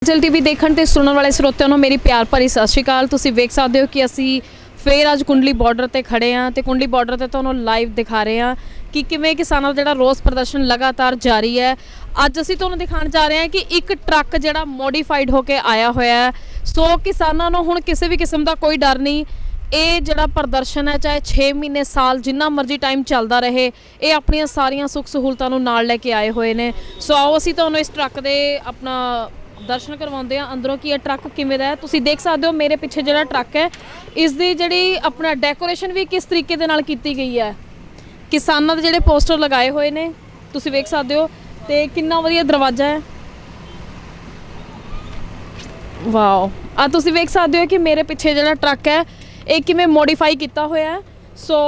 Himachal TV देखण ते सुनने वाले ਸਰੋਤਿਆਂ ਨੂੰ ਮੇਰੀ ਪਿਆਰ ਭਰੀ ਸਤਿ ਸ਼੍ਰੀ ਅਕਾਲ। ਤੁਸੀਂ ਵੇਖ ਸਕਦੇ ਹੋ ਕਿ ਅਸੀਂ ਫੇਰ ਅੱਜ ਕੁੰਡਲੀ ਬਾਰਡਰ ਤੇ ਖੜੇ ਹਾਂ ਤੇ ਕੁੰਡਲੀ ਬਾਰਡਰ ਤੇ ਤੁਹਾਨੂੰ ਲਾਈਵ ਦਿਖਾ ਰਹੇ ਹਾਂ ਕਿ ਕਿਵੇਂ ਕਿਸਾਨਾਂ ਦਾ ਜਿਹੜਾ ਰੋਸ ਪ੍ਰਦਰਸ਼ਨ ਲਗਾਤਾਰ ਜਾਰੀ ਹੈ। ਅੱਜ ਅਸੀਂ ਤੁਹਾਨੂੰ ਦਿਖਾਉਣ ਜਾ ਰਹੇ ਹਾਂ ਕਿ ਇੱਕ ਟਰੱਕ ਜਿਹੜਾ ਮੋਡੀਫਾਈਡ ਹੋ ਕੇ ਆਇਆ ਹੋਇਆ ਹੈ। ਸੋ ਕਿਸਾਨਾਂ ਨੂੰ ਹੁਣ ਕਿਸੇ ਵੀ ਕਿਸਮ ਦਾ ਕੋਈ ਡਰ ਨਹੀਂ। ਇਹ ਜਿਹੜਾ ਪ੍ਰਦਰਸ਼ਨ ਹੈ ਚਾਹੇ 6 ਮਹੀਨੇ ਸਾਲ ਜਿੰਨਾ ਮਰਜ਼ੀ ਟਾਈਮ ਚੱਲਦਾ ਰਹੇ, ਇਹ ਆਪਣੀਆਂ ਸਾਰੀਆਂ ਸੁੱਖ ਸਹੂਲਤਾਂ ਨੂੰ ਨਾਲ ਲੈ ਕੇ ਆਏ ਹੋਏ ਨੇ। ਸੋ ਆਓ ਅਸੀਂ ਤੁਹਾਨੂੰ ਇਸ ਟਰੱਕ ਦੇ ਆਪਣਾ ਦਰਸ਼ਨ ਕਰਵਾਉਂਦੇ ਆ ਅੰਦਰੋਂ ਕਿ ਇਹ ਟਰੱਕ ਕਿਵੇਂ ਦਾ ਹੈ। ਤੁਸੀਂ ਦੇਖ ਸਕਦੇ ਹੋ ਮੇਰੇ ਪਿੱਛੇ ਜਿਹੜਾ ਟਰੱਕ ਹੈ ਇਸ ਦੀ ਜਿਹੜੀ ਆਪਣਾ ਡੈਕੋਰੇਸ਼ਨ ਵੀ ਕਿਸ ਤਰੀਕੇ ਦੇ ਨਾਲ ਕੀਤੀ ਗਈ ਹੈ। ਕਿਸਾਨਾਂ ਦੇ ਜਿਹੜੇ ਪੋਸਟਰ ਲਗਾਏ ਹੋਏ ਨੇ ਤੁਸੀਂ ਵੇਖ ਸਕਦੇ ਹੋ ਤੇ ਕਿੰਨਾ ਵਧੀਆ ਦਰਵਾਜ਼ਾ ਹੈ। ਵਾਓ, ਆ ਤੁਸੀਂ ਵੇਖ ਸਕਦੇ ਹੋ ਕਿ ਮੇਰੇ ਪਿੱਛੇ ਜਿਹੜਾ ਟਰੱਕ ਹੈ ਇਹ ਕਿਵੇਂ ਮੋਡੀਫਾਈ ਕੀਤਾ ਹੋਇਆ ਹੈ। ਸੋ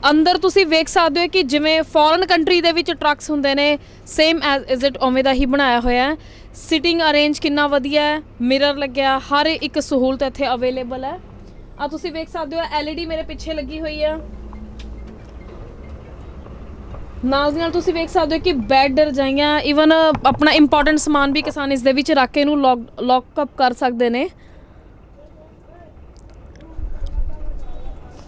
ਅੰਦਰ ਤੁਸੀਂ ਵੇਖ ਸਕਦੇ ਹੋ ਕਿ ਜਿਵੇਂ ਫੋਰਨ ਕੰਟਰੀ ਦੇ ਵਿੱਚ ਟਰੱਕਸ ਹੁੰਦੇ ਨੇ ਸੇਮ ਐਜ਼ ਇਟ ਉਵੇਂ ਦਾ ਹੀ ਬਣਾਇਆ ਹੋਇਆ ਹੈ। ਸਿਟਿੰਗ ਅਰੇਂਜ ਕਿੰਨਾ ਵਧੀਆ ਹੈ, ਮਿਰਰ ਲੱਗਿਆ, ਹਰ ਇੱਕ ਸਹੂਲਤ ਇੱਥੇ ਅਵੇਲੇਬਲ ਹੈ। ਆ ਤੁਸੀਂ ਵੇਖ ਸਕਦੇ ਹੋ LED ਮੇਰੇ ਪਿੱਛੇ ਲੱਗੀ ਹੋਈ ਹੈ। ਨਾਲ ਦੀ ਨਾਲ ਤੁਸੀਂ ਵੇਖ ਸਕਦੇ ਹੋ ਕਿ ਬੈੱਡ, ਰਜਾਈਆਂ, ਈਵਨ ਆਪਣਾ ਇੰਪੋਰਟੈਂਟ ਸਮਾਨ ਵੀ ਕਿਸਾਨ ਇਸ ਦੇ ਵਿੱਚ ਰੱਖ ਕੇ ਇਹਨੂੰ ਲੌਕ ਅਪ ਕਰ ਸਕਦੇ ਨੇ।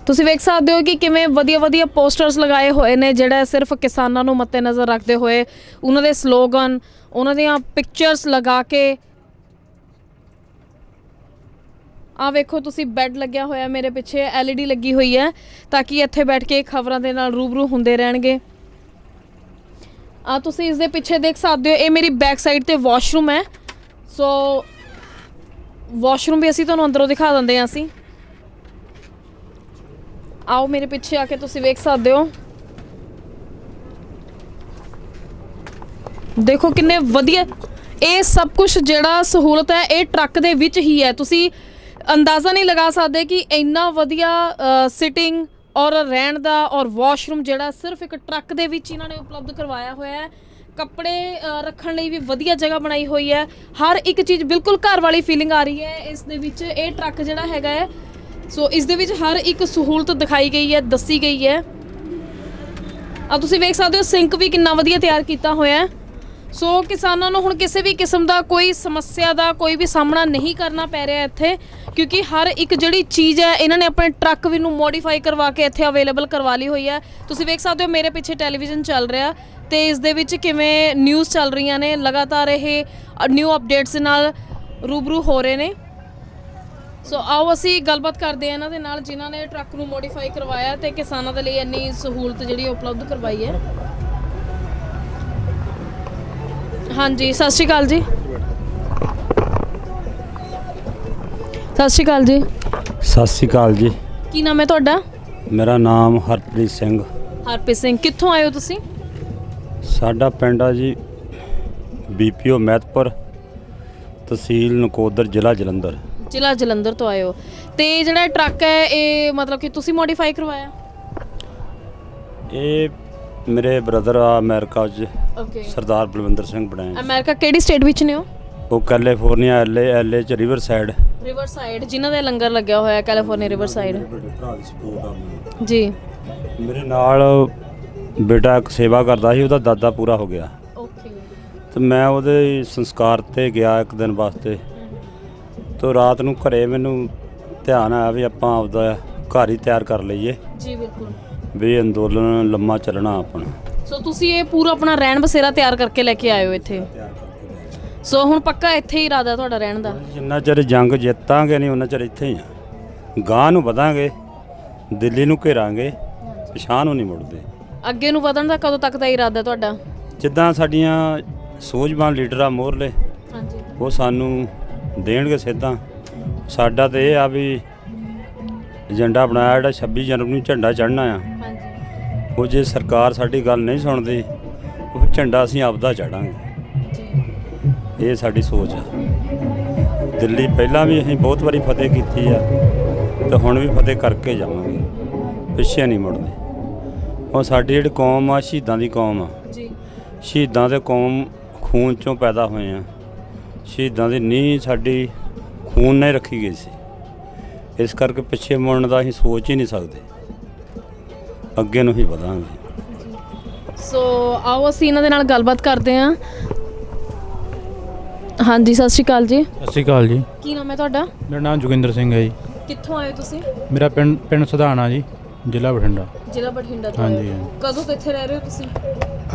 ਤੁਸੀਂ ਵੇਖ ਸਕਦੇ ਹੋ ਕਿ ਕਿਵੇਂ ਵਧੀਆ ਵਧੀਆ ਪੋਸਟਰਸ ਲਗਾਏ ਹੋਏ ਨੇ ਜਿਹੜਾ ਸਿਰਫ ਕਿਸਾਨਾਂ ਨੂੰ ਮੱਦੇ ਨਜ਼ਰ ਰੱਖਦੇ ਹੋਏ ਉਹਨਾਂ ਦੇ ਸਲੋਗਨ, ਉਹਨਾਂ ਦੀਆਂ ਪਿਕਚਰਸ ਲਗਾ ਕੇ। ਆ ਵੇਖੋ ਤੁਸੀਂ ਬੈੱਡ ਲੱਗਿਆ ਹੋਇਆ ਮੇਰੇ ਪਿੱਛੇ, LED ਲੱਗੀ ਹੋਈ ਹੈ ਤਾਂ ਕਿ ਇੱਥੇ ਬੈਠ ਕੇ ਖਬਰਾਂ ਦੇ ਨਾਲ ਰੂਬਰੂ ਹੁੰਦੇ ਰਹਿਣਗੇ। ਆ ਤੁਸੀਂ ਇਸ ਦੇ ਪਿੱਛੇ ਦੇਖ ਸਕਦੇ ਹੋ ਇਹ ਮੇਰੀ ਬੈਕ ਸਾਈਡ ਤੇ ਵਾਸ਼ਰੂਮ ਹੈ। ਸੋ ਵਾਸ਼ਰੂਮ ਵੀ ਅਸੀਂ ਤੁਹਾਨੂੰ ਅੰਦਰੋਂ ਦਿਖਾ ਦਿੰਦੇ ਹਾਂ। ਅਸੀਂ ਆਓ ਮੇਰੇ ਪਿੱਛੇ ਆ ਕੇ ਤੁਸੀਂ ਵੇਖ ਸਕਦੇ ਹੋ, ਦੇਖੋ ਕਿੰਨੇ ਵਧੀਆ ਇਹ ਸਭ ਕੁਝ ਜਿਹੜਾ ਸਹੂਲਤ ਹੈ ਇਹ ਟਰੱਕ ਦੇ ਵਿੱਚ ਹੀ ਹੈ। ਤੁਸੀਂ ਅੰਦਾਜ਼ਾ ਨਹੀਂ ਲਗਾ ਸਕਦੇ ਕਿ ਇੰਨਾ ਵਧੀਆ ਸਿਟਿੰਗ ਔਰ ਰਹਿਣ ਦਾ ਔਰ ਵਾਸ਼ਰੂਮ ਜਿਹੜਾ ਸਿਰਫ ਇੱਕ ਟਰੱਕ ਦੇ ਵਿੱਚ ਇਹਨਾਂ ਨੇ ਉਪਲਬਧ ਕਰਵਾਇਆ ਹੋਇਆ ਹੈ। ਕੱਪੜੇ ਰੱਖਣ ਲਈ ਵੀ ਵਧੀਆ ਜਗ੍ਹਾ ਬਣਾਈ ਹੋਈ ਹੈ। ਹਰ ਇੱਕ ਚੀਜ਼ ਬਿਲਕੁਲ ਘਰ ਵਾਲੀ ਫੀਲਿੰਗ ਆ ਰਹੀ ਹੈ ਇਸ ਦੇ ਵਿੱਚ। ਇਹ ਟਰੱਕ ਜਿਹੜਾ ਹੈਗਾ ਹੈ ਸੋ ਇਸ ਦੇ ਵਿੱਚ ਹਰ ਇੱਕ ਸਹੂਲਤ ਦਿਖਾਈ ਗਈ ਹੈ, ਦੱਸੀ ਗਈ ਹੈ। ਆ ਤੁਸੀਂ ਵੇਖ ਸਕਦੇ ਹੋ ਸਿੰਕ ਵੀ ਕਿੰਨਾ ਵਧੀਆ ਤਿਆਰ ਕੀਤਾ ਹੋਇਆ ਹੈ। ਸੋ ਕਿਸਾਨਾਂ ਨੂੰ ਹੁਣ ਕਿਸੇ ਵੀ ਕਿਸਮ ਦਾ ਕੋਈ ਸਮੱਸਿਆ ਦਾ ਕੋਈ ਵੀ ਸਾਹਮਣਾ ਨਹੀਂ ਕਰਨਾ ਪੈ ਰਿਹਾ ਇੱਥੇ, ਕਿਉਂਕਿ ਹਰ ਇੱਕ ਜਿਹੜੀ ਚੀਜ਼ ਹੈ ਇਹਨਾਂ ਨੇ ਆਪਣੇ ਟਰੱਕ ਵੀ ਨੂੰ ਮੋਡੀਫਾਈ ਕਰਵਾ ਕੇ ਇੱਥੇ ਅਵੇਲੇਬਲ ਕਰਵਾ ਲਈ ਹੋਈ ਹੈ। ਤੁਸੀਂ ਵੇਖ ਸਕਦੇ ਹੋ ਮੇਰੇ ਪਿੱਛੇ ਟੈਲੀਵਿਜ਼ਨ ਚੱਲ ਰਿਹਾ ਤੇ ਇਸ ਦੇ ਵਿੱਚ ਕਿਵੇਂ ਨਿਊਜ਼ ਚੱਲ ਰਹੀਆਂ ਨੇ। ਲਗਾਤਾਰ ਇਹ ਨਿਊ ਅਪਡੇਟਸ ਨਾਲ ਰੂਬਰੂ ਹੋ ਰਹੇ ਨੇ। ਸੋ ਆਓ ਅਸੀਂ ਗੱਲਬਾਤ ਕਰਦੇ ਹਾਂ ਇਹਨਾਂ ਦੇ ਨਾਲ ਜਿਨ੍ਹਾਂ ਨੇ ਟਰੱਕ ਨੂੰ ਮੋਡੀਫਾਈ ਕਰਵਾਇਆ ਤੇ ਕਿਸਾਨਾਂ ਦੇ ਲਈ ਇੰਨੀ ਸਹੂਲਤ ਜਿਹੜੀ ਉਪਲਬਧ ਕਰਵਾਈ ਹੈ। ਹਾਂਜੀ, ਸਤਿ ਸ਼੍ਰੀ ਅਕਾਲ ਜੀ। ਸਤਿ ਸ਼੍ਰੀ ਅਕਾਲ ਜੀ। ਸਤਿ ਸ਼੍ਰੀ ਅਕਾਲ ਜੀ। ਕੀ ਨਾਮ ਹੈ ਤੁਹਾਡਾ? ਮੇਰਾ ਨਾਮ ਹਰਪ੍ਰੀਤ ਸਿੰਘ। ਹਰਪ੍ਰੀਤ ਸਿੰਘ, ਕਿੱਥੋਂ ਆਏ ਹੋ ਤੁਸੀਂ? ਸਾਡਾ ਪਿੰਡ ਆ ਜੀ BPO ਮਹਿਤਪੁਰ, ਤਹਿਸੀਲ ਨਕੋਦਰ, ਜ਼ਿਲ੍ਹਾ ਜਲੰਧਰ। ਜ਼ਿਲ੍ਹਾ ਜਲੰਧਰ ਤੋਂ ਆਏ ਹੋ ਤੇ ਜਿਹੜਾ ਟਰੱਕ ਹੈ ਇਹ ਮਤਲਬ ਕਿ ਤੁਸੀਂ ਮੋਡੀਫਾਈ ਕਰਵਾਇਆ? ਇਹ ਮੇਰੇ ਬ੍ਰਦਰ ਆ ਅਮਰੀਕਾ 'ਚ, ਓਕੇ। ਸਰਦਾਰ ਬਲਵਿੰਦਰ ਸਿੰਘ ਬਣਾਇਆ। ਅਮਰੀਕਾ ਕਿਹੜੀ ਸਟੇਟ ਵਿੱਚ ਨੇ ਉਹ? ਉਹ ਕੈਲੀਫੋਰਨੀਆ LA 'ਚ ਰਿਵਰ ਸਾਈਡ ਜਿਨ੍ਹਾਂ ਦਾ ਲੰਗਰ ਲੱਗਿਆ ਹੋਇਆ ਕੈਲੀਫੋਰਨੀਆ ਰਿਵਰ ਸਾਈਡ ਜੀ। ਮੇਰੇ ਨਾਲ ਬੇਟਾ ਇੱਕ ਸੇਵਾ ਕਰਦਾ ਸੀ, ਉਹਦਾ ਦਾਦਾ ਪੂਰਾ ਹੋ ਗਿਆ। ਓਕੇ। ਤੇ ਮੈਂ ਉਹਦੇ ਸੰਸਕਾਰ ਤੇ ਗਿਆ ਇੱਕ ਦਿਨ ਵਾਸਤੇ। ਤੋ ਰਾਤ ਨੂੰ ਘਰੇ ਮੈਨੂੰ ਧਿਆਨ ਆਇਆ ਵੀ ਆਪਾਂ ਆਪਦਾ ਘਰ ਹੀ ਤਿਆਰ ਕਰ ਲਈਏ ਜੀ। ਬਿਲਕੁਲ ਵੀ ਅੰਦੋਲਨ ਲੰਮਾ ਚੱਲਣਾ ਆਪਣਾ। ਸੋ ਤੁਸੀਂ ਇਹ ਪੂਰਾ ਆਪਣਾ ਰਹਿਣ ਬਸੇਰਾ ਤਿਆਰ ਕਰਕੇ ਲੈ ਕੇ ਆਏ ਹੋ ਇੱਥੇ। ਸੋ ਹੁਣ ਪੱਕਾ ਇੱਥੇ ਹੀ ਇਰਾਦਾ ਤੁਹਾਡਾ ਰਹਿਣ ਦਾ? ਜਿੰਨਾ ਚਿਰ ਜੰਗ ਜਿੱਤਾਂਗੇ ਨਹੀਂ ਉਹਨਾਂ ਚਿਰ ਇੱਥੇ ਹੀ ਆ। ਗਾਂ ਨੂੰ ਵਧਾਂਗੇ, ਦਿੱਲੀ ਨੂੰ ਘੇਰਾਂਗੇ, ਪਛਾਣ ਨੂੰ ਨਹੀਂ ਮੁੜਦੇ। ਅੱਗੇ ਨੂੰ ਵਧਣ ਦਾ ਕਦੋਂ ਤੱਕ ਦਾ ਇਰਾਦਾ ਤੁਹਾਡਾ? ਜਿੱਦਾਂ ਸਾਡੀਆਂ ਸੂਝਵਾਨ ਲੀਡਰ ਆ ਮੋਹਰਲੇ, ਹਾਂਜੀ, ਉਹ ਸਾਨੂੰ ਦੇਣਗੇ ਸਿੱਧਾ। ਸਾਡਾ ਤਾਂ ਇਹ ਆ ਵੀ ਏਜੰਡਾ ਬਣਾਇਆ ਜਿਹੜਾ 26 ਜਨਵਰੀ ਨੂੰ ਝੰਡਾ ਚੜ੍ਹਨਾ ਆ। ਹਾਂਜੀ। ਉਹ ਜੇ ਸਰਕਾਰ ਸਾਡੀ ਗੱਲ ਨਹੀਂ ਸੁਣਦੀ ਉਹ ਝੰਡਾ ਅਸੀਂ ਆਪਦਾ ਚਾੜਾਂਗੇ। ਇਹ ਸਾਡੀ ਸੋਚ ਆ। ਦਿੱਲੀ ਪਹਿਲਾਂ ਵੀ ਅਸੀਂ ਬਹੁਤ ਵਾਰੀ ਫਤਿਹ ਕੀਤੀ ਆ ਤੇ ਹੁਣ ਵੀ ਫਤਿਹ ਕਰਕੇ ਜਾਵਾਂਗੇ, ਪਿੱਛੇ ਨਹੀਂ ਮੁੜਦੇ। ਉਹ ਸਾਡੀ ਜਿਹੜੀ ਕੌਮ ਆ ਸ਼ਹੀਦਾਂ ਦੀ ਕੌਮ ਆ ਜੀ। ਸ਼ਹੀਦਾਂ ਦੇ ਕੌਮ ਖੂਨ 'ਚੋਂ ਪੈਦਾ ਹੋਏ ਆ। ਸ਼ਹੀਦਾਂ ਦੀ ਨੀਂਹ ਸਾਡੀ ਖੂਨ ਨਾਲ ਰੱਖੀ ਗਈ ਸੀ। ਇਸ ਕਰਕੇ ਪਿੱਛੇ ਮੁੜਨ ਦਾ ਅਸੀਂ ਸੋਚ ਹੀ ਨਹੀਂ ਸਕਦੇ, ਅੱਗੇ ਨੂੰ ਹੀ ਵਧਾਂਗੇ। ਸੋ ਆਓ ਅਸੀਂ ਇਹਨਾਂ ਦੇ ਨਾਲ ਗੱਲਬਾਤ ਕਰਦੇ ਹਾਂ। ਹਾਂਜੀ ਸਤਿ ਸ਼੍ਰੀ ਅਕਾਲ ਜੀ। ਸਤਿ ਸ਼੍ਰੀ ਅਕਾਲ ਜੀ। ਕੀ ਨਾਮ ਹੈ ਤੁਹਾਡਾ? ਮੇਰਾ ਨਾਮ ਜੋਗਿੰਦਰ ਸਿੰਘ ਹੈ ਜੀ। ਕਿੱਥੋਂ ਆਏ ਹੋ ਤੁਸੀਂ? ਮੇਰਾ ਪਿੰਡ ਸੁਧਾਣਾ ਜੀ, ਜ਼ਿਲ੍ਹਾ ਬਠਿੰਡਾ। ਜ਼ਿਲ੍ਹਾ ਬਠਿੰਡਾ ਤੋਂ ਹਾਂਜੀ, ਆਏ ਹੋ। ਹਾਂਜੀ। ਕਦੋਂ ਤੋਂ ਇੱਥੇ ਰਹਿ ਰਹੇ ਹੋ ਤੁਸੀਂ?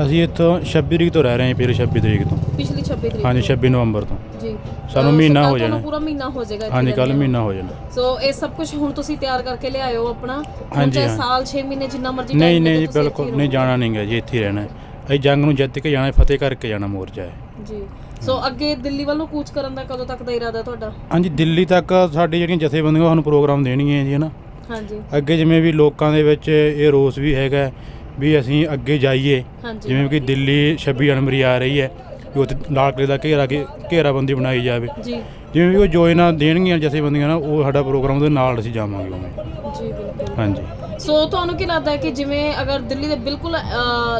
ਅਸੀਂ ਇੱਥੋਂ 26 ਤਰੀਕ ਤੋਂ ਰਹਿ ਰਹੇ ਹਾਂ, ਫਿਰ 26 ਤਰੀਕ ਤੋਂ। ਪਿਛਲੀ 26 ਤਰੀਕ ਹਾਂਜੀ, 26 ਨਵੰਬਰ ਤੋਂ। ਜੀ ਸਾਨੂੰ ਮਹੀਨਾ ਹੋ ਜਾਣਾ। ਪੂਰਾ ਮਹੀਨਾ ਹੋ ਜਾਏਗਾ। ਹਾਂਜੀ, ਕੱਲ ਮਹੀਨਾ ਹੋ ਜਾਣਾ। ਸੋ ਇਹ ਸਭ ਕੁਝ ਹੁਣ ਤੁਸੀਂ ਤਿਆਰ ਕਰਕੇ ਲਿਆਏ ਹੋ ਆਪਣਾ? ਹਾਂਜੀ, ਚਾਹੇ ਸਾਲ 6 ਮਹੀਨੇ ਜਿੰਨਾ ਮਰਜ਼ੀ ਨਹੀਂ ਨਹੀਂ ਜੀ, ਬਿਲਕੁਲ ਨਹੀਂ, ਜਾਣਾ ਨਹੀਂ ਗਾ ਜੀ, ਇੱਥੇ ਹੀ ਰਹਿਣਾ ਹੈ। ਅਸੀਂ ਜੰਗ ਨੂੰ ਜਿੱਤ ਕੇ ਜਾਣਾ, ਫਤਿਹ ਕਰਕੇ ਜਾਣਾ ਮੋਰਚਾ ਹੈ ਜੀ। ਸੋ ਅੱਗੇ ਦਿੱਲੀ ਵੱਲ ਨੂੰ ਕੂਚ ਕਰਨ ਦਾ ਕਦੋਂ ਤੱਕ ਦਾ ਇਰਾਦਾ ਤੁਹਾਡਾ? ਹਾਂਜੀ, ਦਿੱਲੀ ਤੱਕ ਸਾਡੀ ਜਿਹੜੀਆਂ ਜਥੇਬੰਦੀਆਂ ਸਾਨੂੰ ਪ੍ਰੋਗਰਾਮ ਦੇਣਗੀਆਂ ਜੀ, ਹੈ ਨਾ। ਹਾਂਜੀ। ਅੱਗੇ ਜਿਵੇਂ ਵੀ ਲੋਕਾਂ ਦੇ ਵਿੱਚ ਇਹ ਰੋਸ ਵੀ ਹੈਗਾ ਵੀ ਅਸੀਂ ਅੱਗੇ ਜਾਈਏ, ਜਿਵੇਂ ਕਿ ਦਿੱਲੀ 26 ਜਨਵਰੀ ਆ ਰਹੀ ਹੈ ਵੀ ਉੱਥੇ ਲਾਲ ਕਿਲ੍ਹੇ ਦਾ ਘੇਰਾਬੰਦੀ ਬਣਾਈ ਜਾਵੇ ਜੀ। ਜਿਵੇਂ ਵੀ ਉਹ ਯੋਜਨਾ ਦੇਣਗੀਆਂ ਜਥੇਬੰਦੀਆਂ ਨਾਲ, ਉਹ ਸਾਡਾ ਪ੍ਰੋਗਰਾਮ ਉਹਦੇ ਨਾਲ ਅਸੀਂ ਜਾਵਾਂਗੇ ਉਵੇਂ। ਜੀ ਬਿਲਕੁਲ। ਹਾਂਜੀ। ਸੋ ਤੁਹਾਨੂੰ ਕੀ ਲੱਗਦਾ ਹੈ ਕਿ ਜਿਵੇਂ ਅਗਰ ਦਿੱਲੀ ਦੇ ਬਿਲਕੁਲ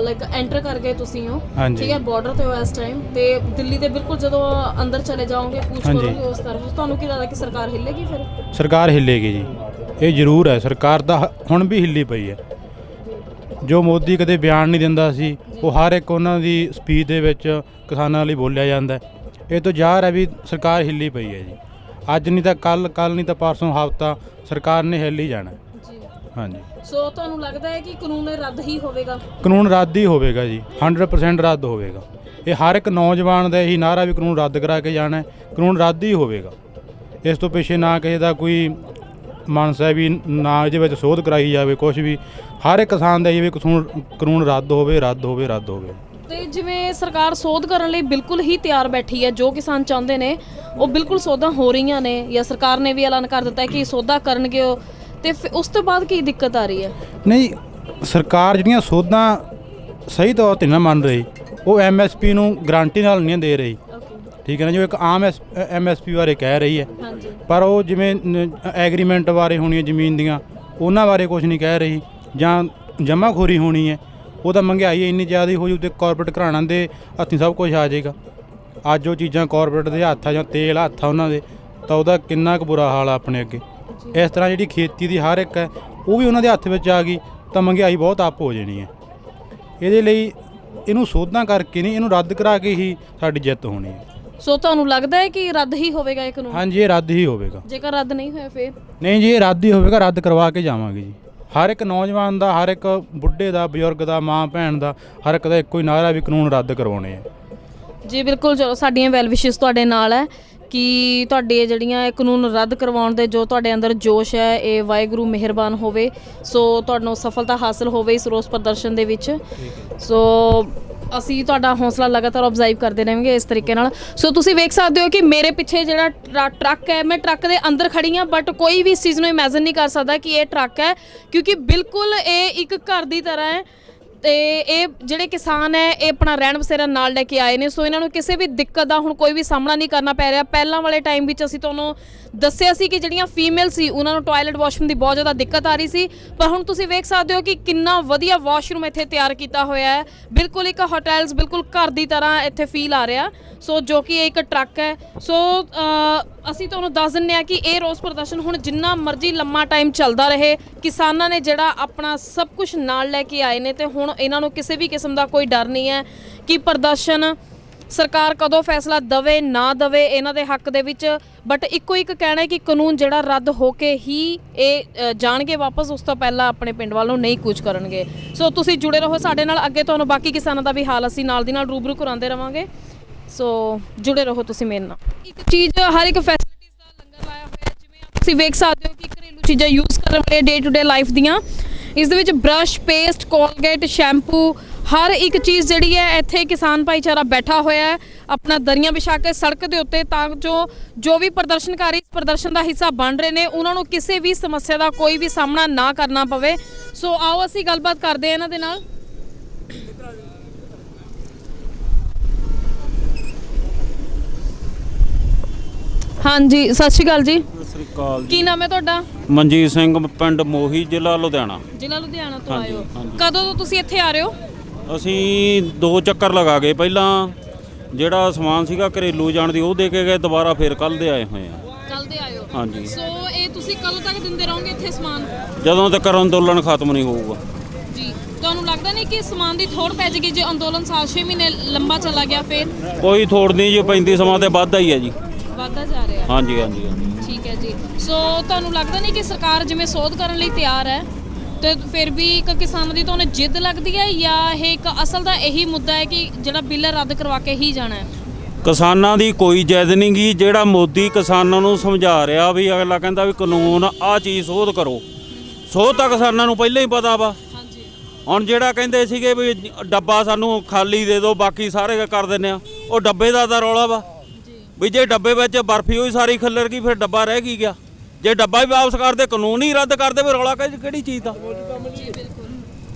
ਲਾਈਕ ਐਂਟਰ ਕਰ ਗਏ ਤੁਸੀਂ ਹੋ, ਠੀਕ ਹੈ, ਬਾਰਡਰ ਤੇ ਹੋ ਇਸ ਟਾਈਮ, ਤੇ ਦਿੱਲੀ ਦੇ ਬਿਲਕੁਲ ਜਦੋਂ ਅੰਦਰ ਚਲੇ ਜਾਓਗੇ, ਕੂਚ ਕਰੋਗੇ ਉਸ ਤਰਫ, ਤੁਹਾਨੂੰ ਕੀ ਲੱਗਦਾ ਕਿ ਸਰਕਾਰ ਹਿੱਲੇਗੀ? ਫਿਰ ਸਰਕਾਰ ਹਿੱਲੇਗੀ ਜੀ, ਇਹ ਜ਼ਰੂਰ ਹੈ। ਸਰਕਾਰ ਤਾਂ ਹੁਣ ਵੀ ਹਿੱਲੀ ਪਈ ਹੈ। ਜੋ ਮੋਦੀ ਕਦੇ ਬਿਆਨ ਨਹੀਂ ਦਿੰਦਾ ਸੀ, ਉਹ ਹਰ ਇੱਕ ਉਹਨਾਂ ਦੀ ਸਪੀਚ ਦੇ ਵਿੱਚ ਕਿਸਾਨਾਂ ਲਈ ਬੋਲਿਆ ਜਾਂਦਾ। ਇਹ ਤੋਂ ਜ਼ਾਹਰ ਹੈ ਵੀ ਸਰਕਾਰ ਹਿੱਲੀ ਪਈ ਹੈ ਜੀ। ਅੱਜ ਨਹੀਂ ਤਾਂ ਕੱਲ ਨਹੀਂ ਤਾਂ ਪਰਸੋਂ ਹਫ਼ਤਾ ਸਰਕਾਰ ਨੇ ਹਿੱਲ ਹੀ ਜਾਣਾ ਜੀ। ਹਾਂਜੀ। ਸੋ ਤੁਹਾਨੂੰ ਲੱਗਦਾ ਹੈ ਕਿ ਕਾਨੂੰਨ ਰੱਦ ਹੀ ਹੋਵੇਗਾ? ਕਾਨੂੰਨ ਰੱਦ ਹੀ ਹੋਵੇਗਾ ਜੀ, 100% ਰੱਦ ਹੋਵੇਗਾ। ਇਹ ਹਰ ਇੱਕ ਨੌਜਵਾਨ ਦਾ ਇਹੀ ਨਾਅਰਾ ਵੀ ਕਾਨੂੰਨ ਰੱਦ ਕਰਾ ਕੇ ਜਾਣਾ, ਕਾਨੂੰਨ ਰੱਦ ਹੀ ਹੋਵੇਗਾ। ਇਸ ਤੋਂ ਪਿੱਛੇ ਨਾ ਕਿਸੇ ਦਾ ਕੋਈ ਮਨਸਾ ਵੀ ਨਾ, ਇਹਦੇ ਵਿੱਚ ਸੋਧ ਕਰਾਈ ਜਾਵੇ ਕੁਛ ਵੀ। ਹਰ ਇੱਕ ਕਿਸਾਨ ਦਾ ਇਹ ਵੀ ਕਾਨੂੰਨ ਰੱਦ ਹੋਵੇ, ਰੱਦ ਹੋਵੇ, ਰੱਦ ਹੋਵੇ। ਤੇ ਜਿਵੇਂ ਸਰਕਾਰ ਸੋਧ ਕਰਨ ਲਈ ਬਿਲਕੁਲ ਹੀ ਤਿਆਰ ਬੈਠੀ ਹੈ, ਜੋ ਕਿਸਾਨ ਚਾਹੁੰਦੇ ਨੇ ਉਹ ਬਿਲਕੁਲ ਸੋਧਾਂ ਹੋ ਰਹੀਆਂ ਨੇ, ਜਾਂ ਸਰਕਾਰ ਨੇ ਵੀ ਐਲਾਨ ਕਰ ਦਿੱਤਾ ਹੈ ਕਿ ਸੋਧਾਂ ਕਰਨਗੇ ਉਹ, ਤੇ ਉਸ ਤੋਂ ਬਾਅਦ ਕੀ ਦਿੱਕਤ ਆ ਰਹੀ ਹੈ? ਨਹੀਂ, ਸਰਕਾਰ ਜਿਹੜੀਆਂ ਸੋਧਾਂ ਸਹੀ ਤੌਰ 'ਤੇ ਨਾ ਮੰਨ ਰਹੀ, ਉਹ MSP ਨੂੰ ਗਰੰਟੀ ਨਾਲ ਨਹੀਂ ਦੇ ਰਹੀ, ਠੀਕ ਹੈ ਨਾ। ਜੋ ਇੱਕ ਆਮ MSP ਬਾਰੇ ਕਹਿ ਰਹੀ ਹੈ, ਪਰ ਉਹ ਜਿਵੇਂ ਐਗਰੀਮੈਂਟ ਬਾਰੇ ਹੋਣੀ ਹੈ ਜ਼ਮੀਨ ਦੀਆਂ, ਉਹਨਾਂ ਬਾਰੇ ਕੁਝ ਨਹੀਂ ਕਹਿ ਰਹੀ। ਜਾਂ ਜਮ੍ਹਾਂਖੋਰੀ ਹੋਣੀ ਹੈ, ਉਹ ਤਾਂ ਮਹਿੰਗਾਈ ਇੰਨੀ ਜ਼ਿਆਦਾ ਹੋ ਜੂ ਤੇ ਕਾਰਪੋਰੇਟ ਘਰਾਣਿਆਂ ਦੇ ਹੱਥੀਂ ਸਭ ਕੁਝ ਆ ਜਾਏਗਾ। ਅੱਜ ਉਹ ਚੀਜ਼ਾਂ ਕਾਰਪੋਰੇਟ ਦੇ ਹੱਥ ਆ ਜਾਂ ਤੇਲ ਹੱਥ ਆ ਉਹਨਾਂ ਦੇ, ਤਾਂ ਉਹਦਾ ਕਿੰਨਾ ਕੁ ਬੁਰਾ ਹਾਲ ਆ ਆਪਣੇ ਅੱਗੇ। ਇਸ ਤਰ੍ਹਾਂ ਜਿਹੜੀ ਖੇਤੀ ਦੀ ਹਰ ਇੱਕ ਹੈ, ਉਹ ਵੀ ਉਹਨਾਂ ਦੇ ਹੱਥ ਵਿੱਚ ਆ ਗਈ, ਤਾਂ ਮਹਿੰਗਾਈ ਬਹੁਤ ਅੱਪ ਹੋ ਜਾਣੀ ਹੈ। ਇਹਦੇ ਲਈ ਇਹਨੂੰ ਸੋਧਾਂ ਕਰਕੇ ਨਹੀਂ, ਇਹਨੂੰ ਰੱਦ ਕਰਾ ਕੇ ਹੀ ਸਾਡੀ ਜਿੱਤ ਹੋਣੀ ਹੈ। ਸੋ ਤੁਹਾਨੂੰ ਲੱਗਦਾ ਹੈ ਕਿ ਰੱਦ ਹੀ ਹੋਵੇਗਾ ਇਹ ਕਾਨੂੰਨ? ਹਾਂਜੀ, ਇਹ ਰੱਦ ਹੀ ਹੋਵੇਗਾ। ਜੇਕਰ ਰੱਦ ਨਹੀਂ ਹੋਇਆ ਫਿਰ? ਨਹੀਂ ਜੀ, ਇਹ ਰੱਦ ਹੀ ਹੋਵੇਗਾ, ਰੱਦ ਕਰਵਾ ਕੇ ਜਾਵਾਂਗੇ ਜੀ। ਹਰ ਇੱਕ ਨੌਜਵਾਨ ਦਾ, ਹਰ ਇੱਕ ਬੁੱਢੇ ਦਾ, ਬਜ਼ੁਰਗ ਦਾ, ਮਾਂ ਭੈਣ ਦਾ, ਹਰ ਇੱਕ ਦਾ ਇੱਕੋ ਹੀ ਨਾਅਰਾ ਵੀ ਕਾਨੂੰਨ ਰੱਦ ਕਰਵਾਉਣੇ ਆ ਜੀ। ਬਿਲਕੁਲ, ਚਲੋ ਸਾਡੀਆਂ ਵੈਲ ਵਿਸ਼ੇਸ ਤੁਹਾਡੇ ਨਾਲ ਹੈ ਕਿ ਤੁਹਾਡੇ ਜਿਹੜੀਆਂ ਇਹ ਕਾਨੂੰਨ ਰੱਦ ਕਰਵਾਉਣ ਦੇ ਜੋ ਤੁਹਾਡੇ ਅੰਦਰ ਜੋਸ਼ ਹੈ, ਇਹ ਵਾਹਿਗੁਰੂ ਮਿਹਰਬਾਨ ਹੋਵੇ। ਸੋ ਤੁਹਾਨੂੰ ਸਫਲਤਾ ਹਾਸਲ ਹੋਵੇ ਇਸ ਰੋਸ ਪ੍ਰਦਰਸ਼ਨ ਦੇ ਵਿੱਚ। ਸੋ ਅਸੀਂ ਤੁਹਾਡਾ ਹੌਸਲਾ ਲਗਾਤਾਰ ਆਬਜ਼ਰਵ ਕਰਦੇ ਰਹਾਂਗੇ ਇਸ ਤਰੀਕੇ ਨਾਲ। ਸੋ ਤੁਸੀਂ ਵੇਖ ਸਕਦੇ ਹੋ ਕਿ ਮੇਰੇ ਪਿੱਛੇ ਜਿਹੜਾ ਟਰੱਕ ਹੈ, ਮੈਂ ਟਰੱਕ ਦੇ ਅੰਦਰ ਖੜੀ ਹਾਂ, ਬਟ ਕੋਈ ਵੀ ਇਸ ਚੀਜ਼ ਨੂੰ ਇਮੇਜਿਨ ਨਹੀਂ ਕਰ ਸਕਦਾ ਕਿ ਇਹ ਟਰੱਕ ਹੈ, ਕਿਉਂਕਿ ਬਿਲਕੁਲ ਇਹ ਇੱਕ ਘਰ ਦੀ ਤਰ੍ਹਾਂ ਹੈ। ਤੇ ਇਹ ਜਿਹੜੇ ਕਿਸਾਨ ਹੈ, ਇਹ ਆਪਣਾ ਰਹਿਣ ਬਸੇਰਾ ਨਾਲ ਲੈ ਕੇ ਆਏ ਨੇ। ਸੋ ਇਹਨਾਂ ਨੂੰ ਕਿਸੇ ਵੀ ਦਿੱਕਤ ਦਾ ਹੁਣ ਕੋਈ ਵੀ ਸਾਹਮਣਾ ਨਹੀਂ ਕਰਨਾ ਪੈ ਰਿਹਾ। ਪਹਿਲਾਂ ਵਾਲੇ ਟਾਈਮ ਵਿੱਚ ਅਸੀਂ ਤੁਹਾਨੂੰ ਦੱਸਿਆ ਸੀ ਕਿ ਜਿਹੜੀਆਂ ਫੀਮੇਲ ਸੀ ਉਹਨਾਂ ਨੂੰ ਟਾਇਲਟ ਵਾਸ਼ਰੂਮ ਦੀ ਬਹੁਤ ਜ਼ਿਆਦਾ ਦਿੱਕਤ ਆ ਰਹੀ ਸੀ, ਪਰ ਹੁਣ ਤੁਸੀਂ ਵੇਖ ਸਕਦੇ ਹੋ ਕਿ ਕਿੰਨਾ ਵਧੀਆ ਵਾਸ਼ਰੂਮ ਇੱਥੇ ਤਿਆਰ ਕੀਤਾ ਹੋਇਆ ਹੈ। ਬਿਲਕੁਲ ਇੱਕ ਹੋਟਲਸ, ਬਿਲਕੁਲ ਘਰ ਦੀ ਤਰ੍ਹਾਂ ਇੱਥੇ ਫੀਲ ਆ ਰਿਹਾ। ਸੋ ਜੋ ਕਿ ਇੱਕ ਟਰੱਕ ਹੈ। ਸੋ ਅਸੀਂ ਤੁਹਾਨੂੰ ਦੱਸ ਦਿੰਦੇ ਹਾਂ ਕਿ ਇਹ ਰੋਸ ਪ੍ਰਦਰਸ਼ਨ ਹੁਣ ਜਿੰਨਾ ਮਰਜ਼ੀ ਲੰਮਾ ਟਾਈਮ ਚੱਲਦਾ ਰਹੇ, ਕਿਸਾਨਾਂ ਨੇ ਜਿਹੜਾ ਆਪਣਾ ਸਭ ਕੁਝ ਨਾਲ ਲੈ ਕੇ ਆਏ ਨੇ, ਤੇ ਹੁਣ ਇਹਨਾਂ ਨੂੰ ਕਿਸੇ ਵੀ ਕਿਸਮ ਦਾ ਕੋਈ ਡਰ ਨਹੀਂ ਹੈ ਕਿ ਪ੍ਰਦਰਸ਼ਨ ਸਰਕਾਰ ਕਦੋਂ ਫੈਸਲਾ ਦਵੇ ਨਾ ਦਵੇ ਇਹਨਾਂ ਦੇ ਹੱਕ ਦੇ ਵਿੱਚ। ਬਟ ਇੱਕੋ ਇੱਕ ਕਹਿਣਾ ਹੈ ਕਿ ਕਾਨੂੰਨ ਜਿਹੜਾ ਰੱਦ ਹੋ ਕੇ ਹੀ ਇਹ ਜਾਣਗੇ ਵਾਪਸ, ਉਸ ਤੋਂ ਪਹਿਲਾਂ ਆਪਣੇ ਪਿੰਡ ਵੱਲ ਨੂੰ ਨਹੀਂ ਕੂਚ ਕਰਨਗੇ। ਸੋ ਤੁਸੀਂ ਜੁੜੇ ਰਹੋ ਸਾਡੇ ਨਾਲ, ਅੱਗੇ ਤੁਹਾਨੂੰ ਬਾਕੀ ਕਿਸਾਨਾਂ ਦਾ ਵੀ ਹਾਲ ਅਸੀਂ ਨਾਲ ਦੀ ਨਾਲ ਰੂਬਰੂ ਕਰਾਉਂਦੇ ਰਵਾਂਗੇ। ਸੋ ਜੁੜੇ ਰਹੋ ਤੁਸੀਂ ਮੇਰੇ ਨਾਲ। ਇੱਕ ਚੀਜ਼, ਹਰ ਇੱਕ ਫੈਸਿਲਿਟੀਜ਼ ਦਾ ਲੰਗਰ ਲਾਇਆ ਹੋਇਆ, ਜਿਵੇਂ ਤੁਸੀਂ ਵੇਖ ਸਕਦੇ ਹੋ ਕਿ ਘਰੇਲੂ ਚੀਜ਼ਾਂ ਯੂਜ਼ ਕਰਨ ਵਾਲੇ ਡੇ ਟੂ ਡੇ ਲਾਈਫ ਦੀਆਂ, ਇਸ ਦੇ ਵਿੱਚ ਬਰਸ਼, ਪੇਸਟ, ਕੋਲਗੇਟ, ਸ਼ੈਂਪੂ, ਹਰ ਇੱਕ ਚੀਜ਼ ਜਿਹੜੀ ਹੈ ਇੱਥੇ ਕਿਸਾਨ ਭਾਈਚਾਰਾ ਬੈਠਾ ਹੋਇਆ ਹੈ ਆਪਣਾ ਦਰੀਆਂ ਵਿਛਾ ਕੇ ਸੜਕ ਦੇ ਉੱਤੇ, ਤਾਂ ਜੋ ਵੀ ਪ੍ਰਦਰਸ਼ਨਕਾਰੀ ਇਸ ਪ੍ਰਦਰਸ਼ਨ ਦਾ ਹਿੱਸਾ ਬਣ ਰਹੇ ਨੇ ਉਹਨਾਂ ਨੂੰ ਕਿਸੇ ਵੀ ਸਮੱਸਿਆ ਦਾ ਕੋਈ ਵੀ ਸਾਹਮਣਾ ਨਾ ਕਰਨਾ ਪਵੇ। ਸੋ ਆਓ ਅਸੀਂ ਗੱਲਬਾਤ ਕਰਦੇ ਹਾਂ ਇਹਨਾਂ ਦੇ ਨਾਲ। ਹਾਂਜੀ, ਸਤਿ ਸ਼੍ਰੀ ਅਕਾਲ ਜੀ। ਸਤਿ ਸ੍ਰੀ ਅਕਾਲ ਕੀ ਨਾਮ ਹੈ ਤੁਹਾਡਾ? ਮਨਜੀਤ ਸਿੰਘ, ਪਿੰਡ ਮੋਹੀ, ਜ਼ਿਲ੍ਹਾ ਲੁਧਿਆਣਾ। ਜ਼ਿਲ੍ਹਾ ਲੁਧਿਆਣਾ ਤੋਂ ਹਾਂਜੀ, ਆਏ ਹੋ? ਹਾਂਜੀ। ਕਦੋਂ ਤੋਂ ਤੁਸੀਂ ਇੱਥੇ ਆ ਰਹੇ ਹੋ? ਅਸੀਂ 2 ਚੱਕਰ ਲਗਾ ਗਏ। ਪਹਿਲਾਂ ਜਿਹੜਾ ਸਮਾਨ ਸੀਗਾ ਘਰੇਲੂ ਜਾਣ ਦੀ ਉਹ ਦੇ ਕੇ ਗਏ, ਦੁਬਾਰਾ ਫਿਰ ਕੱਲ ਦੇ ਆਏ ਹੋਏ ਆ। ਕੱਲ ਦੇ ਆਏ ਹੋ? ਹਾਂਜੀ। ਸੋ ਇਹ ਤੁਸੀਂ ਕਦੋਂ ਤੱਕ ਦਿੰਦੇ ਰਹੋਗੇ ਇੱਥੇ ਸਮਾਨ? ਜਦੋਂ ਤੱਕ ਅੰਦੋਲਨ ਖਤਮ ਨਹੀਂ ਹੋਊਗਾ। ਜੀ। ਤੁਹਾਨੂੰ ਲੱਗਦਾ ਨਹੀਂ ਨਹੀਂ ਕਿ ਸਮਾਨ ਦੀ ਥੋੜ ਪੈ ਜਾਏਗੀ ਜੇ ਅੰਦੋਲਨ 6 ਮਹੀਨੇ ਲੰਬਾ ਚਲਾ ਗਿਆ ਫਿਰ? ਕੋਈ ਥੋੜ ਨਹੀਂ ਜੀ, 35 ਸਮਾਂ ਤੇ ਵੱਧਦਾ ਹੀ ਹੈ ਜੀ। ਵੱਧਦਾ ਜਾ ਰਿਹਾ? ਹਾਂਜੀ ਹਾਂਜੀ ਹਾਂਜੀ। ਠੀਕ ਹੈ ਜੀ। ਸੋ ਤੁਹਾਨੂੰ ਲੱਗਦਾ ਨਹੀਂ ਕਿ ਸਰਕਾਰ ਜਿਵੇਂ ਸੋਧ ਕਰਨ ਲਈ ਤਿਆਰ ਹੈ ਤੇ ਫਿਰ ਵੀ ਇੱਕ ਕਿਸਾਨਾਂ ਦੀ ਤਾਂ ਉਹਨੇ ਜਿੱਦ ਲੱਗਦੀ ਹੈ, ਜਾਂ ਇਹ ਇੱਕ ਅਸਲ ਦਾ ਇਹੀ ਮੁੱਦਾ ਹੈ ਕਿ ਜਿਹੜਾ ਬਿੱਲ ਰੱਦ ਕਰਵਾ ਕੇ ਹੀ ਜਾਣਾ ਹੈ? ਕਿਸਾਨਾਂ ਦੀ ਕੋਈ ਜਿੱਦ ਨਹੀਂ ਗੀ। ਜਿਹੜਾ ਮੋਦੀ ਕਿਸਾਨਾਂ ਨੂੰ ਸਮਝਾ ਰਿਹਾ ਵੀ, ਅਗਲਾ ਕਹਿੰਦਾ ਵੀ ਕਾਨੂੰਨ ਆਹ ਚੀਜ਼ ਸੋਧ ਕਰੋ, ਸੋਧ ਤਾਂ ਕਿਸਾਨਾਂ ਨੂੰ ਪਹਿਲਾਂ ਹੀ ਪਤਾ ਵਾ। ਹਾਂਜੀ। ਹੁਣ ਜਿਹੜਾ ਕਹਿੰਦੇ ਸੀਗੇ ਵੀ ਡੱਬਾ ਸਾਨੂੰ ਖਾਲੀ ਦੇ ਦਿਓ ਬਾਕੀ ਸਾਰੇ ਕਰ ਦਿੰਦੇ ਆ, ਉਹ ਡੱਬੇ ਦਾ ਤਾਂ ਰੌਲਾ ਵਾ ਵੀ ਜੇ ਡੱਬੇ ਵਿੱਚ ਬਰਫੀ ਹੋਈ ਸਾਰੀ ਖੱਲਰ ਗਈ ਫਿਰ ਡੱਬਾ ਰਹਿ ਕੀ ਗਿਆ। ਜੇ ਡੱਬਾ ਹੀ ਵਾਪਸ ਕਰਦੇ, ਕਾਨੂੰਨ ਹੀ ਰੱਦ ਕਰਦੇ, ਫਿਰ ਰੌਲਾ ਕਿਹੜੀ ਚੀਜ਼ ਦਾ?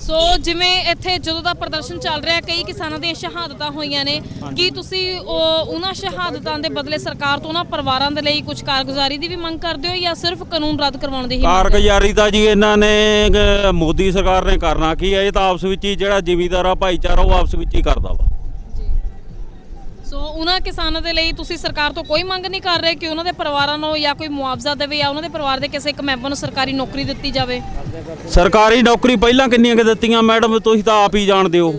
ਸੋ ਜਿਵੇਂ ਇੱਥੇ ਜਦੋਂ ਦਾ ਪ੍ਰਦਰਸ਼ਨ ਚੱਲ ਰਿਹਾ, ਕਈ ਕਿਸਾਨਾਂ ਦੀਆਂ ਸ਼ਹਾਦਤਾਂ ਹੋਈਆਂ ਨੇ, ਕੀ ਤੁਸੀਂ ਉਹਨਾਂ ਸ਼ਹਾਦਤਾਂ ਦੇ ਬਦਲੇ ਸਰਕਾਰ ਤੋਂ ਉਹਨਾਂ ਪਰਿਵਾਰਾਂ ਦੇ ਲਈ ਕੁਝ ਕਾਰਗੁਜ਼ਾਰੀ ਦੀ ਵੀ ਮੰਗ ਕਰਦੇ ਹੋ, ਜਾਂ ਸਿਰਫ ਕਾਨੂੰਨ ਰੱਦ ਕਰਵਾਉਣ ਦੀ ਹੀ ਮੰਗ ਹੈ? ਕਾਰਗੁਜ਼ਾਰੀ ਤਾਂ ਜੀ ਇਹਨਾਂ ਨੇ ਮੋਦੀ ਸਰਕਾਰ ਨੇ ਕਰਨਾ ਕੀ ਹੈ? ਇਹ ਤਾਂ ਆਪਸ ਵਿੱਚ ਹੀ ਜਿਹੜਾ ਜ਼ਿਮੀਂਦਾਰਾ ਭਾਈਚਾਰਾ ਉਹ ਆਪਸ ਵਿੱਚ ਹੀ ਕਰਦਾ ਵਾ। ਸੋ ਉਹਨਾਂ ਕਿਸਾਨਾਂ ਦੇ ਲਈ ਤੁਸੀਂ ਸਰਕਾਰ ਤੋਂ ਕੋਈ ਮੰਗ ਨਹੀਂ ਕਰ ਰਹੇ ਕਿ ਉਹਨਾਂ ਦੇ ਪਰਿਵਾਰਾਂ ਨੂੰ ਜਾਂ ਕੋਈ ਮੁਆਵਜ਼ਾ ਦੇਵੇ, ਜਾਂ ਉਹਨਾਂ ਦੇ ਪਰਿਵਾਰ ਦੇ ਕਿਸੇ ਇੱਕ ਮੈਂਬਰ ਨੂੰ ਸਰਕਾਰੀ ਨੌਕਰੀ ਦਿੱਤੀ ਜਾਵੇ? ਸਰਕਾਰੀ ਨੌਕਰੀ ਪਹਿਲਾਂ ਕਿੰਨੀਆਂ ਕਿ ਦਿੱਤੀਆਂ ਮੈਡਮ, ਤੁਸੀਂ ਤਾਂ ਆਪ ਹੀ ਜਾਣਦੇ ਹੋ।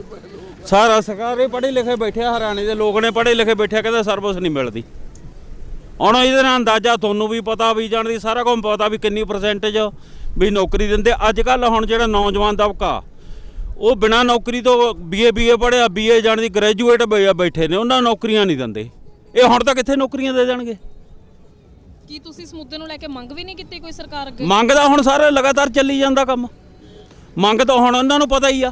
ਸਾਰਾ ਸਰਕਾਰੇ ਪੜ੍ਹੇ ਲਿਖੇ ਬੈਠਿਆ, ਹਰਿਆਣੇ ਦੇ ਲੋਕ ਨੇ ਪੜ੍ਹੇ ਲਿਖੇ ਬੈਠਿਆ, ਕਹਿੰਦੇ ਸਰਵਿਸ ਨਹੀਂ ਮਿਲਦੀ। ਹੁਣ ਇਹਦੇ ਨਾਲ ਅੰਦਾਜ਼ਾ ਤੁਹਾਨੂੰ ਵੀ ਪਤਾ ਵੀ ਜਾਣਦੀ, ਸਾਰਾ ਕੁਝ ਪਤਾ ਵੀ ਕਿੰਨੀ ਪਰਸੈਂਟੇਜ ਵੀ ਨੌਕਰੀ ਦਿੰਦੇ। ਅੱਜ ਕੱਲ੍ਹ ਹੁਣ ਜਿਹੜਾ ਨੌਜਵਾਨ ਦਬਕਾ ਉਹ ਬਿਨਾਂ ਨੌਕਰੀ ਤੋਂ ਬੀਏ ਪੜ੍ਹਿਆ, ਬੀਏ ਜਾਣਦੀ ਗ੍ਰੈਜੂਏਟ ਬੈਠੇ ਨੇ, ਉਹਨਾਂ ਨੂੰ ਨੌਕਰੀਆਂ ਨਹੀਂ ਦਿੰਦੇ। ਇਹ ਹੁਣ ਤਾਂ ਕਿੱਥੇ ਨੌਕਰੀਆਂ ਦੇ ਦੇਣਗੇ? ਕੀ ਤੁਸੀਂ ਇਸ ਮੁੱਦੇ ਨੂੰ ਲੈ ਕੇ ਮੰਗ ਵੀ ਨਹੀਂ ਕੀਤੀ ਕੋਈ ਸਰਕਾਰ ਅੱਗੇ? ਮੰਗ ਤਾਂ ਹੁਣ ਸਾਰੇ ਲਗਾਤਾਰ ਚੱਲੀ ਜਾਂਦਾ ਕੰਮ। ਮੰਗ ਤਾਂ ਹੁਣ ਉਹਨਾਂ ਨੂੰ ਪਤਾ ਹੀ ਆ।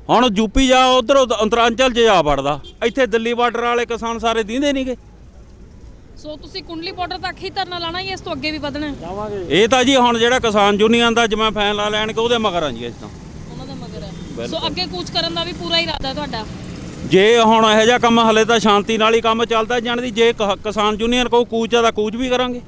ਹੁਣ ਯੂਪੀ ਜਾ, ਉਧਰ ਅੰਤਰਾਂਚਲ 'ਚ ਜਾ ਵੜਦਾ, ਇੱਥੇ ਦਿੱਲੀ ਬਾਰਡਰ ਵਾਲੇ ਕਿਸਾਨ ਸਾਰੇ ਦੀਂਦੇ ਨਹੀਂਗੇ। ਸੋ ਤੁਸੀਂ ਕੁੰਡਲੀ ਬਾਰਡਰ ਤੱਕ ਹੀ ਧਰਨਾ ਲਾਣਾ, ਜਾਂ ਇਸ ਤੋਂ ਅੱਗੇ ਵੀ ਵਧਣਾ ਹੈ? ਇਹ ਤਾਂ ਜੀ ਹੁਣ ਜਿਹੜਾ ਕਿਸਾਨ ਯੂਨੀਅਨ ਦਾ ਜਿਵੇਂ ਫੈਸਲਾ ਲੈਣਗੇ ਉਹਦੇ ਮਗਰ ਆ ਜੀ। ਇਸ ਤਾਂ ਉਹਨਾਂ ਦੇ ਮਗਰ ਹੈ। ਸੋ ਅੱਗੇ ਕੂਚ ਕਰਨ ਦਾ ਵੀ ਪੂਰਾ ਇਰਾਦਾ ਹੈ ਤੁਹਾਡਾ? ਜੇ ਹੁਣ ਇਹੋ ਜਿਹਾ ਕੰਮ ਹਲੇ ਤਾਂ ਸ਼ਾਂਤੀ ਨਾਲ ਹੀ ਕੰਮ ਚੱਲਦਾ ਜਾਣਦੀ। ਜੇ ਕਿਸਾਨ ਯੂਨੀਅਨ ਕਹੂ ਕੂਚ ਆ ਤਾਂ ਕੂਚ ਵੀ ਕਰਾਂਗੇ।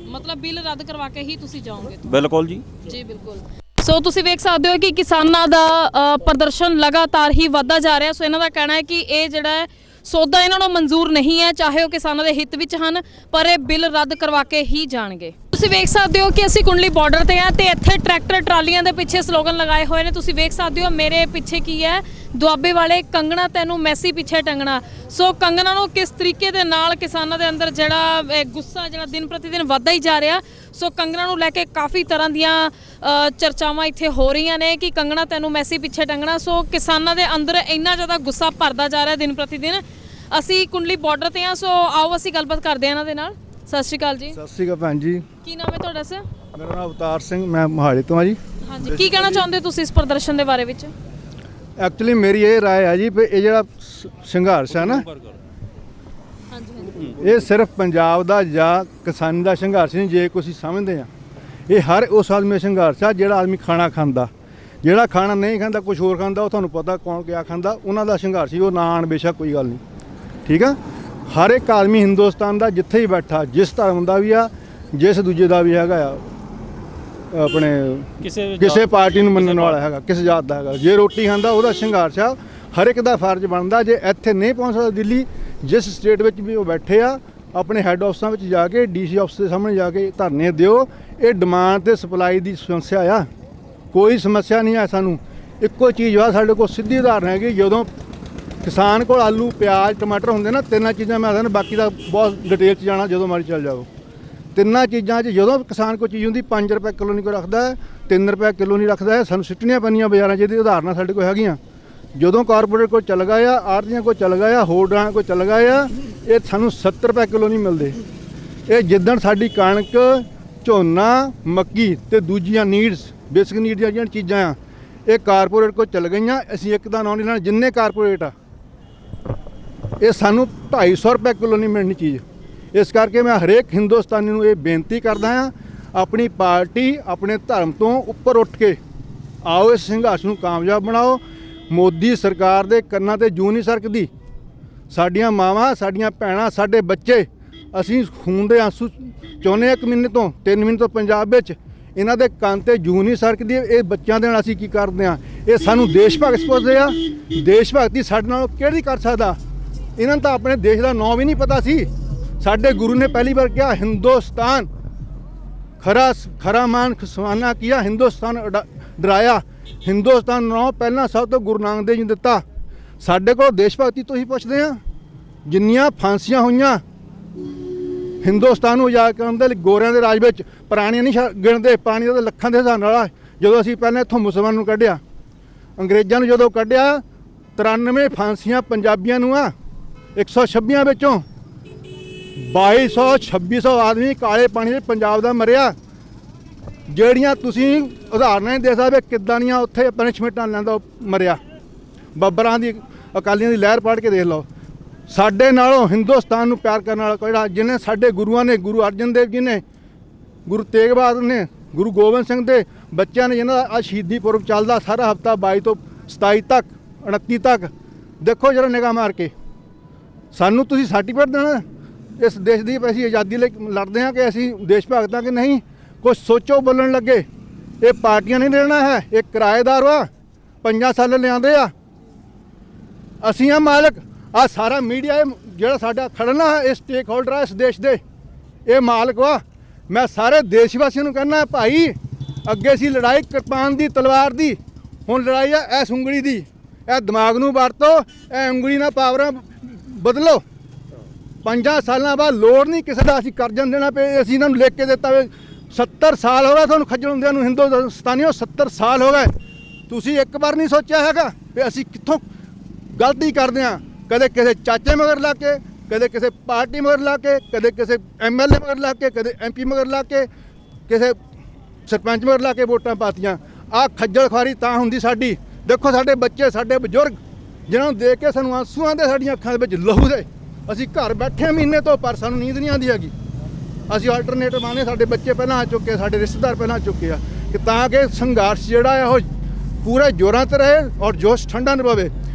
ਮਤਲਬ ਬਿੱਲ ਰੱਦ ਕਰਵਾ ਕੇ ਹੀ ਤੁਸੀਂ ਜਾਓਗੇ? ਬਿਲਕੁਲ ਜੀ। ਜੀ ਬਿਲਕੁਲ। ਸੋ ਤੁਸੀਂ ਵੇਖ ਸਕਦੇ ਹੋ ਕਿ ਕਿਸਾਨਾਂ ਦਾ ਪ੍ਰਦਰਸ਼ਨ ਲਗਾਤਾਰ ਹੀ ਵੱਧਦਾ ਜਾ ਰਿਹਾ। ਸੋ ਇਹਨਾਂ ਦਾ ਕਹਿਣਾ ਹੈ ਕਿ ਇਹ ਜਿਹੜਾ ਹੈ ਸੌਦਾ ਇਹਨਾਂ ਨੂੰ ਮਨਜ਼ੂਰ ਨਹੀਂ ਹੈ, ਚਾਹੇ ਉਹ ਕਿਸਾਨਾਂ ਦੇ ਹਿੱਤ ਵਿੱਚ ਹਨ, ਪਰ ਇਹ ਬਿੱਲ ਰੱਦ ਕਰਵਾ ਕੇ ਹੀ ਜਾਣਗੇ। ਤੁਸੀਂ ਵੇਖ ਸਕਦੇ ਹੋ ਕਿ ਅਸੀਂ ਕੁੰਡਲੀ ਬਾਰਡਰ ਤੇ ਆ ਤੇ ਇੱਥੇ ਟਰੈਕਟਰ ਟਰਾਲੀਆਂ ਦੇ ਪਿੱਛੇ ਸਲੋਗਨ ਲਗਾਏ ਹੋਏ ਨੇ। ਤੁਸੀਂ ਵੇਖ ਸਕਦੇ ਹੋ ਮੇਰੇ ਪਿੱਛੇ ਕੀ ਹੈ, ਦੁਆਬੇ ਵਾਲੇ ਕੰਗਣਾ ਤੈਨੂੰ ਮੈਸੀ ਪਿੱਛੇ ਟੰਗਣਾ। ਸੋ ਕੰਗਣਾ ਨੂੰ ਕਿਸ ਤਰੀਕੇ ਦੇ ਨਾਲ ਕਿਸਾਨਾਂ ਦੇ ਅੰਦਰ ਜਿਹੜਾ ਗੁੱਸਾ ਜਿਹੜਾ ਦਿਨ ਪ੍ਰਤੀ ਦਿਨ ਵੱਧਦਾ ਹੀ ਜਾ ਰਿਹਾ। ਸੋ ਕੰਗਣਾ ਨੂੰ ਲੈ ਕੇ ਕਾਫੀ ਤਰ੍ਹਾਂ ਦੀਆਂ ਚਰਚਾਵਾਂ ਇੱਥੇ ਹੋ ਰਹੀਆਂ ਨੇ ਕਿ ਕੰਗਣਾ ਤੈਨੂੰ ਮੈਸੀ ਪਿੱਛੇ ਟੰਗਣਾ। ਸੋ ਕਿਸਾਨਾਂ ਦੇ ਅੰਦਰ ਇੰਨਾ ਜ਼ਿਆਦਾ ਗੁੱਸਾ ਭਰਦਾ ਜਾ ਰਿਹਾ ਦਿਨ ਪ੍ਰਤੀ ਦਿਨ। ਅਸੀਂ ਕੁੰਡਲੀ ਬਾਰਡਰ ਤੇ ਆ, ਸੋ ਆਓ ਅਸੀਂ ਗੱਲਬਾਤ ਕਰਦੇ ਹਾਂ ਇਹਨਾਂ ਦੇ ਨਾਲ। ਸਤਿ ਸ਼੍ਰੀ ਅਕਾਲ ਜੀ। ਸਤਿ ਸ਼੍ਰੀ ਅਕਾਲ ਭੈਣ ਜੀ। ਕੀ ਨਾਮ ਹੈ ਤੁਹਾਡਾ ਸਰ? ਮੇਰਾ ਨਾਮ ਅਵਤਾਰ ਸਿੰਘ, ਮੈਂ ਮੋਹਾਲੀ ਤੋਂ ਆ ਜੀ। ਹਾਂਜੀ, ਕੀ ਕਹਿਣਾ ਚਾਹੁੰਦੇ ਹੋ ਤੁਸੀਂ ਇਸ ਪ੍ਰਦਰਸ਼ਨ ਦੇ ਬਾਰੇ ਵਿੱਚ? ਐਕਚੁਅਲੀ ਮੇਰੀ ਇਹ ਰਾਏ ਹੈ ਜੀ ਵੀ ਇਹ ਜਿਹੜਾ ਸੰਘਰਸ਼ ਹੈ ਨਾ, ਹਾਂਜੀ ਇਹ ਸਿਰਫ ਪੰਜਾਬ ਦਾ ਜਾਂ ਕਿਸਾਨੀ ਦਾ ਸੰਘਰਸ਼ ਨਹੀਂ। ਜੇ ਕੋਈ ਸਮਝਦੇ ਆ, ਇਹ ਹਰ ਉਸ ਆਦਮੀ ਦਾ ਸੰਘਰਸ਼ ਆ ਜਿਹੜਾ ਆਦਮੀ ਖਾਣਾ ਖਾਂਦਾ। ਜਿਹੜਾ ਖਾਣਾ ਨਹੀਂ ਖਾਂਦਾ, ਕੁਝ ਹੋਰ ਖਾਂਦਾ, ਉਹ ਤੁਹਾਨੂੰ ਪਤਾ ਕੌਣ ਕਿਆ ਖਾਂਦਾ, ਉਹਨਾਂ ਦਾ ਸੰਘਰਸ਼ ਹੀ। ਉਹ ਨਾ ਆਣ ਬੇਸ਼ੱਕ ਕੋਈ ਗੱਲ ਨਹੀਂ, ਠੀਕ ਆ। ਹਰ ਇੱਕ ਆਦਮੀ ਹਿੰਦੁਸਤਾਨ ਦਾ ਜਿੱਥੇ ਹੀ ਬੈਠਾ, ਜਿਸ ਧਰਮ ਦਾ ਵੀ ਆ, ਜਿਸ ਦੂਜੇ ਦਾ ਵੀ ਹੈਗਾ ਆ, ਆਪਣੇ ਕਿਸੇ ਪਾਰਟੀ ਨੂੰ ਮੰਨਣ ਵਾਲਾ ਹੈਗਾ, ਕਿਸ ਜਾਤ ਦਾ ਹੈਗਾ, ਜੇ ਰੋਟੀ ਖਾਂਦਾ ਉਹਦਾ ਸੰਘਰਸ਼ ਆ। ਹਰ ਇੱਕ ਦਾ ਫਰਜ਼ ਬਣਦਾ। ਜੇ ਇੱਥੇ ਨਹੀਂ ਪਹੁੰਚ ਸਕਦਾ ਦਿੱਲੀ, ਜਿਸ ਸਟੇਟ ਵਿੱਚ ਵੀ ਉਹ ਬੈਠੇ ਆ, ਆਪਣੇ ਹੈੱਡ ਆਫਿਸਾਂ ਵਿੱਚ ਜਾ ਕੇ, ਡੀਸੀ ਆਫਿਸ ਦੇ ਸਾਹਮਣੇ ਜਾ ਕੇ ਧਰਨੇ ਦਿਓ। ਇਹ ਡਿਮਾਂਡ ਤੇ ਸਪਲਾਈ ਦੀ ਸਮੱਸਿਆ ਆ, ਕੋਈ ਸਮੱਸਿਆ ਨਹੀਂ ਆ। ਸਾਨੂੰ ਇੱਕੋ ਚੀਜ਼ ਆ, ਸਾਡੇ ਕੋਲ ਸਿੱਧੀ ਉਦਾਹਰਨ ਹੈਗੀ। ਜਦੋਂ ਕਿਸਾਨ ਕੋਲ ਆਲੂ, ਪਿਆਜ਼, ਟਮਾਟਰ ਹੁੰਦੇ ਨਾ, ਤਿੰਨਾਂ ਚੀਜ਼ਾਂ ਮੈਂ ਆਖਦਾ, ਬਾਕੀ ਦਾ ਬਹੁਤ ਡਿਟੇਲ 'ਚ ਜਾਣਾ ਜਦੋਂ ਮਰਜ਼ੀ ਚੱਲ ਜਾਓ। ਤਿੰਨਾਂ ਚੀਜ਼ਾਂ 'ਚ ਜਦੋਂ ਕਿਸਾਨ ਕੋਈ ਚੀਜ਼ ਹੁੰਦੀ, 5 ਰੁਪਏ ਕਿਲੋ ਨਹੀਂ ਕੋਈ ਰੱਖਦਾ, 3 ਰੁਪਏ ਕਿਲੋ ਨਹੀਂ ਰੱਖਦਾ ਹੈ। ਸਾਨੂੰ ਸਿੱਟਣੀਆਂ ਪੈਂਦੀਆਂ ਬਾਜ਼ਾਰਾਂ 'ਚ। ਇਹਦੀ ਉਦਾਹਰਨਾਂ ਸਾਡੇ ਕੋਲ ਹੈਗੀਆਂ। ਜਦੋਂ ਕਾਰਪੋਰੇਟ ਕੋਲ ਚੱਲ ਗਿਆ, ਆੜ੍ਹਤੀਆਂ ਕੋਲ ਚੱਲ ਗਿਆ, ਹੋਰਡਰਾਂ ਕੋਲ ਚੱਲ ਗਿਆ, ਇਹ ਸਾਨੂੰ 70 ਰੁਪਏ ਕਿਲੋ ਨਹੀਂ ਮਿਲਦੇ। ਇਹ ਜਿੱਦਣ ਸਾਡੀ ਕਣਕ, ਝੋਨਾ, ਮੱਕੀ ਤੇ ਦੂਜੀਆਂ ਨੀਡਸ, ਬੇਸਿਕ ਨੀਡ ਦੀਆਂ ਜਿਹੜੀਆਂ ਚੀਜ਼ਾਂ ਆ, ਇਹ ਕਾਰਪੋਰੇਟ ਕੋਲ ਚੱਲ ਗਈਆਂ। ਅਸੀਂ ਇੱਕ ਦਾ ਨਾਂ ਨਹੀਂ ਲੈਣਾ, ਜਿੰਨੇ ਕਾਰਪੋਰੇਟ ਆ, ਇਹ ਸਾਨੂੰ 250 ਰੁਪਏ ਕਿਲੋ ਨਹੀਂ ਮਿਲਣੀ ਚੀਜ਼। ਇਸ ਕਰਕੇ ਮੈਂ ਹਰੇਕ ਹਿੰਦੁਸਤਾਨੀ ਨੂੰ ਇਹ ਬੇਨਤੀ ਕਰਦਾ ਹਾਂ, ਆਪਣੀ ਪਾਰਟੀ, ਆਪਣੇ ਧਰਮ ਤੋਂ ਉੱਪਰ ਉੱਠ ਕੇ ਆਓ, ਇਸ ਸੰਘਰਸ਼ ਨੂੰ ਕਾਮਯਾਬ ਬਣਾਓ। ਮੋਦੀ ਸਰਕਾਰ ਦੇ ਕੰਨਾਂ ਤੇ ਜੂੰ ਨਹੀਂ ਸਰਕਦੀ। ਸਾਡੀਆਂ ਮਾਵਾਂ, ਸਾਡੀਆਂ ਭੈਣਾਂ, ਸਾਡੇ ਬੱਚੇ, ਅਸੀਂ ਖੂਨ ਦੇ ਆਂਸੂ ਚਾਹੁੰਦੇ 1 ਮਹੀਨੇ ਤੋਂ 3 ਮਹੀਨੇ ਤੋਂ ਪੰਜਾਬ ਵਿੱਚ, ਇਹਨਾਂ ਦੇ ਕੰਨ ਤੇ ਜੂੰ ਨਹੀਂ ਸਰਕਦੀ। ਇਹ ਬੱਚਿਆਂ ਦੇ ਨਾਲ ਅਸੀਂ ਕੀ ਕਰਦੇ ਹਾਂ? ਇਹ ਸਾਨੂੰ ਦੇਸ਼ ਭਗਤ ਸਮਝਦੇ ਆ। ਦੇਸ਼ ਭਗਤੀ ਸਾਡੇ ਨਾਲ ਕਿਹੜੀ ਕਰ ਸਕਦਾ? ਇਹਨਾਂ ਨੂੰ ਤਾਂ ਆਪਣੇ ਦੇਸ਼ ਦਾ ਨਾਂ ਵੀ ਨਹੀਂ ਪਤਾ ਸੀ। ਸਾਡੇ ਗੁਰੂ ਨੇ ਪਹਿਲੀ ਵਾਰ ਕਿਹਾ, ਹਿੰਦੁਸਤਾਨ ਖਰਾ ਮਾਨ ਖਸਵਾਨਾ ਕੀਆ, ਹਿੰਦੁਸਤਾਨ ਡਰਾਇਆ। ਹਿੰਦੁਸਤਾਨ ਨੂੰ ਪਹਿਲਾਂ ਸਭ ਤੋਂ ਗੁਰੂ ਨਾਨਕ ਦੇਵ ਜੀ ਨੇ ਦਿੱਤਾ। ਸਾਡੇ ਕੋਲ ਦੇਸ਼ ਭਗਤੀ ਤੋਂ ਹੀ ਪੁੱਛਦੇ ਆ। ਜਿੰਨੀਆਂ ਫਾਂਸੀਆਂ ਹੋਈਆਂ ਹਿੰਦੁਸਤਾਨ ਨੂੰ ਆਜ਼ਾਦ ਕਰਨ ਦੇ ਲਈ ਗੋਰਿਆਂ ਦੇ ਰਾਜ ਵਿੱਚ, ਪੁਰਾਣੀਆਂ ਨਹੀਂ ਗਿਣਦੇ, ਪੁਰਾਣੀਆਂ ਤਾਂ ਲੱਖਾਂ ਦੇ ਹਿਸਾਬ ਨਾਲ ਆ। ਜਦੋਂ ਅਸੀਂ ਪਹਿਲਾਂ ਇੱਥੋਂ ਮੁਸਲਮਾਨ ਨੂੰ ਕੱਢਿਆ, ਅੰਗਰੇਜ਼ਾਂ ਨੂੰ ਜਦੋਂ ਕੱਢਿਆ, 93 ਫਾਂਸੀਆਂ ਪੰਜਾਬੀਆਂ ਨੂੰ ਆ। 126 ਵਿੱਚੋਂ 2200 2600 ਆਦਮੀ ਕਾਲੇ ਪਾਣੀ ਦੇ ਪੰਜਾਬ ਦਾ ਮਰਿਆ। ਜਿਹੜੀਆਂ ਤੁਸੀਂ ਉਦਾਹਰਨਾਂ ਨਹੀਂ ਦੇ ਸਕਦੇ ਕਿੱਦਾਂ ਦੀਆਂ ਉੱਥੇ ਪਨਿਸ਼ਮੈਂਟਾਂ ਲੈਂਦਾ ਮਰਿਆ। ਬੱਬਰਾਂ ਦੀ, ਅਕਾਲੀਆਂ ਦੀ ਲਹਿਰ ਪੜ੍ਹ ਕੇ ਦੇਖ ਲਓ। ਸਾਡੇ ਨਾਲੋਂ ਹਿੰਦੁਸਤਾਨ ਨੂੰ ਪਿਆਰ ਕਰਨ ਵਾਲਾ ਕਿਹੜਾ? ਜਿਹਨੇ ਸਾਡੇ ਗੁਰੂਆਂ ਨੇ, ਗੁਰੂ ਅਰਜਨ ਦੇਵ ਜੀ ਨੇ, ਗੁਰੂ ਤੇਗ ਬਹਾਦਰ ਨੇ, ਗੁਰੂ ਗੋਬਿੰਦ ਸਿੰਘ ਦੇ ਬੱਚਿਆਂ ਨੇ, ਜਿਹਨਾਂ ਦਾ ਸ਼ਹੀਦੀ ਪੁਰਬ ਚੱਲਦਾ ਸਾਰਾ ਹਫਤਾ 22 ਤੋਂ 27 ਤੱਕ, 29 ਤੱਕ। ਦੇਖੋ ਜਰਾ ਨਿਗਾਹ ਮਾਰ ਕੇ। ਸਾਨੂੰ ਤੁਸੀਂ ਸਰਟੀਫਿਕੇਟ ਦੇਣਾ ਇਸ ਦੇਸ਼ ਦੀ ਅਸੀਂ ਆਜ਼ਾਦੀ ਲਈ ਲੜਦੇ ਹਾਂ ਕਿ ਅਸੀਂ ਦੇਸ਼ ਭਗਤ ਹਾਂ ਕਿ ਨਹੀਂ? ਕੁਛ ਸੋਚੋ ਬੋਲਣ ਲੱਗੇ। ਇਹ ਪਾਰਟੀਆਂ ਨਹੀਂ ਦੇਣਾ ਹੈ, ਇਹ ਕਿਰਾਏਦਾਰ ਵਾ, 5 ਸਾਲ ਲਿਆਂਦੇ ਆ। ਅਸੀਂ ਆ ਮਾਲਕ। ਆ ਸਾਰਾ ਮੀਡੀਆ ਜਿਹੜਾ ਸਾਡਾ ਖੜਨਾ ਹੈ, ਇਹ ਸਟੇਕ ਹੋਲਡਰ ਹੈ ਇਸ ਦੇਸ਼ ਦੇ, ਇਹ ਮਾਲਕ ਵਾ। ਮੈਂ ਸਾਰੇ ਦੇਸ਼ ਵਾਸੀਆਂ ਨੂੰ ਕਹਿੰਦਾ ਭਾਈ, ਅੱਗੇ ਸੀ ਲੜਾਈ ਕਿਰਪਾਨ ਦੀ, ਤਲਵਾਰ ਦੀ, ਹੁਣ ਲੜਾਈ ਹੈ ਐਸ ਉਂਗਲੀ ਦੀ। ਇਹ ਦਿਮਾਗ ਨੂੰ ਵਰਤੋ, ਇਹ ਉਂਗਲੀ ਨਾਲ ਪਾਵਰਾਂ ਬਦਲੋ। 5 ਸਾਲਾਂ ਬਾਅਦ ਲੋੜ ਨਹੀਂ ਕਿਸੇ ਦਾ ਅਸੀਂ ਕਰਜ਼ਨ ਦੇਣਾ ਪਏ। ਅਸੀਂ ਇਹਨਾਂ ਨੂੰ ਲਿਖ ਕੇ ਦਿੱਤਾ ਵੇ 70 ਸਾਲ ਹੋ ਗਏ ਤੁਹਾਨੂੰ ਖੱਜਲ ਹੁੰਦਿਆਂ ਨੂੰ, ਹਿੰਦੁਸਤਾਨੀਓ 70 ਸਾਲ ਹੋ ਗਏ। ਤੁਸੀਂ ਇੱਕ ਵਾਰ ਨਹੀਂ ਸੋਚਿਆ ਹੈਗਾ ਵੀ ਅਸੀਂ ਕਿੱਥੋਂ ਗਲਤੀ ਕਰਦੇ ਹਾਂ। ਕਦੇ ਕਿਸੇ ਚਾਚੇ ਮਗਰ ਲਾ ਕੇ, ਕਦੇ ਕਿਸੇ ਪਾਰਟੀ ਮਗਰ ਲਾ ਕੇ, ਕਦੇ ਕਿਸੇ MLA ਮਗਰ ਲਾ ਕੇ, ਕਦੇ MP ਮਗਰ ਲਾ ਕੇ, ਕਿਸੇ ਸਰਪੰਚ ਮਗਰ ਲਾ ਕੇ ਵੋਟਾਂ ਪਾਤੀਆਂ। ਆਹ ਖੱਜਲ ਖੁਆਰੀ ਤਾਂ ਹੁੰਦੀ ਸਾਡੀ। ਦੇਖੋ ਸਾਡੇ ਬੱਚੇ, ਸਾਡੇ ਬਜ਼ੁਰਗ, ਜਿਹਨਾਂ ਨੂੰ ਦੇਖ ਕੇ ਸਾਨੂੰ ਆਂਸੂ ਆਉਂਦੇ ਸਾਡੀਆਂ ਅੱਖਾਂ ਦੇ ਵਿੱਚ, ਲਹੂ ਦੇ। ਅਸੀਂ ਘਰ ਬੈਠੇ ਮਹੀਨੇ ਤੋਂ, ਪਰ ਸਾਨੂੰ ਨੀਂਦ ਨਹੀਂ ਆਉਂਦੀ ਹੈਗੀ। ਅਸੀਂ ਆਲਟਰਨੇਟਿਵ ਮਾਨੇ, ਸਾਡੇ ਬੱਚੇ ਪਹਿਲਾਂ ਆ ਚੁੱਕੇ, ਸਾਡੇ ਰਿਸ਼ਤੇਦਾਰ ਪਹਿਲਾਂ ਆ ਚੁੱਕੇ ਆ, ਕਿ ਤਾਂ ਕਿ ਸੰਘਰਸ਼ ਜਿਹੜਾ ਹੈ ਉਹ ਪੂਰੇ ਜ਼ੋਰਾਂ 'ਤੇ ਰਹੇ ਔਰ ਜੋਸ਼ ਠੰਡਾ ਨਾ ਪਵੇ।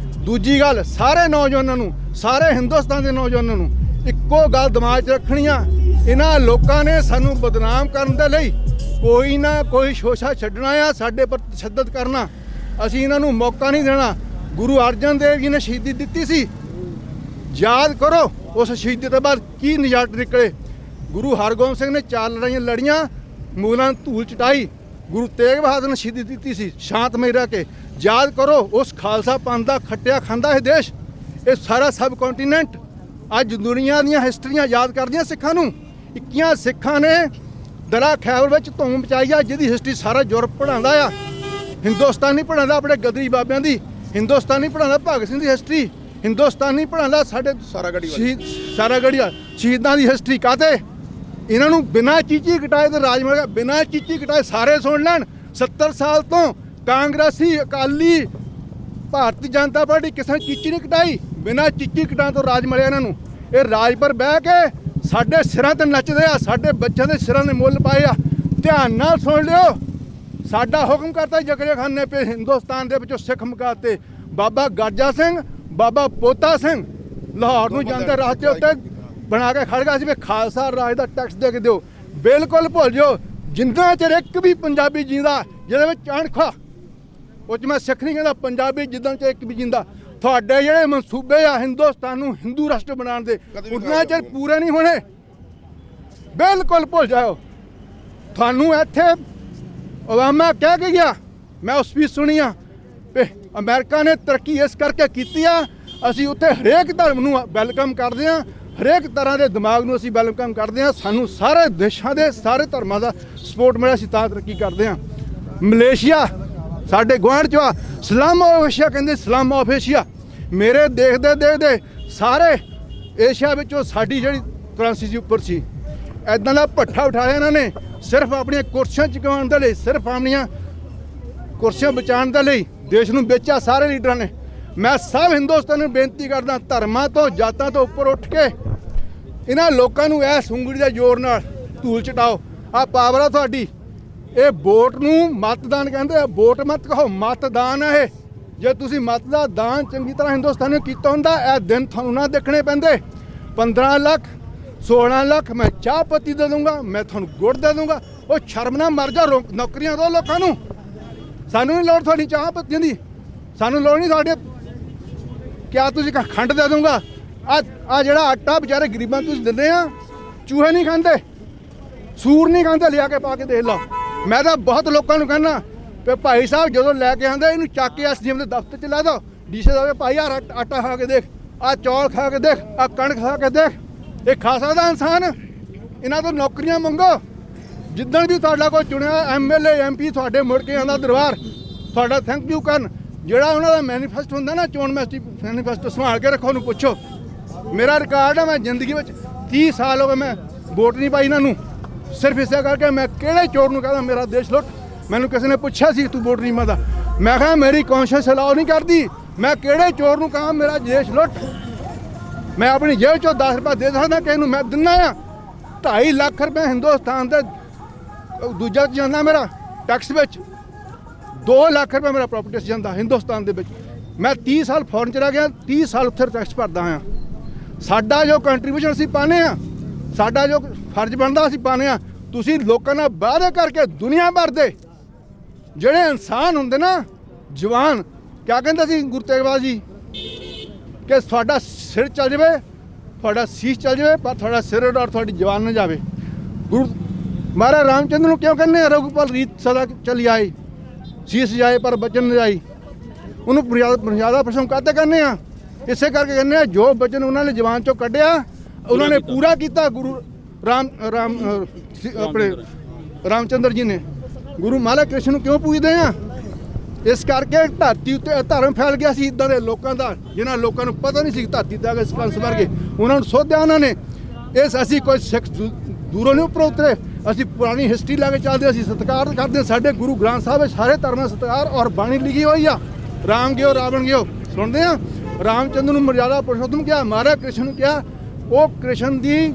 ਦੂਜੀ ਗੱਲ, ਸਾਰੇ ਨੌਜਵਾਨਾਂ ਨੂੰ, ਸਾਰੇ ਹਿੰਦੁਸਤਾਨ ਦੇ ਨੌਜਵਾਨਾਂ ਨੂੰ ਇੱਕੋ ਗੱਲ ਦਿਮਾਗ 'ਚ ਰੱਖਣੀ ਆ। ਇਹਨਾਂ ਲੋਕਾਂ ਨੇ ਸਾਨੂੰ ਬਦਨਾਮ ਕਰਨ ਦੇ ਲਈ ਕੋਈ ਨਾ ਕੋਈ ਸ਼ੋਸ਼ਾ ਛੱਡਣਾ ਆ, ਸਾਡੇ ਪਰ ਤਸ਼ੱਦਦ ਕਰਨਾ। ਅਸੀਂ ਇਹਨਾਂ ਨੂੰ ਮੌਕਾ ਨਹੀਂ ਦੇਣਾ। ਗੁਰੂ ਅਰਜਨ ਦੇਵ ਜੀ ਨੇ ਸ਼ਹੀਦੀ ਦਿੱਤੀ ਸੀ, ਯਾਦ ਕਰੋ ਉਸ ਸ਼ਹੀਦੀ ਤੋਂ ਬਾਅਦ ਕੀ ਨਿਜਾਤ ਨਿਕਲੇ। ਗੁਰੂ ਹਰਗੋਬਿੰਦ ਸਿੰਘ ਨੇ 4 ਲੜਾਈਆਂ ਲੜੀਆਂ, ਮੁਗਲਾਂ ਨੂੰ ਧੂਲ ਚਟਾਈ। ਗੁਰੂ ਤੇਗ ਬਹਾਦਰ ਨੇ ਸ਼ਹੀਦੀ ਦਿੱਤੀ ਸੀ ਸ਼ਾਂਤਮਈ ਰਹਿ ਕੇ। ਯਾਦ ਕਰੋ ਉਸ ਖਾਲਸਾ ਪੰਥ ਦਾ ਖੱਟਿਆ ਖਾਂਦਾ ਇਹ ਦੇਸ਼, ਇਹ ਸਾਰਾ ਸਬ ਕੰਟੀਨੈਂਟ ਅੱਜ ਦੁਨੀਆ ਦੀਆਂ ਹਿਸਟਰੀਆਂ ਯਾਦ ਕਰਦੀਆਂ ਸਿੱਖਾਂ ਨੂੰ। 21 ਸਿੱਖਾਂ ਨੇ ਦਰਾ ਖੈਬਰ ਵਿੱਚ ਧੂਮ ਮਚਾਈ ਆ, ਜਿਹਦੀ ਹਿਸਟਰੀ ਸਾਰਾ ਯੂਰਪ ਪੜ੍ਹਾਉਂਦਾ ਆ। ਹਿੰਦੁਸਤਾਨ ਨਹੀਂ ਪੜ੍ਹਾਉਂਦਾ ਆਪਣੇ ਗਦਰੀ ਬਾਬਿਆਂ ਦੀ, ਹਿੰਦੁਸਤਾਨ ਨਹੀਂ ਪੜ੍ਹਾਉਂਦਾ ਭਗਤ ਸਿੰਘ ਦੀ ਹਿਸਟਰੀ, ਹਿੰਦੁਸਤਾਨ ਨਹੀਂ ਪੜ੍ਹਾਉਂਦਾ ਸਾਡੇ ਸਾਰਾਗੜੀਆ ਸ਼ਹੀਦਾਂ ਦੀ ਹਿਸਟਰੀ। ਕਾਹਤੇ ਇਹਨਾਂ ਨੂੰ ਬਿਨਾਂ ਚੀਚੀ ਕਟਾਏ ਤੇ ਰਾਜ ਮਿਲ ਗਿਆ, ਬਿਨਾਂ ਚੀਚੀ ਕਟਾਏ। ਸਾਰੇ ਸੁਣ ਲੈਣ, 70 ਸਾਲ ਤੋਂ ਕਾਂਗਰਸੀ, ਅਕਾਲੀ, ਭਾਰਤੀ ਜਨਤਾ ਪਾਰਟੀ ਕਿਸੇ ਨੇ ਚੀਚੀ ਨਹੀਂ ਕਟਾਈ। ਬਿਨਾਂ ਚੀਚੀ ਕਟਾਉਣ ਤੋਂ ਰਾਜ ਮਿਲਿਆ ਇਹਨਾਂ ਨੂੰ। ਇਹ ਰਾਜ ਪਰ ਬਹਿ ਕੇ ਸਾਡੇ ਸਿਰਾਂ ਤੇ ਨੱਚਦੇ ਆ, ਸਾਡੇ ਬੱਚਿਆਂ ਦੇ ਸਿਰਾਂ ਦੇ ਮੁੱਲ ਪਾਏ ਆ। ਧਿਆਨ ਨਾਲ ਸੁਣ ਲਿਓ, ਸਾਡਾ ਹੁਕਮ ਕਰਤਾ ਜਕਰੇ ਖਾਨ ਨੇ ਪੇ ਹਿੰਦੁਸਤਾਨ ਦੇ ਵਿੱਚੋਂ ਸਿੱਖ ਮੁਕਾਤੇ। ਬਾਬਾ ਗਰਜਾ ਸਿੰਘ, ਬਾਬਾ ਪੋਤਾ ਸਿੰਘ ਲਾਹੌਰ ਨੂੰ ਜਾਂਦੇ ਰਾਹ 'ਚ ਉੱਤੇ ਬਣਾ ਕੇ ਖੜ ਗਿਆ ਸੀ ਵੀ ਖਾਲਸਾ ਰਾਜ ਦਾ ਟੈਕਸ ਦੇ ਕੇ ਦਿਓ। ਬਿਲਕੁਲ ਭੁੱਲ ਜਾਓ। ਜਿੰਨਾ ਚਿਰ ਇੱਕ ਵੀ ਪੰਜਾਬੀ ਜਿੰਦਾ, ਜਿਹਦੇ ਵਿੱਚ ਅਣਖਾ, ਉਹ 'ਚ ਮੈਂ ਸਿੱਖ ਨਹੀਂ ਕਹਿੰਦਾ, ਪੰਜਾਬੀ ਜਿੱਦਾਂ ਚ ਇੱਕ ਵੀ ਜਿੰਦਾ, ਤੁਹਾਡੇ ਜਿਹੜੇ ਮਨਸੂਬੇ ਆ ਹਿੰਦੁਸਤਾਨ ਨੂੰ ਹਿੰਦੂ ਰਾਸ਼ਟਰ ਬਣਾਉਣ ਦੇ, ਉਹਨਾਂ ਚਿਰ ਪੂਰੇ ਨਹੀਂ ਹੋਣੇ। ਬਿਲਕੁਲ ਭੁੱਲ ਜਾਓ। ਤੁਹਾਨੂੰ ਇੱਥੇ ਓਬਾਮਾ ਕਹਿ ਕੇ ਗਿਆ, ਮੈਂ ਉਹ ਸਪੀਚ ਸੁਣੀ ਆ, ਅਮਰੀਕਾ ਨੇ ਤਰੱਕੀ ਇਸ ਕਰਕੇ ਕੀਤੀ ਆ, ਅਸੀਂ ਉੱਥੇ ਹਰੇਕ ਧਰਮ ਨੂੰ ਵੈਲਕਮ ਕਰਦੇ ਹਾਂ, ਹਰੇਕ ਤਰ੍ਹਾਂ ਦੇ ਦਿਮਾਗ ਨੂੰ ਅਸੀਂ ਵੈਲਕਮ ਕਰਦੇ ਹਾਂ। ਸਾਨੂੰ ਸਾਰੇ ਦੇਸ਼ਾਂ ਦੇ, ਸਾਰੇ ਧਰਮਾਂ ਦਾ ਸਪੋਰਟ ਮਿਲਿਆ, ਅਸੀਂ ਤਾਂ ਤਰੱਕੀ ਕਰਦੇ ਹਾਂ। ਮਲੇਸ਼ੀਆ ਸਾਡੇ ਗੁਆਂਢ 'ਚ ਆ, ਸਲਮ ਆਫ ਏਸ਼ੀਆ ਕਹਿੰਦੇ, ਸਲਮ ਆਫ ਏਸ਼ੀਆ। ਮੇਰੇ ਦੇਖਦੇ ਦੇਖਦੇ ਸਾਰੇ ਏਸ਼ੀਆ ਵਿੱਚੋਂ ਸਾਡੀ ਜਿਹੜੀ ਕਰੰਸੀ ਸੀ ਉੱਪਰ ਸੀ। ਇੱਦਾਂ ਦਾ ਭੱਠਾ ਉਠਾਇਆ ਇਹਨਾਂ ਨੇ ਸਿਰਫ ਆਪਣੀਆਂ ਕੁਰਸੀਆਂ ਚੁਕਾਉਣ ਦੇ ਲਈ, ਸਿਰਫ ਆਪਣੀਆਂ ਕੁਰਸੀਆਂ ਬਚਾਉਣ ਦੇ ਲਈ ਦੇਸ਼ ਨੂੰ ਵੇਚਿਆ ਸਾਰੇ ਲੀਡਰਾਂ ਨੇ। ਮੈਂ ਸਭ ਹਿੰਦੁਸਤਾਨ ਨੂੰ ਬੇਨਤੀ ਕਰਦਾ, ਧਰਮਾਂ ਤੋਂ, ਜਾਤਾਂ ਤੋਂ ਉੱਪਰ ਉੱਠ ਕੇ ਇਹਨਾਂ ਲੋਕਾਂ ਨੂੰ ਇਸ ਉਂਗਲੀ ਦੇ ਜ਼ੋਰ ਨਾਲ ਧੂਲ ਚਟਾਓ। ਆਹ ਪਾਵਰ ਆ ਤੁਹਾਡੀ। ਇਹ ਵੋਟ ਨੂੰ ਮਤਦਾਨ ਕਹਿੰਦੇ ਆ, ਵੋਟ ਮਤ ਕਹੋ, ਮਤਦਾਨ ਹੈ ਇਹ। ਜੇ ਤੁਸੀਂ ਮਤ ਦਾ ਦਾਨ ਚੰਗੀ ਤਰ੍ਹਾਂ ਹਿੰਦੁਸਤਾਨ ਨੂੰ ਕੀਤਾ ਹੁੰਦਾ, ਇਹ ਦਿਨ ਤੁਹਾਨੂੰ ਨਾ ਦੇਖਣੇ ਪੈਂਦੇ। 15 ਲੱਖ 16 ਲੱਖ ਮੈਂ ਚਾਹ ਪੱਤੀ ਦੇ ਦੂੰਗਾ, ਮੈਂ ਤੁਹਾਨੂੰ ਗੁੜ ਦੇ ਦੂੰਗਾ। ਉਹ ਸ਼ਰਮ ਨਾ ਮਰ ਜਾ, ਨੌਕਰੀਆਂ ਦਿਓ ਲੋਕਾਂ ਨੂੰ। ਸਾਨੂੰ ਨਹੀਂ ਲੋੜ ਤੁਹਾਡੀ ਚਾਹ ਪੱਤੀਆਂ ਦੀ, ਸਾਨੂੰ ਲੋੜ ਨਹੀਂ ਤੁਹਾਡੇ, ਕਿਆ ਤੁਸੀਂ ਖੰਡ ਦੇ ਦੂੰਗਾ। ਆ ਜਿਹੜਾ ਆਟਾ ਵਿਚਾਰੇ ਗਰੀਬਾਂ ਤੁਸੀਂ ਦਿੰਦੇ ਆ, ਚੂਹੇ ਨਹੀਂ ਖਾਂਦੇ, ਸੂਰ ਨਹੀਂ ਖਾਂਦੇ, ਲਿਆ ਕੇ ਪਾ ਕੇ ਦੇਖ ਲਓ। ਮੈਂ ਤਾਂ ਬਹੁਤ ਲੋਕਾਂ ਨੂੰ ਕਹਿੰਦਾ ਤੇ ਭਾਈ ਸਾਹਿਬ ਜਦੋਂ ਲੈ ਕੇ ਆਂਦੇ ਇਹਨੂੰ ਚੱਕ ਕੇ ਐਸਡੀਐਮ ਦੇ ਦਫ਼ਤਰ 'ਚ ਲਾ ਦੋ। ਡੀਸੀ ਸਾਹਿਬ ਭਾਈ ਆ ਆਟਾ ਖਾ ਕੇ ਦੇਖ, ਆ ਚੌਲ ਖਾ ਕੇ ਦੇਖ, ਆ ਕਣਕ ਖਾ ਕੇ ਦੇਖ, ਇਹ ਖਾ ਸਕਦਾ ਇਨਸਾਨ? ਇਹਨਾਂ ਤੋਂ ਨੌਕਰੀਆਂ ਮੰਗੋ। ਜਿੱਦਣ ਵੀ ਤੁਹਾਡਾ ਕੋਈ ਚੁਣਿਆ ਐਮਐਲਏ ਐਮਪੀ ਤੁਹਾਡੇ ਮੁੜ ਕੇ ਆਉਂਦਾ ਦਰਬਾਰ, ਤੁਹਾਡਾ ਥੈਂਕ ਯੂ ਕਰਨ। ਜਿਹੜਾ ਉਹਨਾਂ ਦਾ ਮੈਨੀਫੈਸਟੋ ਹੁੰਦਾ ਨਾ, ਚੋਣ ਮੈਨੀਫੈਸਟੋ ਸੰਭਾਲ ਕੇ ਰੱਖੋ, ਉਹਨੂੰ ਪੁੱਛੋ। ਮੇਰਾ ਰਿਕਾਰਡ ਹੈ, ਮੈਂ ਜ਼ਿੰਦਗੀ ਵਿੱਚ 30 ਸਾਲ ਹੋ ਗਏ ਮੈਂ ਵੋਟ ਨਹੀਂ ਪਾਈ ਇਹਨਾਂ ਨੂੰ, ਸਿਰਫ ਇਸੇ ਕਰਕੇ ਮੈਂ ਕਿਹੜੇ ਚੋਰ ਨੂੰ ਕਹਿੰਦਾ ਮੇਰਾ ਦੇਸ਼ ਲੁੱਟ। ਮੈਨੂੰ ਕਿਸੇ ਨੇ ਪੁੱਛਿਆ ਸੀ ਤੂੰ ਵੋਟ ਨਹੀਂ ਪਾਉਂਦਾ, ਮੈਂ ਕਿਹਾ ਮੇਰੀ ਕੌਂਸ਼ੀਅਸ ਅਲਾਓ ਨਹੀਂ ਕਰਦੀ, ਮੈਂ ਕਿਹੜੇ ਚੋਰ ਨੂੰ ਕਹਾਂ ਮੇਰਾ ਦੇਸ਼ ਲੁੱਟ। ਮੈਂ ਆਪਣੀ ਜੇਬ ਚੋਂ 10 ਰੁਪਏ ਦੇ ਸਕਦਾ ਕਿਸੇ ਨੂੰ, ਮੈਂ ਦਿੰਦਾ ਆ। 2.5 ਲੱਖ ਰੁਪਏ ਹਿੰਦੁਸਤਾਨ ਦੇ ਦੂਜਾ ਜਾਂਦਾ ਮੇਰਾ ਟੈਕਸ ਵਿੱਚ, 2 ਲੱਖ ਰੁਪਏ ਮੇਰਾ ਪ੍ਰੋਪਰਟੀ ਜਾਂਦਾ ਹਿੰਦੁਸਤਾਨ ਦੇ ਵਿੱਚ। ਮੈਂ 30 ਸਾਲ ਫੋਰਨ ਚਲਾ ਗਿਆ, 30 ਸਾਲ ਉੱਥੇ ਟੈਕਸ ਭਰਦਾ ਹਾਂ। ਸਾਡਾ ਜੋ ਕੰਟਰੀਬਿਊਸ਼ਨ ਅਸੀਂ ਪਾਉਂਦੇ ਆ, ਸਾਡਾ ਜੋ ਫਰਜ਼ ਬਣਦਾ ਅਸੀਂ ਪਾਉਂਦੇ ਆ। ਤੁਸੀਂ ਲੋਕਾਂ ਨਾਲ ਵਾਅਦੇ ਕਰਕੇ ਦੁਨੀਆ ਭਰ ਦੇ ਜਿਹੜੇ ਇਨਸਾਨ ਹੁੰਦੇ ਨਾ, ਜਵਾਨ, ਕਿਆ ਕਹਿੰਦੇ ਸੀ ਗੁਰੂ ਤੇਗ ਬਹਾਦਰ ਜੀ, ਕਿ ਤੁਹਾਡਾ ਸਿਰ ਚੱਲ ਜਾਵੇ, ਤੁਹਾਡਾ ਸੀਸ ਚੱਲ ਜਾਵੇ, ਪਰ ਤੁਹਾਡਾ ਸਿਰ ਔਰ ਤੁਹਾਡੀ ਜਵਾਨ ਨਾ ਜਾਵੇ। ਗੁਰੂ ਮਹਾਰਾਜ ਰਾਮਚੰਦਰ ਨੂੰ ਕਿਉਂ ਕਹਿੰਦੇ ਆ ਰਘੁਪਾਲ ਰੀਤ ਸਦਾ ਚਲੀ ਆਈ, ਸੀਸ ਜਾਏ ਪਰ ਬਚਨ ਨਾ ਜਾਈ। ਉਹਨੂੰ ਮਰਿਆਦਾ ਪ੍ਰਸੰਗ ਕਾਹਤੇ ਕਹਿੰਦੇ ਆ? ਇਸੇ ਕਰਕੇ ਕਹਿੰਦੇ ਆ ਜੋ ਬਚਨ ਉਹਨਾਂ ਨੇ ਜਵਾਨ ਚੋਂ ਕੱਢਿਆ ਉਹਨਾਂ ਨੇ ਪੂਰਾ ਕੀਤਾ। ਗੁਰੂ ਆਪਣੇ ਰਾਮਚੰਦਰ ਜੀ ਨੇ। ਗੁਰੂ ਮਹਾਰਾਜ ਕ੍ਰਿਸ਼ਨ ਨੂੰ ਕਿਉਂ ਪੂਜਦੇ ਆ? ਇਸ ਕਰਕੇ ਧਰਤੀ ਉੱਤੇ ਧਰਮ ਫੈਲ ਗਿਆ ਸੀ ਇੱਦਾਂ ਦੇ ਲੋਕਾਂ ਦਾ, ਜਿਨ੍ਹਾਂ ਲੋਕਾਂ ਨੂੰ ਪਤਾ ਨਹੀਂ ਸੀ ਧਰਤੀ ਤੇ ਆ ਕੇ ਕੰਸ ਵਰਗੇ ਉਹਨਾਂ ਨੂੰ ਸੋਧਿਆ ਉਹਨਾਂ ਨੇ। ਇਸ ਅਸੀਂ ਕੋਈ ਸਿੱਖ ਦੂਰੋਂ ਨਹੀਂ ਉੱਪਰੋਂ ਉਤਰੇ, ਅਸੀਂ ਪੁਰਾਣੀ ਹਿਸਟਰੀ ਲੈ ਕੇ ਚੱਲਦੇ, ਅਸੀਂ ਸਤਿਕਾਰ ਕਰਦੇ। ਸਾਡੇ ਗੁਰੂ ਗ੍ਰੰਥ ਸਾਹਿਬ ਵਿੱਚ ਸਾਰੇ ਧਰਮਾਂ ਦਾ ਸਤਿਕਾਰ ਔਰ ਬਾਣੀ ਲਿਖੀ ਹੋਈ ਆ। ਰਾਮ ਗਿਓ ਰਾਵਣ ਗਿਓ ਸੁਣਦੇ ਆ। ਰਾਮਚੰਦਰ ਨੂੰ ਮਰਿਆਦਾ ਪੁਰਸ਼ੋਤਮ ਕਿਹਾ, ਮਹਾਰਾਜ ਕ੍ਰਿਸ਼ਨ ਨੂੰ ਕਿਹਾ। ਉਹ ਕ੍ਰਿਸ਼ਨ ਦੀ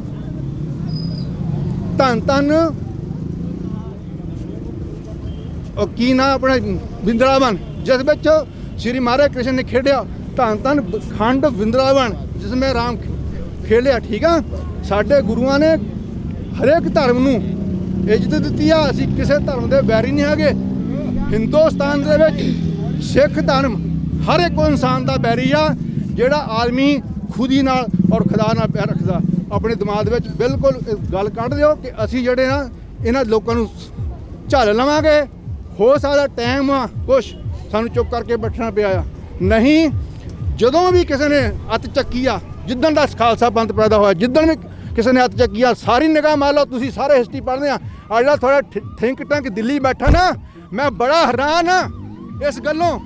ਧੰਨ ਉਹ ਕੀ ਨਾ ਆਪਣਾ ਵਿੰਦਰਾਵਨ, ਜਿਸ ਵਿੱਚ ਸ਼੍ਰੀ ਮਹਾਰਾਜ ਕ੍ਰਿਸ਼ਨ ਨੇ ਖੇਡਿਆ। ਧੰਨ ਖੰਡ ਵਿੰਦਰਾਵਨ ਜਿਸ ਵਿੱਚ ਰਾਮ ਖੇਡਿਆ। ਠੀਕ ਆ, ਸਾਡੇ ਗੁਰੂਆਂ ਨੇ ਹਰੇਕ ਧਰਮ ਨੂੰ ਇੱਜ਼ਤ ਦਿੱਤੀ ਆ। ਅਸੀਂ ਕਿਸੇ ਧਰਮ ਦੇ ਵੈਰੀ ਨਹੀਂ ਹੈਗੇ। ਹਿੰਦੁਸਤਾਨ ਦੇ ਵਿੱਚ ਸਿੱਖ ਧਰਮ ਹਰ ਇੱਕ ਇਨਸਾਨ ਦਾ ਵੈਰੀ ਆ, ਜਿਹੜਾ ਆਦਮੀ ਖੁਦੀ ਨਾਲ ਔਰ ਖੁਦਾ ਨਾਲ ਪਿਆਰ ਰੱਖਦਾ। ਆਪਣੇ ਦਿਮਾਗ ਵਿੱਚ ਬਿਲਕੁਲ ਗੱਲ ਕੱਢ ਦਿਓ ਕਿ ਅਸੀਂ ਜਿਹੜੇ ਨਾ ਇਹਨਾਂ ਲੋਕਾਂ ਨੂੰ ਝੱਲ ਲਵਾਂਗੇ। ਹੋ ਸਕਦਾ ਟਾਈਮ ਆ ਕੁਛ ਸਾਨੂੰ ਚੁੱਪ ਕਰਕੇ ਬੈਠਣਾ ਪਿਆ ਆ, ਨਹੀਂ ਜਦੋਂ ਵੀ ਕਿਸੇ ਨੇ ਅੱਤ ਚੱਕੀ ਆ, ਜਿੱਦਣ ਦਾ ਖਾਲਸਾ ਪੰਥ ਪੈਦਾ ਹੋਇਆ, ਜਿੱਦਣ ਵੀ ਕਿਸੇ ਨੇ ਅੱਤ ਚੱਕੀ ਆ, ਸਾਰੀ ਨਿਗਾਹ ਮਾਰ ਲਓ। ਤੁਸੀਂ ਸਾਰੇ ਹਿਸਟਰੀ ਪੜ੍ਹਦੇ ਆ। ਆ ਜਿਹੜਾ ਥੋੜਾ ਥਿੰਕ ਟੈਂਕ ਦਿੱਲੀ ਬੈਠਾ ਨਾ, ਮੈਂ ਬੜਾ ਹੈਰਾਨ ਆ ਇਸ ਗੱਲੋਂ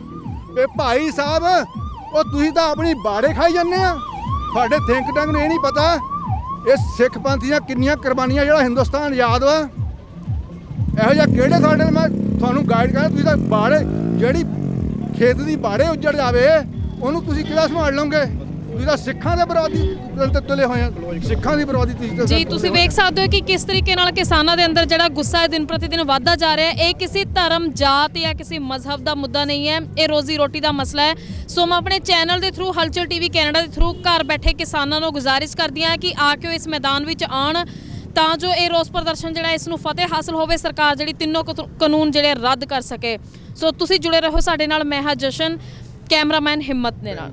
ਕਿ ਭਾਈ ਸਾਹਿਬ ਉਹ ਤੁਸੀਂ ਤਾਂ ਆਪਣੀ ਬਾੜੇ ਖਾਈ ਜਾਂਦੇ ਆ। ਤੁਹਾਡੇ ਥਿੰਕ ਟੈਂਕ ਨੂੰ ਇਹ ਨਹੀਂ ਪਤਾ ਇਹ ਸਿੱਖ ਪੰਥ ਦੀਆਂ ਕਿੰਨੀਆਂ ਕੁਰਬਾਨੀਆਂ ਜਿਹੜਾ ਹਿੰਦੁਸਤਾਨ ਯਾਦ ਵਾ। ਇਹੋ ਜਿਹਾ ਕਿਹੜੇ ਤੁਹਾਡੇ ਮੈਂ ਤੁਹਾਨੂੰ ਗਾਈਡ ਕਰਾਂ। ਤੁਸੀਂ ਤਾਂ ਬਾੜੇ ਜਿਹੜੀ ਖੇਤ ਦੀ ਬਾੜੇ ਉੱਜੜ ਜਾਵੇ ਉਹਨੂੰ ਤੁਸੀਂ ਕਿਹੜਾ ਸੰਭਾਲ ਲਓਗੇ? ਤੁਸੀਂ ਤਾਂ ਸਿੱਖਾਂ ਦੇ ਵਿਰੋਧੀ ਤੁਲੇ ਹੋਏ ਆ, ਸਿੱਖਾਂ ਦੀ ਵਿਰੋਧੀ ਜੀ। ਤੁਸੀਂ ਵੇਖ ਸਕਦੇ ਹੋ ਕਿ ਕਿਸ ਤਰੀਕੇ ਨਾਲ ਕਿਸਾਨਾਂ ਦੇ ਅੰਦਰ ਜਿਹੜਾ ਗੁੱਸਾ ਹੈ ਦਿਨ ਪ੍ਰਤੀ ਦਿਨ ਵੱਧਦਾ ਜਾ ਰਿਹਾ ਹੈ। ਇਹ ਕਿਸੇ ਧਰਮ, ਜਾਤ ਜਾਂ ਕਿਸੇ ਮਜ਼ਹਬ ਦਾ ਮੁੱਦਾ ਨਹੀਂ ਹੈ, ਇਹ ਰੋਜ਼ੀ ਰੋਟੀ ਦਾ ਮਸਲਾ ਹੈ। ਸੋ ਮੈਂ ਆਪਣੇ ਚੈਨਲ ਦੇ ਥਰੂ, ਹਲਚਲ ਟੀਵੀ ਕੈਨੇਡਾ ਦੇ ਥਰੂ ਘਰ ਬੈਠੇ ਕਿਸਾਨਾਂ ਨੂੰ ਗੁਜ਼ਾਰਿਸ਼ ਕਰਦੀ ਹਾਂ ਕਿ ਆ ਕੇ ਇਸ ਮੈਦਾਨ ਵਿੱਚ ਆਉਣ ਤਾਂ ਜੋ ਇਹ ਰੋਸ ਪ੍ਰਦਰਸ਼ਨ ਜਿਹੜਾ ਇਸ ਨੂੰ ਫਤਿਹ ਹਾਸਲ ਹੋਵੇ, ਸਰਕਾਰ ਜਿਹੜੀ ਤਿੰਨੋਂ ਕਾਨੂੰਨ ਜਿਹੜੇ ਰੱਦ ਕਰ ਸਕੇ। ਸੋ ਤੁਸੀਂ ਜੁੜੇ ਰਹੋ ਸਾਡੇ ਨਾਲ। ਮੈਂ ਹਾਂ ਜਸ਼ਨ, ਕੈਮਰਾਮੈਨ ਹਿੰਮਤ ਦੇ ਨਾਲ।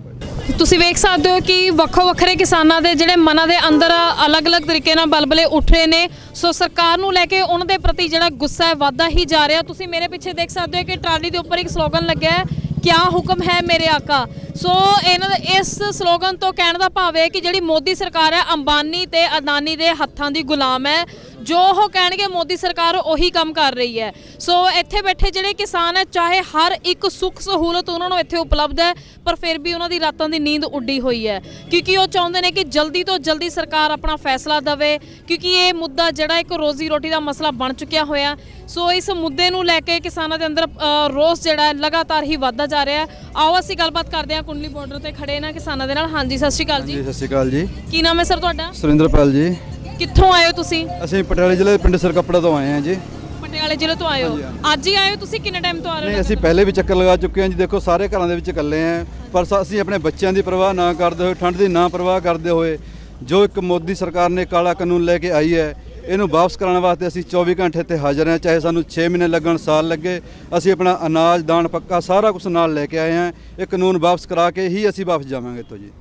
ਤੁਸੀਂ ਵੇਖ ਸਕਦੇ ਹੋ ਕਿ ਵੱਖੋ ਵੱਖਰੇ ਕਿਸਾਨਾਂ ਦੇ ਜਿਹੜੇ ਮਨਾਂ ਦੇ ਅੰਦਰ ਅਲੱਗ-ਅਲੱਗ ਤਰੀਕੇ ਨਾਲ ਬਲਬਲੇ ਉੱਠ ਰਹੇ ਨੇ। ਸੋ ਸਰਕਾਰ ਨੂੰ ਲੈ ਕੇ ਉਹਨਾਂ ਦੇ ਪ੍ਰਤੀ ਜਿਹੜਾ ਗੁੱਸਾ ਹੈ ਵੱਧਦਾ ਹੀ ਜਾ ਰਿਹਾ। ਤੁਸੀਂ ਮੇਰੇ ਪਿੱਛੇ ਦੇਖ ਸਕਦੇ ਹੋ ਕਿ ਟਰਾਲੀ ਦੇ ਉੱਪਰ ਇੱਕ ਸਲੋਗਨ ਲੱਗਿਆ ਹੈ, ਕਿਆ ਹੁਕਮ ਹੈ ਮੇਰੇ ਆਕਾ। ਸੋ ਇਹਨਾਂ ਦਾ ਇਸ ਸਲੋਗਨ ਤੋਂ ਕਹਿਣ ਦਾ ਭਾਵ ਹੈ ਕਿ ਜਿਹੜੀ ਮੋਦੀ ਸਰਕਾਰ ਹੈ ਅੰਬਾਨੀ ਤੇ ਅਦਾਨੀ ਦੇ ਹੱਥਾਂ ਦੀ ਗੁਲਾਮ ਹੈ। ਜੋ ਉਹ ਕਹਿਣਗੇ ਮੋਦੀ ਸਰਕਾਰ ਉਹੀ ਕੰਮ ਕਰ ਰਹੀ ਹੈ। ਸੋ ਇੱਥੇ ਬੈਠੇ ਜਿਹੜੇ ਕਿਸਾਨ ਹੈ, ਚਾਹੇ ਹਰ ਇੱਕ ਸੁੱਖ ਸਹੂਲਤ ਉਹਨਾਂ ਨੂੰ ਇੱਥੇ ਉਪਲਬਧ ਹੈ, ਪਰ ਫਿਰ ਵੀ ਉਹਨਾਂ ਦੀ ਰਾਤਾਂ ਦੀ ਨੀਂਦ ਉੱਡੀ ਹੋਈ ਹੈ, ਕਿਉਂਕਿ ਉਹ ਚਾਹੁੰਦੇ ਨੇ ਕਿ ਜਲਦੀ ਤੋਂ ਜਲਦੀ ਸਰਕਾਰ ਆਪਣਾ ਫੈਸਲਾ ਦੇਵੇ, ਕਿਉਂਕਿ ਇਹ ਮੁੱਦਾ ਜਿਹੜਾ ਇੱਕ ਰੋਜ਼ੀ ਰੋਟੀ ਦਾ ਮਸਲਾ ਬਣ ਚੁੱਕਿਆ ਹੋਇਆ। ਸੋ ਇਸ ਮੁੱਦੇ ਨੂੰ ਲੈ ਕੇ ਕਿਸਾਨਾਂ ਦੇ ਅੰਦਰ ਰੋਸ ਜਿਹੜਾ ਲਗਾਤਾਰ ਹੀ ਵੱਧਦਾ ਜਾ ਰਿਹਾ ਹੈ। ਆਓ ਅਸੀਂ ਗੱਲਬਾਤ ਕਰਦੇ ਹਾਂ ਕੁੰਡਲੀ ਬਾਰਡਰ ਤੇ ਖੜੇ ਨਾ ਕਿਸਾਨਾਂ ਦੇ ਨਾਲ। ਹਾਂਜੀ, ਸਤਿ ਸ਼੍ਰੀ ਅਕਾਲ ਜੀ। ਸਤਿ ਸ਼੍ਰੀ ਅਕਾਲ ਜੀ। ਕੀ ਨਾਮ ਹੈ ਸਰ ਤੁਹਾਡਾ? ਸੁਰਿੰਦਰਪਾਲ ਜੀ। ਕਿੱਥੋਂ ਆਏ ਹੋ ਤੁਸੀਂ? ਅਸੀਂ ਪਟਿਆਲੇ ਜ਼ਿਲ੍ਹੇ ਦੇ ਪਿੰਡ ਸਰਕਪੜਾ ਤੋਂ ਆਏ ਹਾਂ ਜੀ। ਪਟਿਆਲੇ ਜ਼ਿਲ੍ਹੇ ਤੋਂ ਆਏ ਹੋ? ਅੱਜ ਹੀ ਆਏ ਹੋ ਤੁਸੀਂ? ਕਿੰਨੇ ਟਾਈਮ ਤੋਂ ਆ ਰਹੇ ਹੋ? ਨਹੀਂ, ਅਸੀਂ ਪਹਿਲੇ ਵੀ ਚੱਕਰ ਲਗਾ ਚੁੱਕੇ ਹਾਂ ਜੀ। ਦੇਖੋ ਸਾਰੇ ਘਰਾਂ ਦੇ ਵਿੱਚ ਇਕੱਲੇ ਹਾਂ, ਪਰ ਅਸੀਂ ਆਪਣੇ ਬੱਚਿਆਂ ਦੀ ਪਰਵਾਹ ਨਾ ਕਰਦੇ ਹੋਏ, ਠੰਡ ਦੀ ਨਾ ਪਰਵਾਹ ਕਰਦੇ ਹੋਏ, ਜੋ ਇੱਕ ਮੋਦੀ ਸਰਕਾਰ ਨੇ ਕਾਲਾ ਕਾਨੂੰਨ ਲੈ ਕੇ ਆਈ ਹੈ, ਇਹਨੂੰ ਵਾਪਸ ਕਰਾਉਣ ਵਾਸਤੇ ਅਸੀਂ 24 ਘੰਟੇ ਇੱਥੇ ਹਾਜ਼ਰ ਹਾਂ। ਚਾਹੇ ਸਾਨੂੰ 6 ਮਹੀਨੇ ਲੱਗਣ, ਸਾਲ ਲੱਗੇ, ਅਸੀਂ ਆਪਣਾ ਅਨਾਜ, ਦਾਣ, ਪੱਕਾ ਸਾਰਾ ਕੁਝ ਨਾਲ ਲੈ ਕੇ ਆਏ ਹਾਂ। ਇਹ ਕਾਨੂੰਨ ਵਾਪਸ ਕਰਾ ਕੇ ਹੀ ਅਸੀਂ ਵਾਪਸ ਜਾਵਾਂਗੇ ਇੱਥੋਂ ਜੀ।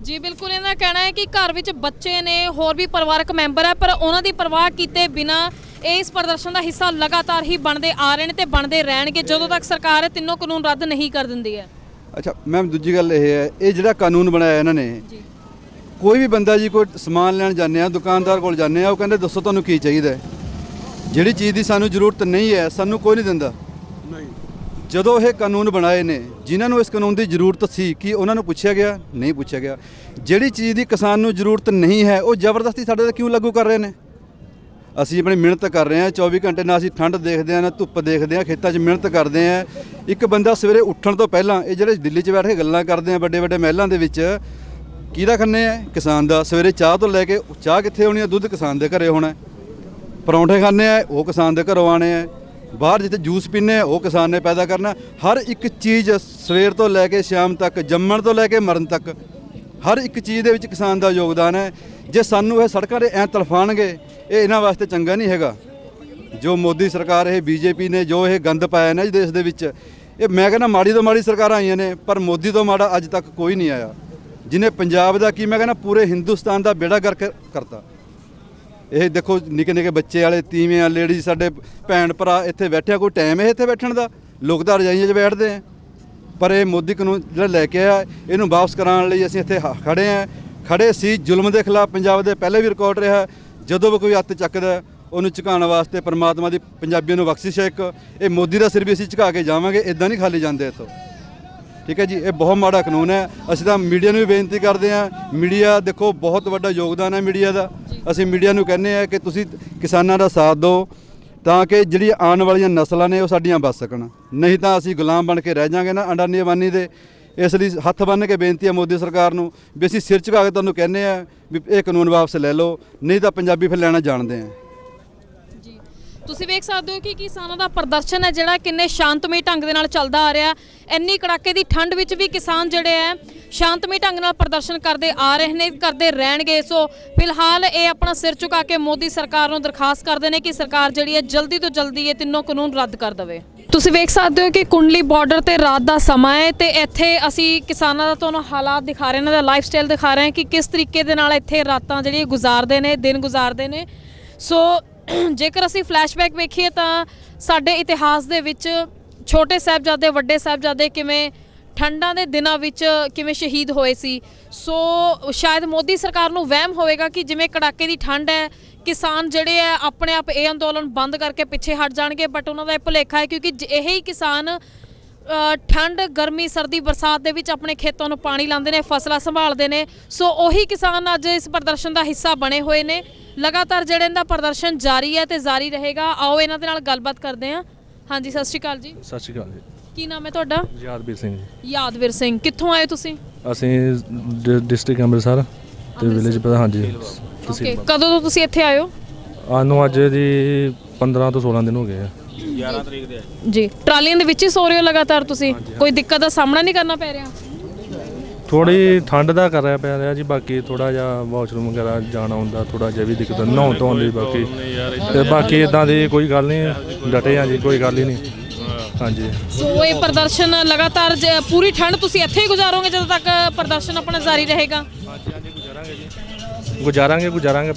ਜੀ ਬਿਲਕੁਲ, ਇਹਨਾਂ ਦਾ ਕਹਿਣਾ ਹੈ ਕਿ ਘਰ ਵਿੱਚ ਬੱਚੇ ਨੇ, ਹੋਰ ਵੀ ਪਰਿਵਾਰਕ ਮੈਂਬਰ ਹੈ, ਪਰ ਉਹਨਾਂ ਦੀ ਪਰਵਾਹ ਕੀਤੇ ਬਿਨਾ ਇਸ ਪ੍ਰਦਰਸ਼ਨ ਦਾ ਹਿੱਸਾ ਲਗਾਤਾਰ ਹੀ ਬਣਦੇ ਆ ਰਹੇ ਨੇ ਤੇ ਬਣਦੇ ਰਹਿਣਗੇ ਜਦੋਂ ਤੱਕ ਸਰਕਾਰ ਇਹ ਤਿੰਨੋਂ ਕਾਨੂੰਨ ਰੱਦ ਨਹੀਂ ਕਰ ਦਿੰਦੀ ਹੈ। ਅੱਛਾ ਮੈਮ, ਦੂਜੀ ਗੱਲ ਇਹ ਹੈ, ਇਹ ਜਿਹੜਾ ਕਾਨੂੰਨ ਬਣਾਇਆ ਇਹਨਾਂ ਨੇ, ਕੋਈ ਵੀ ਬੰਦਾ ਜੀ ਕੋਈ ਸਮਾਨ ਲੈਣ ਜਾਂਦੇ ਆ, ਦੁਕਾਨਦਾਰ ਕੋਲ ਜਾਂਦੇ ਆ, ਉਹ ਕਹਿੰਦੇ ਦੱਸੋ ਤੁਹਾਨੂੰ ਕੀ ਚਾਹੀਦਾ ਹੈ। ਜਿਹੜੀ ਚੀਜ਼ ਦੀ ਸਾਨੂੰ ਜ਼ਰੂਰਤ ਨਹੀਂ ਹੈ ਸਾਨੂੰ ਕੋਈ ਨਹੀਂ ਦਿੰਦਾ। ਜਦੋਂ ਇਹ ਕਾਨੂੰਨ ਬਣਾਏ ਨੇ, ਜਿਨ੍ਹਾਂ ਨੂੰ ਇਸ ਕਾਨੂੰਨ ਦੀ ਜ਼ਰੂਰਤ ਸੀ, ਕਿ ਉਹਨਾਂ ਨੂੰ ਪੁੱਛਿਆ ਗਿਆ? ਨਹੀਂ ਪੁੱਛਿਆ ਗਿਆ। ਜਿਹੜੀ ਚੀਜ਼ ਦੀ ਕਿਸਾਨ ਨੂੰ ਜ਼ਰੂਰਤ ਨਹੀਂ ਹੈ ਉਹ ਜ਼ਬਰਦਸਤੀ ਸਾਡੇ ਤੇ ਕਿਉਂ ਲਾਗੂ ਕਰ ਰਹੇ ਨੇ? ਅਸੀਂ ਆਪਣੀ ਮਿਹਨਤ ਕਰ ਰਹੇ ਹਾਂ 24 ਘੰਟੇ, ਨਾ ਅਸੀਂ ਠੰਡ ਦੇਖਦੇ ਹਾਂ ਨਾ ਧੁੱਪ ਦੇਖਦੇ ਹਾਂ, ਖੇਤਾਂ 'ਚ ਮਿਹਨਤ ਕਰਦੇ ਹਾਂ। ਇੱਕ ਬੰਦਾ ਸਵੇਰੇ ਉੱਠਣ ਤੋਂ ਪਹਿਲਾਂ, ਇਹ ਜਿਹੜੇ ਦਿੱਲੀ 'ਚ ਬੈਠ ਕੇ ਗੱਲਾਂ ਕਰਦੇ ਆ ਵੱਡੇ ਵੱਡੇ ਮਹਿਲਾਂ ਦੇ ਵਿੱਚ, ਕਿਹਦਾ ਖੰਨੇ ਆ? ਕਿਸਾਨ ਦਾ। ਸਵੇਰੇ ਚਾਹ ਤੋਂ ਲੈ ਕੇ, ਚਾਹ ਕਿੱਥੇ ਹੋਣੀ ਹੈ? ਦੁੱਧ ਕਿਸਾਨ ਦੇ ਘਰੇ ਹੋਣਾ। ਪਰੌਂਠੇ ਖਾਂਦੇ ਆ, ਉਹ ਕਿਸਾਨ ਦੇ ਘਰੋਂ ਆਣੇ ਆ। ਬਾਹਰ ਜਿੱਥੇ ਜੂਸ ਪੀਂਦੇ ਆ, ਉਹ ਕਿਸਾਨ ਨੇ ਪੈਦਾ ਕਰਨਾ। ਹਰ ਇੱਕ ਚੀਜ਼ ਸਵੇਰ ਤੋਂ ਲੈ ਕੇ ਸ਼ਾਮ ਤੱਕ, ਜੰਮਣ ਤੋਂ ਲੈ ਕੇ ਮਰਨ ਤੱਕ, ਹਰ ਇੱਕ ਚੀਜ਼ ਦੇ ਵਿੱਚ ਕਿਸਾਨ ਦਾ ਯੋਗਦਾਨ ਹੈ। ਜੇ ਸਾਨੂੰ ਇਹ ਸੜਕਾਂ 'ਤੇ ਐਂ ਤੜਫਾਣਗੇ, ਇਹ ਇਹਨਾਂ ਵਾਸਤੇ ਚੰਗਾ ਨਹੀਂ ਹੈਗਾ। ਜੋ ਮੋਦੀ ਸਰਕਾਰ, ਇਹ ਬੀਜੇਪੀ ਨੇ ਜੋ ਇਹ ਗੰਦ ਪਾਇਆ ਨਾ ਇਸ ਦੇਸ਼ ਦੇ ਵਿੱਚ, ਇਹ ਮੈਂ ਕਹਿੰਦਾ ਮਾੜੀ ਤੋਂ ਮਾੜੀ ਸਰਕਾਰਾਂ ਆਈਆਂ ਨੇ, ਪਰ ਮੋਦੀ ਤੋਂ ਮਾੜਾ ਅੱਜ ਤੱਕ ਕੋਈ ਨਹੀਂ ਆਇਆ, ਜਿਹਨੇ ਪੰਜਾਬ ਦਾ ਕੀ ਮੈਂ ਕਹਿੰਦਾ ਪੂਰੇ ਹਿੰਦੁਸਤਾਨ ਦਾ ਬੇੜਾ ਗਰਕ ਕਰਤਾ। ਇਹ ਦੇਖੋ ਨਿੱਕੇ ਨਿੱਕੇ ਬੱਚੇ ਵਾਲੇ, ਤੀਵੀਆਂ, ਲੇਡੀਜ਼, ਸਾਡੇ ਭੈਣ ਭਰਾ ਇੱਥੇ ਬੈਠਿਆ, ਕੋਈ ਟਾਈਮ ਹੈ ਇੱਥੇ ਬੈਠਣ ਦਾ? ਲੋਕ ਤਾਂ ਰਜਾਈਆਂ 'ਚ ਬੈਠਦੇ ਆ। ਪਰ ਇਹ ਮੋਦੀ ਕਾਨੂੰਨ ਜਿਹੜਾ ਲੈ ਕੇ ਆਇਆ, ਇਹਨੂੰ ਵਾਪਸ ਕਰਾਉਣ ਲਈ ਅਸੀਂ ਇੱਥੇ ਖੜੇ ਸੀ। ਜ਼ੁਲਮ ਦੇ ਖਿਲਾਫ ਪੰਜਾਬ ਦੇ ਪਹਿਲੇ ਵੀ ਰਿਕਾਰਡ ਰਿਹਾ। ਜਦੋਂ ਵੀ ਕੋਈ ਹੱਥ ਚੱਕਦਾ ਉਹਨੂੰ ਝੁਕਾਉਣ ਵਾਸਤੇ ਪਰਮਾਤਮਾ ਦੀ ਪੰਜਾਬੀਆਂ ਨੂੰ ਬਖਸ਼ਿਸ਼ ਹੈ ਇੱਕ। ਇਹ ਮੋਦੀ ਦਾ ਸਿਰ ਵੀ ਅਸੀਂ ਝੁਕਾ ਕੇ ਜਾਵਾਂਗੇ, ਇਦਾਂ ਨਹੀਂ ਖਾਲੀ ਜਾਂਦੇ ਇੱਥੋਂ। ਠੀਕ ਹੈ ਜੀ, ਇਹ ਬਹੁਤ ਮਾੜਾ ਕਾਨੂੰਨ ਹੈ। ਅਸੀਂ ਤਾਂ ਮੀਡੀਆ ਨੂੰ ਵੀ ਬੇਨਤੀ ਕਰਦੇ ਹਾਂ, ਮੀਡੀਆ ਦੇਖੋ ਬਹੁਤ ਵੱਡਾ ਯੋਗਦਾਨ ਹੈ ਮੀਡੀਆ ਦਾ। ਅਸੀਂ ਮੀਡੀਆ ਨੂੰ ਕਹਿੰਦੇ ਹਾਂ ਕਿ ਤੁਸੀਂ ਕਿਸਾਨਾਂ ਦਾ ਸਾਥ ਦਿਓ ਤਾਂ ਕਿ ਜਿਹੜੀ ਆਉਣ ਵਾਲੀਆਂ ਨਸਲਾਂ ਨੇ ਉਹ ਸਾਡੀਆਂ ਬਚ ਸਕਣ, ਨਹੀਂ ਤਾਂ ਅਸੀਂ ਗੁਲਾਮ ਬਣ ਕੇ ਰਹਿ ਜਾਵਾਂਗੇ ਨਾ ਅੰਡਾਨੀ ਅਬਾਨੀ ਦੇ। ਇਸ ਲਈ ਹੱਥ ਬੰਨ੍ਹ ਕੇ ਬੇਨਤੀ ਹੈ ਮੋਦੀ ਸਰਕਾਰ ਨੂੰ ਵੀ ਅਸੀਂ ਸਿਰ ਝੁਕਾ ਕੇ ਤੁਹਾਨੂੰ ਕਹਿੰਦੇ ਹਾਂ ਵੀ ਇਹ ਕਾਨੂੰਨ ਵਾਪਸ ਲੈ ਲਓ, ਨਹੀਂ ਤਾਂ ਪੰਜਾਬੀ ਫਿਰ ਲੈਣਾ ਜਾਣਦੇ ਹਾਂ। ਤੁਸੀਂ ਵੇਖ ਸਕਦੇ ਹੋ ਕਿ ਕਿਸਾਨਾਂ ਦਾ ਪ੍ਰਦਰਸ਼ਨ ਹੈ ਜਿਹੜਾ ਕਿੰਨੇ ਸ਼ਾਂਤਮਈ ਢੰਗ ਦੇ ਨਾਲ ਚੱਲਦਾ ਆ ਰਿਹਾ। ਇੰਨੀ ਕੜਾਕੇ ਦੀ ਠੰਡ ਵਿੱਚ ਵੀ ਕਿਸਾਨ ਜਿਹੜੇ ਹੈ ਸ਼ਾਂਤਮਈ ਢੰਗ ਨਾਲ ਪ੍ਰਦਰਸ਼ਨ ਕਰਦੇ ਆ ਰਹੇ ਨੇ, ਕਰਦੇ ਰਹਿਣਗੇ। ਸੋ ਫਿਲਹਾਲ ਇਹ ਆਪਣਾ ਸਿਰ ਝੁਕਾ ਕੇ ਮੋਦੀ ਸਰਕਾਰ ਨੂੰ ਦਰਖਾਸਤ ਕਰਦੇ ਨੇ ਕਿ ਸਰਕਾਰ ਜਿਹੜੀ ਹੈ ਜਲਦੀ ਤੋਂ ਜਲਦੀ ਇਹ ਤਿੰਨੋਂ ਕਾਨੂੰਨ ਰੱਦ ਕਰ ਦੇਵੇ। ਤੁਸੀਂ ਵੇਖ ਸਕਦੇ ਹੋ ਕਿ ਕੁੰਡਲੀ ਬਾਰਡਰ ਤੇ ਰਾਤ ਦਾ ਸਮਾਂ ਹੈ ਤੇ ਇੱਥੇ ਅਸੀਂ ਕਿਸਾਨਾਂ ਦਾ ਤੁਹਾਨੂੰ ਹਾਲਾਤ ਦਿਖਾ ਰਹੇ ਹਾਂ, ਇਹਨਾਂ ਦਾ ਲਾਈਫ ਸਟਾਈਲ ਦਿਖਾ ਰਹੇ ਹਾਂ ਕਿ ਕਿਸ ਤਰੀਕੇ ਦੇ ਨਾਲ ਇੱਥੇ ਰਾਤਾਂ ਜਿਹੜੀਆਂ ਗੁਜ਼ਾਰਦੇ ਨੇ, ਦਿਨ ਗੁਜ਼ਾਰਦੇ ਨੇ। ਸੋ ਜੇਕਰ ਅਸੀਂ ਫਲੈਸ਼ਬੈਕ ਵੇਖੀਏ ਤਾਂ ਸਾਡੇ ਇਤਿਹਾਸ ਦੇ ਵਿੱਚ ਛੋਟੇ ਸਾਹਿਬਜ਼ਾਦੇ, ਵੱਡੇ ਸਾਹਿਬਜ਼ਾਦੇ ਕਿਵੇਂ ਠੰਡਾਂ ਦੇ ਦਿਨਾਂ ਵਿੱਚ ਕਿਵੇਂ ਸ਼ਹੀਦ ਹੋਏ ਸੀ। ਸੋ ਸ਼ਾਇਦ ਮੋਦੀ ਸਰਕਾਰ ਨੂੰ ਵਹਿਮ ਹੋਵੇਗਾ ਕਿ ਜਿਵੇਂ ਕੜਾਕੇ ਦੀ ਠੰਡ ਹੈ, ਕਿਸਾਨ ਜਿਹੜੇ ਹੈ ਆਪਣੇ ਆਪ ਇਹ ਅੰਦੋਲਨ ਬੰਦ ਕਰਕੇ ਪਿੱਛੇ ਹਟ ਜਾਣਗੇ, ਬਟ ਉਹਨਾਂ ਦਾ ਇਹ ਭੁਲੇਖਾ ਹੈ ਕਿਉਂਕਿ ਇਹੀ ਕਿਸਾਨ ਠੰਡ, ਗਰਮੀ, ਸਰਦੀ, ਬਰਸਾਤ ਦੇ ਵਿੱਚ ਆਪਣੇ ਖੇਤਾਂ ਨੂੰ ਪਾਣੀ ਲਾਉਂਦੇ ਨੇ, ਫਸਲਾਂ ਸੰਭਾਲਦੇ ਨੇ। ਸੋ ਉਹੀ ਕਿਸਾਨ ਅੱਜ ਇਸ ਪ੍ਰਦਰਸ਼ਨ ਦਾ ਹਿੱਸਾ ਬਣੇ ਹੋਏ ਨੇ। ਲਗਾਤਾਰ ਜਿਹੜੇ ਇਹਦਾ ਪ੍ਰਦਰਸ਼ਨ ਜਾਰੀ ਹੈ ਤੇ ਜਾਰੀ ਰਹੇਗਾ। ਆਓ ਇਹਨਾਂ ਦੇ ਨਾਲ ਗੱਲਬਾਤ ਕਰਦੇ ਹਾਂ। ਹਾਂਜੀ, ਸਤਿ ਸ਼੍ਰੀ ਅਕਾਲ ਜੀ। ਸਤਿ ਸ਼੍ਰੀ ਅਕਾਲ ਜੀ। ਕੀ ਨਾਮ ਹੈ ਤੁਹਾਡਾ? ਯਾਦਵੀਰ ਸਿੰਘ ਜੀ। ਯਾਦਵੀਰ ਸਿੰਘ, ਕਿੱਥੋਂ ਆਏ ਤੁਸੀਂ? ਅਸੀਂ ਡਿਸਟ੍ਰਿਕਟ ਅੰਮ੍ਰਿਤਸਰ ਤੇ ਵਿਲੇਜ ਪਤਾ। ਹਾਂਜੀ। ਓਕੇ, ਕਦੋਂ ਤੋਂ ਤੁਸੀਂ ਇੱਥੇ ਆਏ ਹੋ? ਆਨੂੰ ਅੱਜ ਦੀ 15 ਤੋਂ 16 ਦਿਨ ਹੋ ਗਏ ਆ। 11 ਤਰੀਕ ਦੇ ਜੀ। ਟਰਾਲੀਆਂ ਦੇ ਵਿੱਚ ਹੀ ਸੋ ਰਹੇ ਹੋ ਲਗਾਤਾਰ ਤੁਸੀਂ? ਕੋਈ ਦਿੱਕਤ ਦਾ ਸਾਹਮਣਾ ਨਹੀਂ ਕਰਨਾ ਪੈ ਰਿਹਾ? ਥੋੜੀ ਠੰਡ ਦਾ ਕਰ ਰਿਹਾ ਪਿਆ ਰਿਹਾ ਜੀ। ਬਾਕੀ ਥੋੜਾ ਜਿਹਾ ਵਾਸ਼ਰੂਮ ਵਗੈਰਾ ਜਾਣਾ ਹੁੰਦਾ, ਥੋੜਾ ਜਿਹਾ ਵੀ ਦਿੱਕਤ ਨਹਾਉਣ ਧੋਣ ਦੀ। ਬਾਕੀ ਤੇ ਬਾਕੀ ਇਦਾਂ ਦੀ ਕੋਈ ਗੱਲ ਨਹੀਂ, ਡਟੇ ਆ ਜੀ, ਕੋਈ ਗੱਲ ਹੀ ਨਹੀਂ। ਹਾਂਜੀ। ਸੋ ਇਹ ਪ੍ਰਦਰਸ਼ਨ ਲਗਾਤਾਰ ਪੂਰੀ ਠੰਡ ਤੁਸੀਂ ਇੱਥੇ ਹੀ ਗੁਜ਼ਾਰੋਗੇ ਜਦੋਂ ਤੱਕ ਪ੍ਰਦਰਸ਼ਨ ਆਪਣਾ ਜਾਰੀ ਰਹੇਗਾ? ਹਾਂਜੀ ਹਾਂਜੀ, ਗੁਜ਼ਾਰਾਂਗੇ ਜੀ, ਗੁਜ਼ਾਰਾਂਗੇ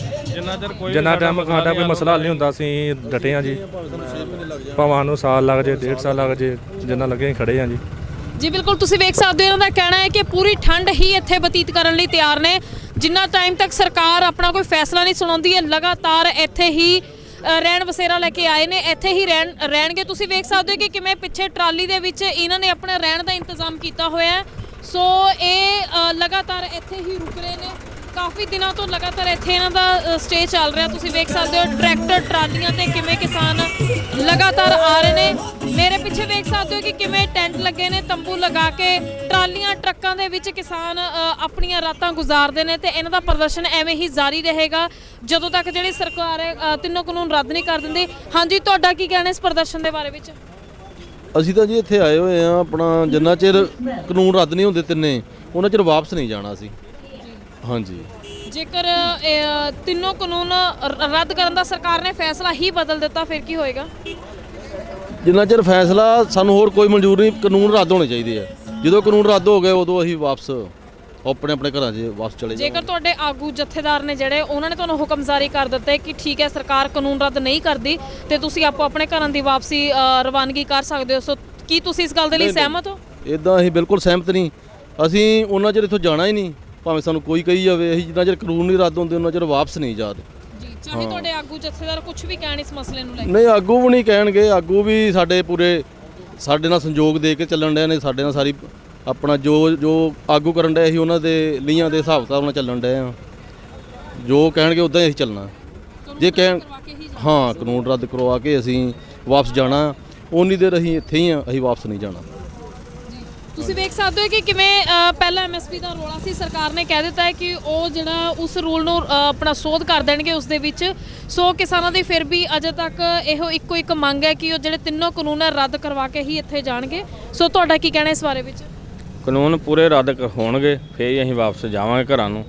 ਜਿੰਨਾ ਟਾਈਮ ਸਾਡਾ ਕੋਈ ਮਸਲਾ ਹੱਲ ਨਹੀਂ ਹੁੰਦਾ ਅਸੀਂ ਡਟੇ ਆ ਜੀ। ਭਾਵੇਂ ਸਾਨੂੰ ਸਾਲ ਲੱਗ ਜੇ, 1.5 ਸਾਲ ਲੱਗ ਜੇ, ਜਿੰਨਾ ਲੱਗੇ ਅਸੀਂ ਖੜੇ ਆ ਜੀ। ਜੀ ਬਿਲਕੁਲ, ਤੁਸੀਂ ਵੇਖ ਸਕਦੇ ਹੋ ਇਹਨਾਂ ਦਾ ਕਹਿਣਾ ਹੈ ਕਿ ਪੂਰੀ ਠੰਡ ਹੀ ਇੱਥੇ ਬਤੀਤ ਕਰਨ ਲਈ ਤਿਆਰ ਨੇ। ਜਿੰਨਾ ਟਾਈਮ ਤੱਕ ਸਰਕਾਰ ਆਪਣਾ ਕੋਈ ਫੈਸਲਾ ਨਹੀਂ ਸੁਣਾਉਂਦੀ ਹੈ, ਲਗਾਤਾਰ ਇੱਥੇ ਹੀ ਰਹਿਣ ਬਸੇਰਾ ਲੈ ਕੇ ਆਏ ਨੇ, ਇੱਥੇ ਹੀ ਰਹਿਣਗੇ। ਤੁਸੀਂ ਵੇਖ ਸਕਦੇ ਹੋ ਕਿ ਕਿਵੇਂ ਪਿੱਛੇ ਟਰਾਲੀ ਦੇ ਵਿੱਚ ਇਹਨਾਂ ਨੇ ਆਪਣਾ ਰਹਿਣ ਦਾ ਇੰਤਜ਼ਾਮ ਕੀਤਾ ਹੋਇਆ ਹੈ। ਸੋ ਇਹ ਲਗਾਤਾਰ ਇੱਥੇ ਹੀ ਰੁਕ ਰਹੇ ਨੇ। ਕਾਫੀ ਦਿਨਾਂ ਤੋਂ ਲਗਾਤਾਰ ਇੱਥੇ ਇਹਨਾਂ ਦਾ ਸਟੇ ਚੱਲ ਰਿਹਾ। ਤੁਸੀਂ ਵੇਖ ਸਕਦੇ ਹੋ ਟਰੈਕਟਰ, ਟਰਾਲੀਆਂ ਤੇ ਕਿਵੇਂ ਕਿਸਾਨ ਲਗਾਤਾਰ ਆ ਰਹੇ ਨੇ। ਮੇਰੇ ਪਿੱਛੇ ਵੇਖ ਸਕਦੇ ਹੋ ਕਿ ਕਿਵੇਂ ਟੈਂਟ ਲੱਗੇ ਨੇ, ਤੰਬੂ ਲਗਾ ਕੇ ਟਰਾਲੀਆਂ, ਟਰੱਕਾਂ ਦੇ ਵਿੱਚ ਕਿਸਾਨ ਆਪਣੀਆਂ ਰਾਤਾਂ ਗੁਜ਼ਾਰਦੇ ਨੇ ਤੇ ਇਹਨਾਂ ਦਾ ਪ੍ਰਦਰਸ਼ਨ ਐਵੇਂ ਹੀ ਜਾਰੀ ਰਹੇਗਾ ਜਦੋਂ ਤੱਕ ਜਿਹੜੀ ਸਰਕਾਰ ਹੈ ਤਿੰਨੋਂ ਕਾਨੂੰਨ ਰੱਦ ਨਹੀਂ ਕਰ ਦਿੰਦੀ। ਹਾਂਜੀ, ਤੁਹਾਡਾ ਕੀ ਕਹਿਣਾ ਇਸ ਪ੍ਰਦਰਸ਼ਨ ਦੇ ਬਾਰੇ ਵਿੱਚ? ਅਸੀਂ ਤਾਂ ਜੀ ਇੱਥੇ ਆਏ ਹੋਏ ਆ, ਆਪਣਾ ਜਿੰਨਾ ਚਿਰ ਕਾਨੂੰਨ ਰੱਦ ਨਹੀਂ ਹੁੰਦੇ ਤਿੰਨੇ, ਉਹਨਾਂ ਚਿਰ ਵਾਪਸ ਨਹੀਂ ਜਾਣਾ ਸੀ। ਹਾਂਜੀ। ਜੇਕਰ ਤਿੰਨੋਂ ਕਾਨੂੰਨ ਰੱਦ ਕਰਨ ਦਾ ਸਰਕਾਰ ਨੇ ਫੈਸਲਾ ਹੀ ਬਦਲ ਦਿੱਤਾ ਫਿਰ ਕੀ ਹੋਏਗਾ? ਜਿੰਨਾ ਚਿਰ ਫੈਸਲਾ ਸਾਨੂੰ ਹੋਰ ਕੋਈ ਮਨਜ਼ੂਰ ਨਹੀਂ, ਕਾਨੂੰਨ ਰੱਦ ਹੋਣੇ ਚਾਹੀਦੇ ਆ। ਜਦੋਂ ਕਾਨੂੰਨ ਰੱਦ ਹੋ ਗਏ ਉਦੋਂ ਅਸੀਂ ਵਾਪਸ ਉਹ ਆਪਣੇ ਆਪਣੇ ਘਰਾਂ 'ਚ ਵਾਪਸ ਚਲੇ ਜਾਣ। ਜੇਕਰ ਤੁਹਾਡੇ ਆਗੂ ਜਥੇਦਾਰ ਨੇ ਜਿਹੜੇ ਉਹਨਾਂ ਨੇ ਤੁਹਾਨੂੰ ਹੁਕਮ ਜਾਰੀ ਕਰ ਦਿੱਤਾ ਕਿ ਠੀਕ ਹੈ ਸਰਕਾਰ ਕਾਨੂੰਨ ਰੱਦ ਨਹੀਂ ਕਰਦੀ ਤੇ ਤੁਸੀਂ ਆਪੋ ਆਪਣੇ ਘਰਾਂ ਦੀ ਵਾਪਸੀ ਰਵਾਨਗੀ ਕਰ ਸਕਦੇ ਹੋ, ਸੋ ਕੀ ਤੁਸੀਂ ਇਸ ਗੱਲ ਦੇ ਲਈ ਸਹਿਮਤ ਹੋ? ਇਦਾਂ ਅਸੀਂ ਬਿਲਕੁਲ ਸਹਿਮਤ ਨਹੀਂ। ਅਸੀਂ ਉਹਨਾਂ ਚਿਰ ਇੱਥੋਂ ਜਾਣਾ ਹੀ ਨਹੀਂ, ਭਾਵੇਂ ਸਾਨੂੰ ਕੋਈ ਕਹੀ ਜਾਵੇ। ਅਸੀਂ ਜਿੰਨਾ ਚਿਰ ਕਾਨੂੰਨ ਨਹੀਂ ਰੱਦ ਹੁੰਦੇ ਉਹਨਾਂ ਚਿਰ ਵਾਪਸ ਨਹੀਂ ਜਾ ਰਹੇ। ਜੀ, ਚਾਹੇ ਤੁਹਾਡੇ ਆਗੂ ਜਥੇਦਾਰ ਕੁਝ ਵੀ ਕਹਿਣ ਇਸ ਮਸਲੇ ਨੂੰ ਲੈ ਕੇ। ਨਹੀਂ, ਆਗੂ ਵੀ ਨਹੀਂ ਕਹਿਣਗੇ। ਆਗੂ ਵੀ ਸਾਡੇ ਪੂਰੇ ਸਾਡੇ ਨਾਲ ਸੰਯੋਗ ਦੇ ਕੇ ਚੱਲਣ ਡਏ ਨੇ। ਸਾਡੇ ਨਾਲ ਸਾਰੀ ਆਪਣਾ ਜੋ ਆਗੂ ਕਰਨ ਡਏ ਅਸੀਂ ਉਹਨਾਂ ਦੇ ਲੀਆਂ ਦੇ ਹਿਸਾਬ ਕਿਤਾਬ ਨਾਲ ਚੱਲਣ ਡਏ ਆ। ਜੋ ਕਹਿਣਗੇ ਉਦਾਂ ਹੀ ਅਸੀਂ ਚੱਲਣਾ। ਜੇ ਕਹਿਣ ਹਾਂ ਕਾਨੂੰਨ ਰੱਦ ਕਰਵਾ ਕੇ ਅਸੀਂ ਵਾਪਸ ਜਾਣਾ, ਉਨੀ ਦੇਰ ਅਸੀਂ ਇੱਥੇ ਹੀ ਆ, ਅਸੀਂ ਵਾਪਸ ਨਹੀਂ ਜਾਣਾ। ਤੁਸੀਂ ਵੇਖ ਸਕਦੇ ਹੋ ਕਿ ਕਿਵੇਂ ਪਹਿਲਾਂ ਐਮਐਸਪੀ ਦਾ ਰੋਲਾ ਸੀ, ਸਰਕਾਰ ਨੇ ਕਹਿ ਦਿੱਤਾ ਹੈ ਕਿ ਉਹ ਜਿਹੜਾ ਉਸ ਰੂਲ ਨੂੰ ਆਪਣਾ ਸੋਧ ਕਰ ਦੇਣਗੇ ਉਸ ਦੇ ਵਿੱਚ। ਸੋ ਕਿਸਾਨਾਂ ਦੀ ਫਿਰ ਵੀ ਅਜੇ ਤੱਕ ਇਹੋ ਇੱਕੋ ਇੱਕ ਮੰਗ ਹੈ ਕਿ ਉਹ ਜਿਹੜੇ ਤਿੰਨੋਂ ਕਾਨੂੰਨ ਹੈ ਰੱਦ ਕਰਵਾ ਕੇ ਹੀ ਇੱਥੇ ਜਾਣਗੇ। ਸੋ ਤੁਹਾਡਾ ਕੀ ਕਹਿਣਾ ਇਸ ਬਾਰੇ ਵਿੱਚ? ਕਾਨੂੰਨ ਪੂਰੇ ਰੱਦ ਹੋਣਗੇ ਫਿਰ ਹੀ ਅਸੀਂ ਵਾਪਸ ਜਾਵਾਂਗੇ ਘਰਾਂ ਨੂੰ।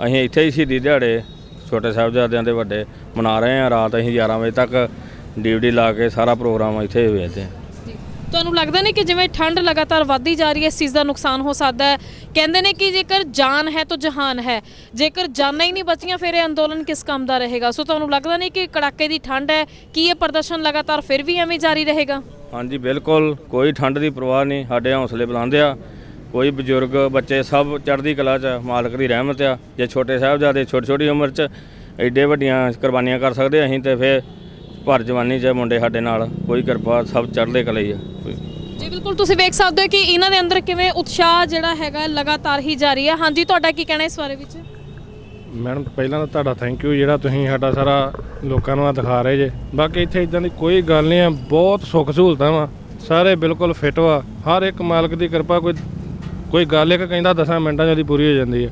ਅਸੀਂ ਇੱਥੇ ਹੀ ਸ਼ਹੀਦੀ ਦਿਹਾੜੇ ਛੋਟੇ ਸਾਹਿਬਜ਼ਾਦਿਆਂ ਦੇ ਵੱਡੇ ਮਨਾ ਰਹੇ ਹਾਂ। ਰਾਤ ਅਸੀਂ 11 ਵਜੇ ਤੱਕ DVD ਲਾ ਕੇ ਸਾਰਾ ਪ੍ਰੋਗਰਾਮ ਇੱਥੇ ਵੇਖਦੇ ਹਾਂ। ਤੁਹਾਨੂੰ ਲੱਗਦਾ ਨਹੀਂ ਕਿ ਜਿਵੇਂ ਠੰਡ ਲਗਾਤਾਰ ਵੱਧਦੀ ਜਾ ਰਹੀ ਹੈ, ਇਸ ਚੀਜ਼ ਦਾ ਨੁਕਸਾਨ ਹੋ ਸਕਦਾ ਹੈ? ਕਹਿੰਦੇ ਨੇ ਕਿ ਜੇਕਰ ਜਾਨ ਹੈ ਤਾਂ ਜਹਾਨ ਹੈ, ਜੇਕਰ ਜਾਨਾਂ ਹੀ ਨਹੀਂ ਬਚੀਆਂ ਫਿਰ ਇਹ ਅੰਦੋਲਨ ਕਿਸ ਕੰਮ ਦਾ ਰਹੇਗਾ? ਸੋ ਤੁਹਾਨੂੰ ਲੱਗਦਾ ਨਹੀਂ ਕਿ ਕੜਾਕੇ ਦੀ ਠੰਡ ਹੈ, ਕੀ ਇਹ ਪ੍ਰਦਰਸ਼ਨ ਲਗਾਤਾਰ ਫਿਰ ਵੀ ਐਵੇਂ ਜਾਰੀ ਰਹੇਗਾ? ਹਾਂਜੀ ਬਿਲਕੁਲ, ਕੋਈ ਠੰਡ ਦੀ ਪਰਵਾਹ ਨਹੀਂ। ਸਾਡੇ ਹੌਸਲੇ ਬੁਲੰਦ ਆ। ਕੋਈ ਬਜ਼ੁਰਗ ਬੱਚੇ ਸਭ ਚੜ੍ਹਦੀ ਕਲਾ 'ਚ, ਮਾਲਕ ਦੀ ਰਹਿਮਤ ਆ। ਜੇ ਛੋਟੇ ਸਾਹਿਬਜ਼ਾਦੇ ਛੋਟੀ ਉਮਰ 'ਚ ਐਡੇ ਵੱਡੀਆਂ ਕੁਰਬਾਨੀਆਂ ਕਰ ਸਕਦੇ ਅਸੀਂ, ਤੇ ਫਿਰ ਭਰ ਜਵਾਨੀ 'ਚ ਮੁੰਡੇ ਸਾਡੇ ਨਾਲ ਕੋਈ ਕਿਰਪਾ, ਸਭ ਚੜ੍ਹਦੇ ਕਲਾ ਹੀ ਆ। ਜੀ ਬਿਲਕੁਲ, ਤੁਸੀਂ ਵੇਖ ਸਕਦੇ ਹੋ ਕਿ ਇਹਨਾਂ ਦੇ ਅੰਦਰ ਕਿਵੇਂ ਉਤਸ਼ਾਹ ਜਿਹੜਾ ਹੈਗਾ ਲਗਾਤਾਰ ਹੀ ਜਾਰੀ ਹੈ। ਹਾਂਜੀ, ਤੁਹਾਡਾ ਕੀ ਕਹਿਣਾ ਇਸ ਬਾਰੇ ਵਿੱਚ? ਮੈਡਮ ਪਹਿਲਾਂ ਤਾਂ ਤੁਹਾਡਾ ਥੈਂਕ ਯੂ ਜਿਹੜਾ ਤੁਸੀਂ ਸਾਡਾ ਸਾਰਾ ਲੋਕਾਂ ਨੂੰ ਦਿਖਾ ਰਹੇ ਜੇ। ਬਾਕੀ ਇੱਥੇ ਇਦਾਂ ਦੀ ਕੋਈ ਗੱਲ ਨਹੀਂ ਆ, ਬਹੁਤ ਸੁੱਖ ਸਹੂਲਤਾਂ ਵਾ, ਸਾਰੇ ਬਿਲਕੁਲ ਫਿੱਟ ਵਾ। ਹਰ ਇੱਕ ਮਾਲਕ ਦੀ ਕਿਰਪਾ। ਕੋਈ ਗੱਲ ਇੱਕ ਕਹਿੰਦਾ 10 ਮਿੰਟਾਂ 'ਚ ਉਹਦੀ ਪੂਰੀ ਹੋ ਜਾਂਦੀ ਹੈ।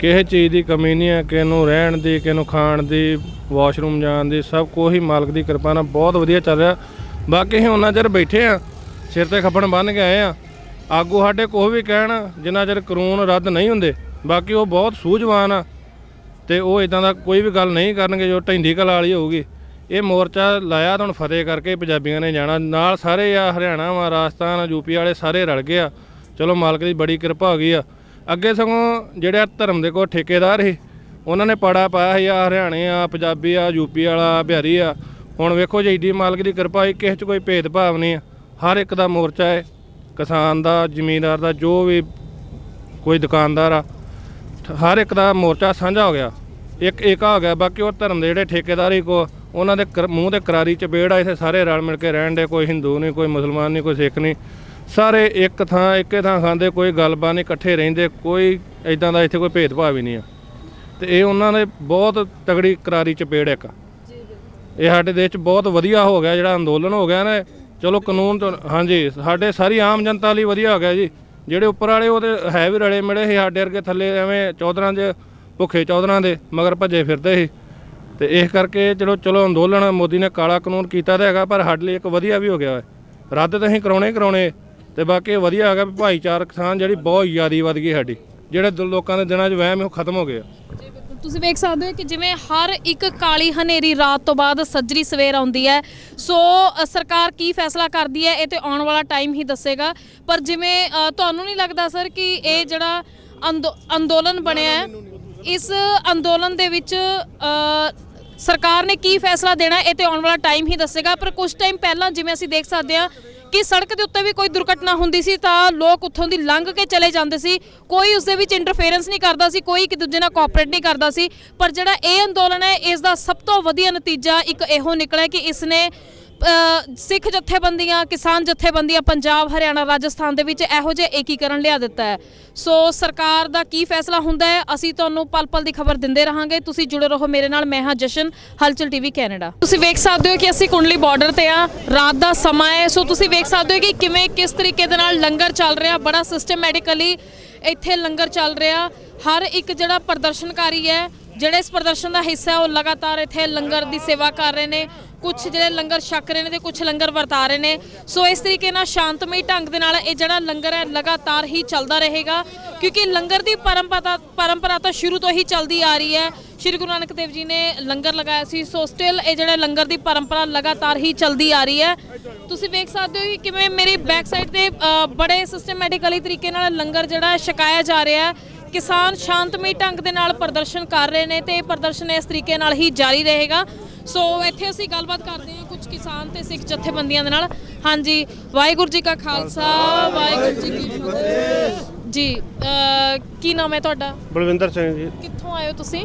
ਕਿਸੇ ਚੀਜ਼ ਦੀ ਕਮੀ ਨਹੀਂ ਹੈ, ਕਿਸੇ ਨੂੰ ਰਹਿਣ ਦੀ, ਕਿਸੇ ਨੂੰ ਖਾਣ ਦੀ, ਵਾਸ਼ਰੂਮ ਜਾਣ ਦੀ, ਸਭ ਕੁਛ ਹੀ ਮਾਲਕ ਦੀ ਕਿਰਪਾ ਨਾਲ ਬਹੁਤ ਵਧੀਆ ਚੱਲ ਰਿਹਾ। ਬਾਕੀ ਅਸੀਂ ਉਹਨਾਂ ਚਿਰ ਬੈਠੇ ਆ, ਸਿਰ ਤੇ ਖੱਪਣ ਬੰਨ੍ਹ ਕੇ ਆਏ ਆ। ਆਗੂ ਸਾਡੇ ਕੋਈ ਵੀ ਕਹਿਣ, ਜਿੰਨਾ ਚਿਰ ਕਾਨੂੰਨ ਰੱਦ ਨਹੀਂ ਹੁੰਦੇ। ਬਾਕੀ ਉਹ ਬਹੁਤ ਸੂਝਵਾਨ ਆ ਤੇ ਉਹ ਇਦਾਂ ਦਾ ਕੋਈ ਵੀ ਗੱਲ ਨਹੀਂ ਕਰਨਗੇ ਜੋ ਢੈਂਦੀ ਕਲਾ ਵਾਲੀ ਹੋਊਗੀ। ਇਹ ਮੋਰਚਾ ਲਾਇਆ ਤਾਂ ਹੁਣ ਫਤਿਹ ਕਰਕੇ ਪੰਜਾਬੀਆਂ ਨੇ ਜਾਣਾ। ਨਾਲ ਸਾਰੇ ਆ, ਹਰਿਆਣਾ ਵਾ, ਰਾਜਸਥਾਨ, ਯੂਪੀ ਵਾਲੇ ਸਾਰੇ ਰਲ ਗਏ ਆ। ਚਲੋ ਮਾਲਕ ਦੀ ਬੜੀ ਕਿਰਪਾ ਹੋ ਗਈ ਆ। ਅੱਗੇ ਸਗੋਂ ਜਿਹੜੇ ਧਰਮ ਦੇ ਕੋਲ ਠੇਕੇਦਾਰ ਸੀ ਉਹਨਾਂ ਨੇ ਪਾੜਾ ਪਾਇਆ ਸੀ, ਆ ਹਰਿਆਣੇ ਆ, ਪੰਜਾਬੀ ਆ, ਯੂਪੀ ਵਾਲਾ, ਬਿਹਾਰੀ ਆ। ਹੁਣ ਵੇਖੋ ਜੀ ਏਡੀ ਮਾਲਕ ਦੀ ਕਿਰਪਾ ਹੋਈ, ਕਿਸੇ 'ਚ ਕੋਈ ਭੇਦਭਾਵ ਨਹੀਂ ਆ। ਹਰ ਇੱਕ ਦਾ ਮੋਰਚਾ ਹੈ, ਕਿਸਾਨ ਦਾ, ਜ਼ਮੀਨਦਾਰ ਦਾ, ਜੋ ਵੀ ਕੋਈ ਦੁਕਾਨਦਾਰ ਆ, ਹਰ ਇੱਕ ਦਾ ਮੋਰਚਾ ਸਾਂਝਾ ਹੋ ਗਿਆ, ਇੱਕ ਏਕਾ ਹੋ ਗਿਆ। ਬਾਕੀ ਉਹ ਧਰਮ ਦੇ ਜਿਹੜੇ ਠੇਕੇਦਾਰ ਸੀ ਕੋ ਉਹਨਾਂ ਦੇ ਮੂੰਹ ਤੇ ਕਰਾਰੀ ਚਪੇੜ ਆ। ਇੱਥੇ ਸਾਰੇ ਰਲ ਮਿਲ ਕੇ ਰਹਿਣ ਦੇ, ਕੋਈ ਹਿੰਦੂ ਨਹੀਂ, ਕੋਈ ਮੁਸਲਮਾਨ ਨਹੀਂ, ਕੋਈ ਸਿੱਖ ਨਹੀਂ, ਸਾਰੇ ਇੱਕ ਥਾਂ ਇੱਕੇ ਥਾਂ ਖਾਂਦੇ, ਕੋਈ ਗੱਲਬਾਤ ਨਹੀਂ, ਇਕੱਠੇ ਰਹਿੰਦੇ, ਕੋਈ ਇਦਾਂ ਦਾ ਇੱਥੇ ਕੋਈ ਭੇਦਭਾਵ ਹੀ ਨਹੀਂ ਆ। ਤੇ ਇਹ ਉਹਨਾਂ ਨੇ ਬਹੁਤ ਤਗੜੀ ਕਰਾਰੀ ਚਪੇੜ ਇੱਕ ਇਹ ਸਾਡੇ ਦੇਸ਼ 'ਚ ਬਹੁਤ ਵਧੀਆ ਹੋ ਗਿਆ ਜਿਹੜਾ ਅੰਦੋਲਨ ਹੋ ਗਿਆ ਨਾ। ਚਲੋ ਕਾਨੂੰਨ ਤੋਂ ਹਾਂਜੀ ਸਾਡੇ ਸਾਰੀ ਆਮ ਜਨਤਾ ਲਈ ਵਧੀਆ ਹੋ ਗਿਆ ਜੀ। ਜਿਹੜੇ ਉੱਪਰ ਵਾਲੇ ਉਹ ਤਾਂ ਹੈ ਵੀ ਰਲੇ ਮਿਲੇ ਸੀ, ਸਾਡੇ ਵਰਗੇ ਥੱਲੇ ਐਵੇਂ ਚੌਧਰਾਂ 'ਚ ਭੁੱਖੇ ਚੌਧਰਾਂ ਦੇ ਮਗਰ ਭੱਜੇ ਫਿਰਦੇ ਸੀ। ਤੇ ਇਸ ਕਰਕੇ ਚਲੋ ਅੰਦੋਲਨ ਮੋਦੀ ਨੇ ਕਾਲਾ ਕਾਨੂੰਨ ਕੀਤਾ ਤਾਂ ਹੈਗਾ, ਪਰ ਸਾਡੇ ਲਈ ਇੱਕ ਵਧੀਆ ਵੀ ਹੋ ਗਿਆ ਹੈ। ਰੱਦ ਤਾਂ ਅਸੀਂ ਕਰਾਉਣੇ ਤੇ ਬਾਕੀ ਵਧੀਆ ਹੈਗਾ ਵੀ ਭਾਈਚਾਰਕ ਕਿਸਾਨ ਜਿਹੜੀ ਬਹੁਤ ਜ਼ਿਆਦਾ ਵੱਧ ਗਈ ਸਾਡੀ। ਜਿਹੜੇ ਲੋਕਾਂ ਦੇ ਦਿਨਾਂ 'ਚ ਵਹਿਮ ਉਹ ਖਤਮ ਹੋ ਗਏ। ਤੁਸੀਂ ਵੇਖ ਸਕਦੇ ਹੋ ਕਿ ਜਿਵੇਂ ਹਰ ਇੱਕ ਕਾਲੀ ਹਨੇਰੀ ਰਾਤ ਤੋਂ ਬਾਅਦ ਸੱਜਰੀ ਸਵੇਰ ਆਉਂਦੀ ਹੈ। ਸੋ ਸਰਕਾਰ ਕੀ ਫੈਸਲਾ ਕਰਦੀ ਹੈ ਇਹ ਤੇ ਆਉਣ ਵਾਲਾ ਟਾਈਮ ਹੀ ਦੱਸੇਗਾ। ਪਰ ਜਿਵੇਂ ਤੁਹਾਨੂੰ ਨਹੀਂ ਲੱਗਦਾ ਸਰ ਕਿ ਇਹ ਜਿਹੜਾ ਅੰਦੋਲਨ ਬਣਿਆ ਹੈ, ਇਸ ਅੰਦੋਲਨ ਦੇ ਵਿੱਚ ਸਰਕਾਰ ਨੇ ਕੀ ਫੈਸਲਾ ਦੇਣਾ ਇਹ ਤੇ ਆਉਣ ਵਾਲਾ ਟਾਈਮ ਹੀ ਦੱਸੇਗਾ। ਪਰ ਕੁਝ ਟਾਈਮ ਪਹਿਲਾਂ ਜਿਵੇਂ ਅਸੀਂ ਦੇਖ ਸਕਦੇ ਹਾਂ ਕਿ ਸੜਕ ਦੇ ਉੱਤੇ ਵੀ ਕੋਈ ਦੁਰਘਟਨਾ ਹੁੰਦੀ ਸੀ ਤਾਂ ਲੋਕ ਉੱਥੋਂ ਦੀ ਲੰਘ ਕੇ ਚਲੇ ਜਾਂਦੇ ਸੀ, ਕੋਈ ਉਸ ਦੇ ਵਿੱਚ ਇੰਟਰਫੇਰੈਂਸ ਨਹੀਂ ਕਰਦਾ ਸੀ, ਕੋਈ ਇੱਕ ਦੂਜੇ ਨਾਲ ਕੋਆਪਰੇਟ ਨਹੀਂ ਕਰਦਾ ਸੀ। ਪਰ ਜਿਹੜਾ ਇਹ ਅੰਦੋਲਨ ਹੈ ਇਸ ਦਾ ਸਭ ਤੋਂ ਵਧੀਆ ਨਤੀਜਾ ਇੱਕ ਇਹੋ ਨਿਕਲਿਆ ਕਿ ਇਸ ਨੇ ਸਿੱਖ ਜਥੇਬੰਦੀਆਂ, ਕਿਸਾਨ ਜਥੇਬੰਦੀਆਂ ਪੰਜਾਬ, ਹਰਿਆਣਾ, ਰਾਜਸਥਾਨ ਦੇ ਵਿੱਚ ਇਹੋ ਜਿਹੇ ਏਕੀਕਰਨ ਲਿਆ ਦਿੱਤਾ ਹੈ। ਸੋ ਸਰਕਾਰ ਦਾ ਕੀ ਫੈਸਲਾ ਹੁੰਦਾ ਹੈ ਅਸੀਂ ਤੁਹਾਨੂੰ ਪਲ ਪਲ ਦੀ ਖਬਰ ਦਿੰਦੇ ਰਹਾਂਗੇ। ਤੁਸੀਂ ਜੁੜੇ ਰਹੋ ਮੇਰੇ ਨਾਲ। ਮੈਂ ਹਾਂ ਜਸ਼ਨ, ਹਲਚਲ ਟੀਵੀ ਕੈਨੇਡਾ। ਤੁਸੀਂ ਵੇਖ ਸਕਦੇ ਹੋ ਕਿ ਅਸੀਂ ਕੁੰਡਲੀ ਬਾਰਡਰ ਤੇ ਆ, ਰਾਤ ਦਾ ਸਮਾਂ ਹੈ। ਸੋ ਤੁਸੀਂ ਵੇਖ ਸਕਦੇ ਹੋ ਕਿ ਕਿਵੇਂ ਕਿਸ ਤਰੀਕੇ ਦੇ ਨਾਲ ਲੰਗਰ ਚੱਲ ਰਿਹਾ, ਬੜਾ ਸਿਸਟਮੈਟਿਕਲੀ ਇੱਥੇ ਲੰਗਰ ਚੱਲ ਰਿਹਾ। ਹਰ ਇੱਕ ਜਿਹੜਾ ਪ੍ਰਦਰਸ਼ਨਕਾਰੀ ਹੈ, ਜਿਹੜੇ ਇਸ ਪ੍ਰਦਰਸ਼ਨ ਦਾ ਹਿੱਸਾ ਹੈ, ਉਹ ਲਗਾਤਾਰ ਇੱਥੇ ਲੰਗਰ ਦੀ ਸੇਵਾ ਕਰ ਰਹੇ ਨੇ। ਕੁਝ ਜਿਹੜੇ ਲੰਗਰ ਛਕ ਰਹੇ ਨੇ ਤੇ ਕੁਝ ਲੰਗਰ ਵਰਤਾ ਰਹੇ ਨੇ। ਸੋ ਇਸ ਤਰੀਕੇ ਨਾਲ ਸ਼ਾਂਤਮਈ ਢੰਗ ਦੇ ਨਾਲ ਇਹ ਜਿਹੜਾ ਲੰਗਰ ਹੈ ਲਗਾਤਾਰ ਹੀ ਚੱਲਦਾ ਰਹੇਗਾ, ਕਿਉਂਕਿ ਲੰਗਰ ਦੀ ਪਰੰਪਰਾ ਤਾਂ ਸ਼ੁਰੂ ਤੋਂ ਹੀ ਚੱਲਦੀ ਆ ਰਹੀ ਹੈ। ਸ਼੍ਰੀ ਗੁਰੂ ਨਾਨਕ ਦੇਵ ਜੀ ਨੇ ਲੰਗਰ ਲਗਾਇਆ ਸੀ। ਸੋ ਸਟਿਲ ਇਹ ਜਿਹੜਾ ਲੰਗਰ ਦੀ ਪਰੰਪਰਾ ਲਗਾਤਾਰ ਹੀ ਚੱਲਦੀ ਆ ਰਹੀ ਹੈ। ਤੁਸੀਂ ਵੇਖ ਸਕਦੇ ਹੋ ਕਿ ਕਿਵੇਂ ਮੇਰੀ ਬੈਕ ਸਾਈਡ ਤੇ ਬੜੇ ਸਿਸਟਮੈਟਿਕਲੀ ਤਰੀਕੇ ਨਾਲ ਲੰਗਰ ਜਿਹੜਾ ਛਕਾਇਆ ਜਾ ਰਿਹਾ ਹੈ। ਕਿਸਾਨ ਸ਼ਾਂਤਮਈ ਢੰਗ ਦੇ ਨਾਲ ਪ੍ਰਦਰਸ਼ਨ ਕਰ ਰਹੇ ਨੇ ਤੇ ਇਹ ਪ੍ਰਦਰਸ਼ਨ ਇਸ ਤਰੀਕੇ ਨਾਲ ਹੀ ਜਾਰੀ ਰਹੇਗਾ। ਸੋ ਇੱਥੇ ਅਸੀਂ ਗੱਲਬਾਤ ਕਰਦੇ ਹਾਂ ਕੁਝ ਕਿਸਾਨ ਤੇ ਸਿੱਖ ਜਥੇਬੰਦੀਆਂ ਦੇ ਨਾਲ। ਹਾਂਜੀ, ਵਾਹਿਗੁਰੂ ਜੀ ਕਾ ਖਾਲਸਾ, ਵਾਹਿਗੁਰੂ ਜੀ ਕੀ ਫਤਿਹ ਜੀ। ਕੀ ਨਾਮ ਹੈ ਤੁਹਾਡਾ? ਬਲਵਿੰਦਰ ਸਿੰਘ ਜੀ। ਕਿੱਥੋਂ ਆਏ ਹੋ ਤੁਸੀਂ?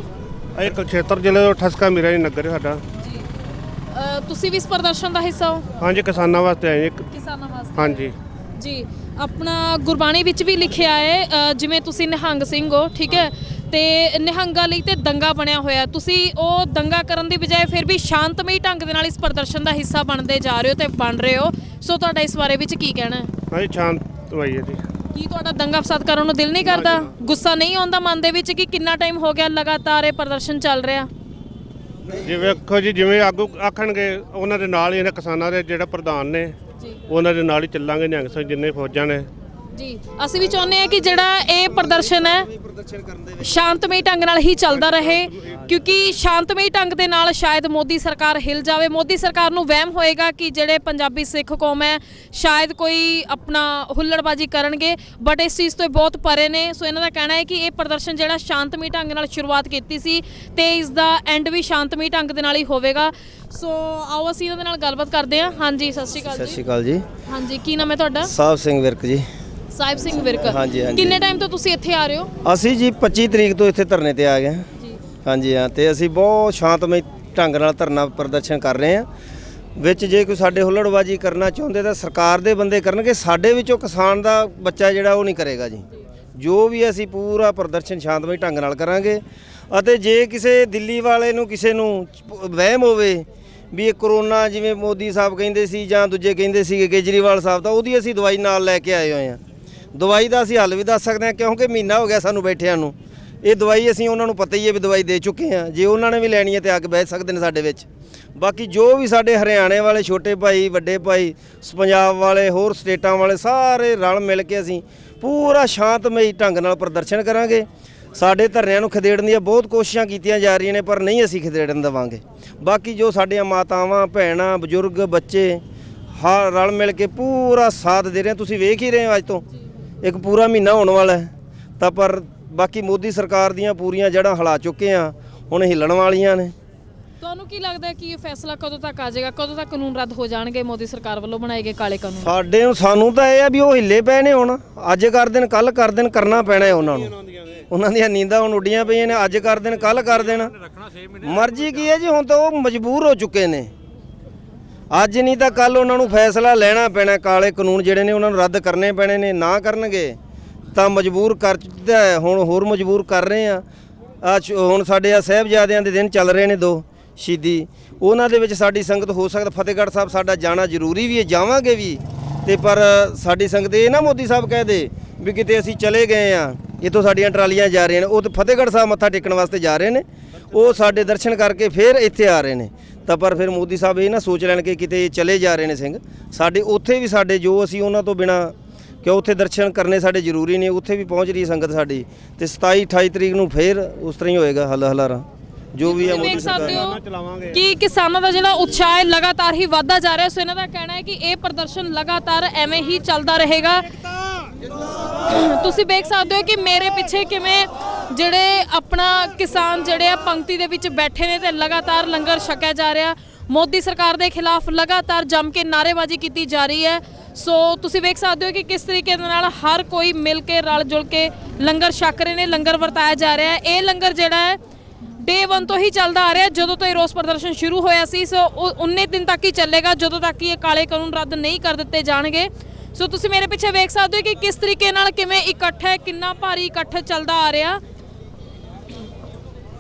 ਇਹ ਕੁਰੂਕਸ਼ੇਤਰ ਜ਼ਿਲ੍ਹੇ ਦਾ ਠਸਕਾ ਮੇਰਾ ਨਗਰ ਹੈ ਸਾਡਾ। ਜੀ, ਤੁਸੀਂ ਵੀ ਇਸ ਪ੍ਰਦਰਸ਼ਨ ਦਾ ਹਿੱਸਾ ਹੋ? ਹਾਂਜੀ, ਕਿਸਾਨਾਂ ਵਾਸਤੇ ਆਏ ਇੱਕ। ਕਿਸਾਨਾਂ ਵਾਸਤੇ? ਹਾਂਜੀ ਜੀ। ਆਪਣਾ ਗੁਰਬਾਣੀ ਵਿੱਚ ਵੀ ਲਿਖਿਆ ਹੈ ਜਿਵੇਂ ਤੁਸੀਂ ਨਿਹੰਗ ਸਿੰਘ ਹੋ, ਠੀਕ ਹੈ, ਤੇ ਨਿਹੰਗਾਂ ਲਈ ਤੇ ਦੰਗਾ ਬਣਿਆ ਹੋਇਆ, ਤੁਸੀਂ ਉਹ ਦੰਗਾ ਕਰਨ ਦੀ ਬਜਾਏ ਫਿਰ ਵੀ ਸ਼ਾਂਤਮਈ ਢੰਗ ਦੇ ਨਾਲ ਇਸ ਪ੍ਰਦਰਸ਼ਨ ਦਾ ਹਿੱਸਾ ਬਣਦੇ ਜਾ ਰਹੇ ਹੋ ਤੇ ਬਣ ਰਹੇ ਹੋ। ਸੋ ਤੁਹਾਡਾ ਇਸ ਬਾਰੇ ਵਿੱਚ ਕੀ ਕਹਿਣਾ ਹੈ? ਹਾਂਜੀ, ਸ਼ਾਂਤ ਹੋਈ ਹੈ ਜੀ। ਕੀ ਤੁਹਾਡਾ ਦੰਗਾ ਫਸਾਦ ਕਰਨ ਨੂੰ ਦਿਲ ਨਹੀਂ ਕਰਦਾ? ਗੁੱਸਾ ਨਹੀਂ ਆਉਂਦਾ ਮਨ ਦੇ ਵਿੱਚ ਕਿ ਕਿੰਨਾ ਟਾਈਮ ਹੋ ਗਿਆ ਲਗਾਤਾਰ ਇਹ ਪ੍ਰਦਰਸ਼ਨ ਚੱਲ ਰਿਹਾ? ਜੀ ਵੇਖੋ ਜੀ, ਜਿਵੇਂ ਆਗੂ ਆਖਣਗੇ ਉਹਨਾਂ ਦੇ ਨਾਲ ਹੀ ਇਹਨਾਂ ਕਿਸਾਨਾਂ ਦੇ ਜਿਹੜਾ ਪ੍ਰਧਾਨ ਨੇ ਉਹਨਾਂ ਦੇ ਨਾਲ ਹੀ ਚੱਲਾਂਗੇ। ਨਿਹੰਗ ਸਿੰਘ ਜਿੰਨੇ ਫੌਜਾਂ ਨੇ ਜੀ, ਅਸੀਂ ਵੀ ਚਾਹੁੰਦੇ ਹਾਂ ਕਿ ਜਿਹੜਾ ਇਹ ਪ੍ਰਦਰਸ਼ਨ ਹੈ ਸ਼ਾਂਤਮਈ ਢੰਗ ਨਾਲ ਹੀ ਚੱਲਦਾ ਰਹੇ, ਕਿਉਂਕਿ ਸ਼ਾਂਤਮਈ ਢੰਗ ਦੇ ਨਾਲ ਸ਼ਾਇਦ ਮੋਦੀ ਸਰਕਾਰ ਹਿਲ ਜਾਵੇ। ਮੋਦੀ ਸਰਕਾਰ ਨੂੰ ਵਹਿਮ ਹੋਏਗਾ ਕਿ ਜਿਹੜੇ ਪੰਜਾਬੀ ਸਿੱਖ ਕੌਮ ਹੈ ਸ਼ਾਇਦ ਕੋਈ ਆਪਣਾ ਹੁੱਲੜਬਾਜ਼ੀ ਕਰਨਗੇ, ਬਟ ਇਸ ਚੀਜ਼ ਤੋਂ ਬਹੁਤ ਪਰੇ ਨੇ। ਸੋ ਇਹਨਾਂ ਦਾ ਕਹਿਣਾ ਹੈ ਕਿ ਇਹ ਪ੍ਰਦਰਸ਼ਨ ਜਿਹੜਾ ਸ਼ਾਂਤਮਈ ਢੰਗ ਨਾਲ ਸ਼ੁਰੂਆਤ ਕੀਤੀ ਸੀ ਤੇ ਇਸ ਦਾ ਐਂਡ ਵੀ ਸ਼ਾਂਤਮਈ ਢੰਗ ਦੇ ਨਾਲ ਹੀ ਹੋਵੇਗਾ। ਸੋ ਆਓ ਅਸੀਂ ਇਹਨਾਂ ਦੇ ਨਾਲ ਗੱਲਬਾਤ ਕਰਦੇ ਹਾਂ। ਹਾਂਜੀ, ਸਤਿ ਸ਼੍ਰੀ ਅਕਾਲ ਜੀ। ਸਤਿ ਸ਼੍ਰੀ ਅਕਾਲ ਜੀ। ਹਾਂਜੀ, ਕੀ ਨਾਮ ਹੈ ਤੁਹਾਡਾ? ਸਾਹਿਬ ਸਿੰਘ ਵਿਰਕ ਜੀ। ਸਾਹਿਬ ਸਿੰਘ ਵਿਰਕ। ਹਾਂਜੀ, ਹਾਂਜੀ। ਕਿੰਨੇ ਟਾਈਮ ਤੋਂ ਤੁਸੀਂ ਇੱਥੇ ਆ ਰਹੇ ਹੋ? ਅਸੀਂ ਜੀ 25 ਤਰੀਕ ਤੋਂ ਇੱਥੇ ਧਰਨੇ ਤੇ ਆ ਗਏ ਹਾਂ। ਜੀ। ਹਾਂਜੀ ਹਾਂ, ਤੇ ਅਸੀਂ ਬਹੁਤ ਸ਼ਾਂਤਮਈ ਢੰਗ ਨਾਲ ਧਰਨਾ ਪ੍ਰਦਰਸ਼ਨ ਕਰ ਰਹੇ ਹਾਂ। ਵਿੱਚ ਜੇ ਕੋਈ ਸਾਡੇ ਹੁੱਲੜਬਾਜੀ ਕਰਨਾ ਚਾਹੁੰਦੇ ਤਾਂ ਸਰਕਾਰ ਦੇ ਬੰਦੇ ਕਰਨਗੇ, ਸਾਡੇ ਵਿੱਚੋਂ ਕਿਸਾਨ ਦਾ ਬੱਚਾ ਜਿਹੜਾ ਉਹ ਨਹੀਂ ਕਰੇਗਾ ਜੀ। ਜੋ ਵੀ ਅਸੀਂ ਪੂਰਾ ਪ੍ਰਦਰਸ਼ਨ ਸ਼ਾਂਤਮਈ ਢੰਗ ਨਾਲ ਕਰਾਂਗੇ। ਅਤੇ ਜੇ ਕਿਸੇ ਦਿੱਲੀ ਵਾਲੇ ਨੂੰ ਕਿਸੇ ਨੂੰ ਵਹਿਮ ਹੋਵੇ ਵੀ ਇਹ ਕਰੋਨਾ ਜਿਵੇਂ ਮੋਦੀ ਸਾਹਿਬ ਕਹਿੰਦੇ ਸੀ ਜਾਂ ਦੂਜੇ ਕਹਿੰਦੇ ਸੀਗੇ ਕੇਜਰੀਵਾਲ ਸਾਹਿਬ, ਤਾਂ ਉਹਦੀ ਅਸੀਂ ਦਵਾਈ ਨਾਲ ਲੈ ਕੇ ਆਏ ਹੋਏ ਹਾਂ। ਦਵਾਈ ਦਾ ਅਸੀਂ ਹੱਲ ਵੀ ਦੱਸ ਸਕਦੇ ਹਾਂ, ਕਿਉਂਕਿ ਮਹੀਨਾ ਹੋ ਗਿਆ ਸਾਨੂੰ ਬੈਠਿਆਂ ਨੂੰ। ਇਹ ਦਵਾਈ ਅਸੀਂ ਉਹਨਾਂ ਨੂੰ ਪਤਾ ਹੀ ਹੈ ਵੀ ਦਵਾਈ ਦੇ ਚੁੱਕੇ ਹਾਂ। ਜੇ ਉਹਨਾਂ ਨੇ ਵੀ ਲੈਣੀ ਹੈ ਤੇ ਆ ਕੇ ਬਹਿ ਸਕਦੇ ਨੇ ਸਾਡੇ ਵਿੱਚ। ਬਾਕੀ ਜੋ ਵੀ ਸਾਡੇ ਹਰਿਆਣੇ ਵਾਲੇ ਛੋਟੇ ਭਾਈ, ਵੱਡੇ ਭਾਈ, ਪੰਜਾਬ ਵਾਲੇ, ਹੋਰ ਸਟੇਟਾਂ ਵਾਲੇ ਸਾਰੇ ਰਲ ਮਿਲ ਕੇ ਅਸੀਂ ਪੂਰਾ ਸ਼ਾਂਤਮਈ ਢੰਗ ਨਾਲ ਪ੍ਰਦਰਸ਼ਨ ਕਰਾਂਗੇ। ਸਾਡੇ ਧਰਨਿਆਂ ਨੂੰ ਖਦੇੜਨ ਦੀਆਂ ਬਹੁਤ ਕੋਸ਼ਿਸ਼ਾਂ ਕੀਤੀਆਂ ਜਾ ਰਹੀਆਂ ਨੇ, ਪਰ ਨਹੀਂ ਅਸੀਂ ਖਦੇੜਨ ਦੇਵਾਂਗੇ। ਬਾਕੀ ਜੋ ਸਾਡੀਆਂ ਮਾਤਾਵਾਂ, ਭੈਣਾਂ, ਬਜ਼ੁਰਗ, ਬੱਚੇ ਰਲ ਮਿਲ ਕੇ ਪੂਰਾ ਸਾਥ ਦੇ ਰਹੇ। ਤੁਸੀਂ ਵੇਖ ਹੀ ਰਹੇ ਹੋ ਅੱਜ ਤੋਂ ਇੱਕ ਪੂਰਾ ਮਹੀਨਾ ਹੋਣ ਵਾਲਾ ਹੈ, ਤਾਂ ਪਰ ਬਾਕੀ ਮੋਦੀ ਸਰਕਾਰ ਦੀਆਂ ਪੂਰੀਆਂ ਜੜ੍ਹਾਂ ਹਿਲਾ ਚੁੱਕੇ ਆ, ਹੁਣ ਹਿੱਲਣ ਵਾਲੀਆਂ ਨੇ। ਤੁਹਾਨੂੰ ਕੀ ਲੱਗਦਾ ਕਿ ਇਹ ਫੈਸਲਾ ਕਦੋਂ ਤੱਕ ਆ ਜਾਏਗਾ? ਕਦੋਂ ਤੱਕ ਕਾਨੂੰਨ ਰੱਦ ਹੋ ਜਾਣਗੇ ਮੋਦੀ ਸਰਕਾਰ ਵੱਲੋਂ ਬਣਾਏ ਗਏ ਕਾਲੇ ਕਾਨੂੰਨ? ਸਾਨੂੰ ਤਾਂ ਇਹ ਆ ਵੀ ਉਹ ਹਿੱਲੇ ਪਏ ਨੇ, ਹੁਣ ਅੱਜ ਕਰ ਦੇਣ ਕੱਲ ਕਰ ਦੇਣ, ਕਰਨਾ ਪੈਣਾ ਹੈ ਉਹਨਾਂ ਨੂੰ। ਉਹਨਾਂ ਦੀਆਂ ਨੀਂਦਾਂ ਹੁਣ ਉੱਡੀਆਂ ਪਈਆਂ ਨੇ, ਅੱਜ ਕਰ ਦੇਣ ਕੱਲ ਕਰ ਦੇਣ, ਮਰਜ਼ੀ ਕੀ ਹੈ ਜੀ। ਹੁਣ ਤਾਂ ਉਹ ਮਜਬੂਰ ਹੋ ਚੁੱਕੇ ਨੇ, ਅੱਜ ਨਹੀਂ ਤਾਂ ਕੱਲ ਉਹਨਾਂ ਨੂੰ ਫੈਸਲਾ ਲੈਣਾ ਪੈਣਾ। ਕਾਲੇ ਕਾਨੂੰਨ ਜਿਹੜੇ ਨੇ ਉਹਨਾਂ ਨੂੰ ਰੱਦ ਕਰਨੇ ਪੈਣੇ ਨੇ। ਨਾ ਕਰਨਗੇ ਤਾਂ ਮਜਬੂਰ ਕਰ ਦਿੱਤਾ, ਹੁਣ ਹੋਰ ਮਜਬੂਰ ਕਰ ਰਹੇ ਆ। ਹੁਣ ਸਾਡੇ ਸਾਹਿਬਜ਼ਾਦਿਆਂ ਦੇ ਦਿਨ ਚੱਲ ਰਹੇ ਨੇ 2 ਸ਼ਹੀਦੀ, ਉਹਨਾਂ ਦੇ ਵਿੱਚ ਸਾਡੀ ਸੰਗਤ ਹੋ ਸਕਦਾ ਫਤਿਹਗੜ੍ਹ ਸਾਹਿਬ ਸਾਡਾ ਜਾਣਾ ਜ਼ਰੂਰੀ ਵੀ ਹੈ, ਜਾਵਾਂਗੇ ਵੀ। ਤੇ ਪਰ ਸਾਡੀ ਸੰਗਤ ਇਹ ਨਾ ਮੋਦੀ ਸਾਹਿਬ ਕਹਿ ਦੇ ਵੀ ਕਿਤੇ ਅਸੀਂ ਚਲੇ ਗਏ ਆ, ਇੱਥੋਂ ਸਾਡੀਆਂ ਟਰਾਲੀਆਂ ਜਾ ਰਹੀਆਂ ਨੇ, ਉਹ ਤਾਂ ਫਤਿਹਗੜ੍ਹ ਸਾਹਿਬ ਮੱਥਾ ਟੇਕਣ ਵਾਸਤੇ ਜਾ ਰਹੇ ਨੇ, ਉਹ ਸਾਡੇ ਦਰਸ਼ਨ ਕਰਕੇ ਫਿਰ ਇੱਥੇ ਆ ਰਹੇ ਨੇ। ਤਾਂ ਪਰ ਫਿਰ ਮੋਦੀ ਸਾਹਿਬ ਇਹ ਨਾ ਸੋਚ ਲੈਣ ਕਿ ਕਿਤੇ ਚਲੇ ਜਾ ਰਹੇ ਨੇ ਸਿੰਘ ਸਾਡੇ, ਉੱਥੇ ਵੀ ਸਾਡੇ ਜੋ ਅਸੀਂ ਉਹਨਾਂ ਤੋਂ ਬਿਨਾ ਕਿ ਉੱਥੇ ਦਰਸ਼ਨ ਕਰਨੇ ਸਾਡੇ ਜ਼ਰੂਰੀ ਨੇ, ਉੱਥੇ ਵੀ ਪਹੁੰਚ ਰਹੀ ਸੰਗਤ ਸਾਡੀ। ਤੇ 27 28 ਤਰੀਕ ਨੂੰ ਫਿਰ ਉਸ ਤਰ੍ਹਾਂ ਹੀ ਹੋਏਗਾ ਹੱਲ ਹਲਾਰਾ ਜੋ ਵੀ ਹੈ। ਦੇਖ ਸਕਦੇ ਹੋ ਕਿ ਕਿਸਾਨਾਂ ਦਾ ਜਿਹੜਾ ਉਤਸ਼ਾਹ ਹੈ ਲਗਾਤਾਰ ਹੀ ਵਧਦਾ ਜਾ ਰਿਹਾ। ਸੋ ਇਹਨਾਂ ਦਾ ਕਹਿਣਾ ਹੈ ਕਿ ਇਹ ਪ੍ਰਦਰਸ਼ਨ ਲਗਾਤਾਰ ਐਵੇਂ ਹੀ ਚੱਲਦਾ ਰਹੇਗਾ। ਤੁਸੀਂ ਦੇਖ ਸਕਦੇ ਹੋ ਕਿ ਮੇਰੇ ਪਿੱਛੇ ਕਿਵੇਂ ਜਿਹੜੇ ਆਪਣਾ ਕਿਸਾਨ ਜਿਹੜੇ ਆ ਪੰਕਤੀ ਦੇ ਵਿੱਚ ਬੈਠੇ ਨੇ ਤੇ ਲਗਾਤਾਰ ਲੰਗਰ ਛਕਿਆ ਜਾ ਰਿਹਾ। ਮੋਦੀ ਸਰਕਾਰ ਦੇ ਖਿਲਾਫ ਲਗਾਤਾਰ ਜੰਮ ਕੇ ਨਾਅਰੇਬਾਜ਼ੀ ਕੀਤੀ ਜਾ ਰਹੀ ਹੈ। ਸੋ ਤੁਸੀਂ ਵੇਖ ਸਕਦੇ ਹੋ ਕਿ ਕਿਸ ਤਰੀਕੇ ਦੇ ਨਾਲ ਹਰ ਕੋਈ ਮਿਲ ਕੇ ਰਲ ਜੁਲ ਕੇ ਲੰਗਰ ਛਕ ਰਹੇ ਨੇ, ਲੰਗਰ ਵਰਤਾਇਆ ਜਾ ਰਿਹਾ ਹੈ। ਇਹ ਲੰਗਰ ਜਿਹੜਾ ਹੈ ਡੇ 1 ਤੋਂ ਹੀ ਚੱਲਦਾ ਆ ਰਿਹਾ, ਜਦੋਂ ਤੋਂ ਇਹ ਰੋਸ ਪ੍ਰਦਰਸ਼ਨ ਸ਼ੁਰੂ ਹੋਇਆ ਸੀ। ਸੋ 19 ਦਿਨ ਤੱਕ ਹੀ ਚੱਲੇਗਾ, ਜਦੋਂ ਤੱਕ ਕਿ ਇਹ ਕਾਲੇ ਕਾਨੂੰਨ ਰੱਦ ਨਹੀਂ ਕਰ ਦਿੱਤੇ ਜਾਣਗੇ। ਸੋ ਤੁਸੀਂ ਮੇਰੇ ਪਿੱਛੇ ਵੇਖ ਸਕਦੇ ਹੋ ਕਿ ਕਿਸ ਤਰੀਕੇ ਨਾਲ ਕਿਵੇਂ ਇਕੱਠ ਹੈ, ਕਿੰਨਾ ਭਾਰੀ ਇਕੱਠ ਚੱਲਦਾ ਆ ਰਿਹਾ।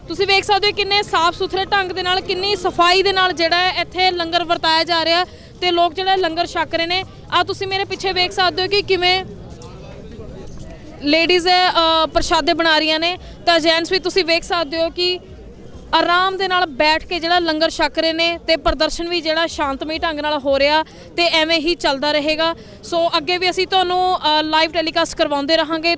ਤੁਸੀਂ ਵੇਖ ਸਕਦੇ ਹੋ ਕਿੰਨੇ ਸਾਫ਼ ਸੁਥਰੇ ਢੰਗ ਦੇ ਨਾਲ, ਕਿੰਨੀ ਸਫਾਈ ਦੇ ਨਾਲ ਜਿਹੜਾ ਹੈ ਇੱਥੇ ਲੰਗਰ ਵਰਤਾਇਆ ਜਾ ਰਿਹਾ ਤੇ ਲੋਕ ਜਿਹੜਾ ਲੰਗਰ ਛਕ ਰਹੇ ਨੇ। ਆ ਤੁਸੀਂ ਮੇਰੇ ਪਿੱਛੇ ਵੇਖ ਸਕਦੇ ਹੋ ਕਿ ਕਿਵੇਂ ਲੇਡੀਜ਼ ਪ੍ਰਸ਼ਾਦੇ ਬਣਾ ਰਹੀਆਂ ਨੇ, ਤਾਂ ਜੈਂਟਸ ਵੀ ਤੁਸੀਂ ਵੇਖ ਸਕਦੇ ਹੋ ਕਿ ਆਰਾਮ ਦੇ ਨਾਲ ਬੈਠ ਕੇ ਜਿਹੜਾ ਲੰਗਰ ਛਕ ਰਹੇ ਨੇ ਤੇ ਪ੍ਰਦਰਸ਼ਨ ਵੀ ਜਿਹੜਾ ਸ਼ਾਂਤਮਈ ਢੰਗ ਨਾਲ ਹੋ ਰਿਹਾ ਤੇ ਐਵੇਂ ਹੀ ਚੱਲਦਾ ਰਹੇਗਾ। ਸੋ ਅੱਗੇ ਵੀ ਅਸੀਂ ਤੁਹਾਨੂੰ ਲਾਈਵ ਟੈਲੀਕਾਸਟ ਕਰਵਾਉਂਦੇ ਰਹਾਂਗੇ।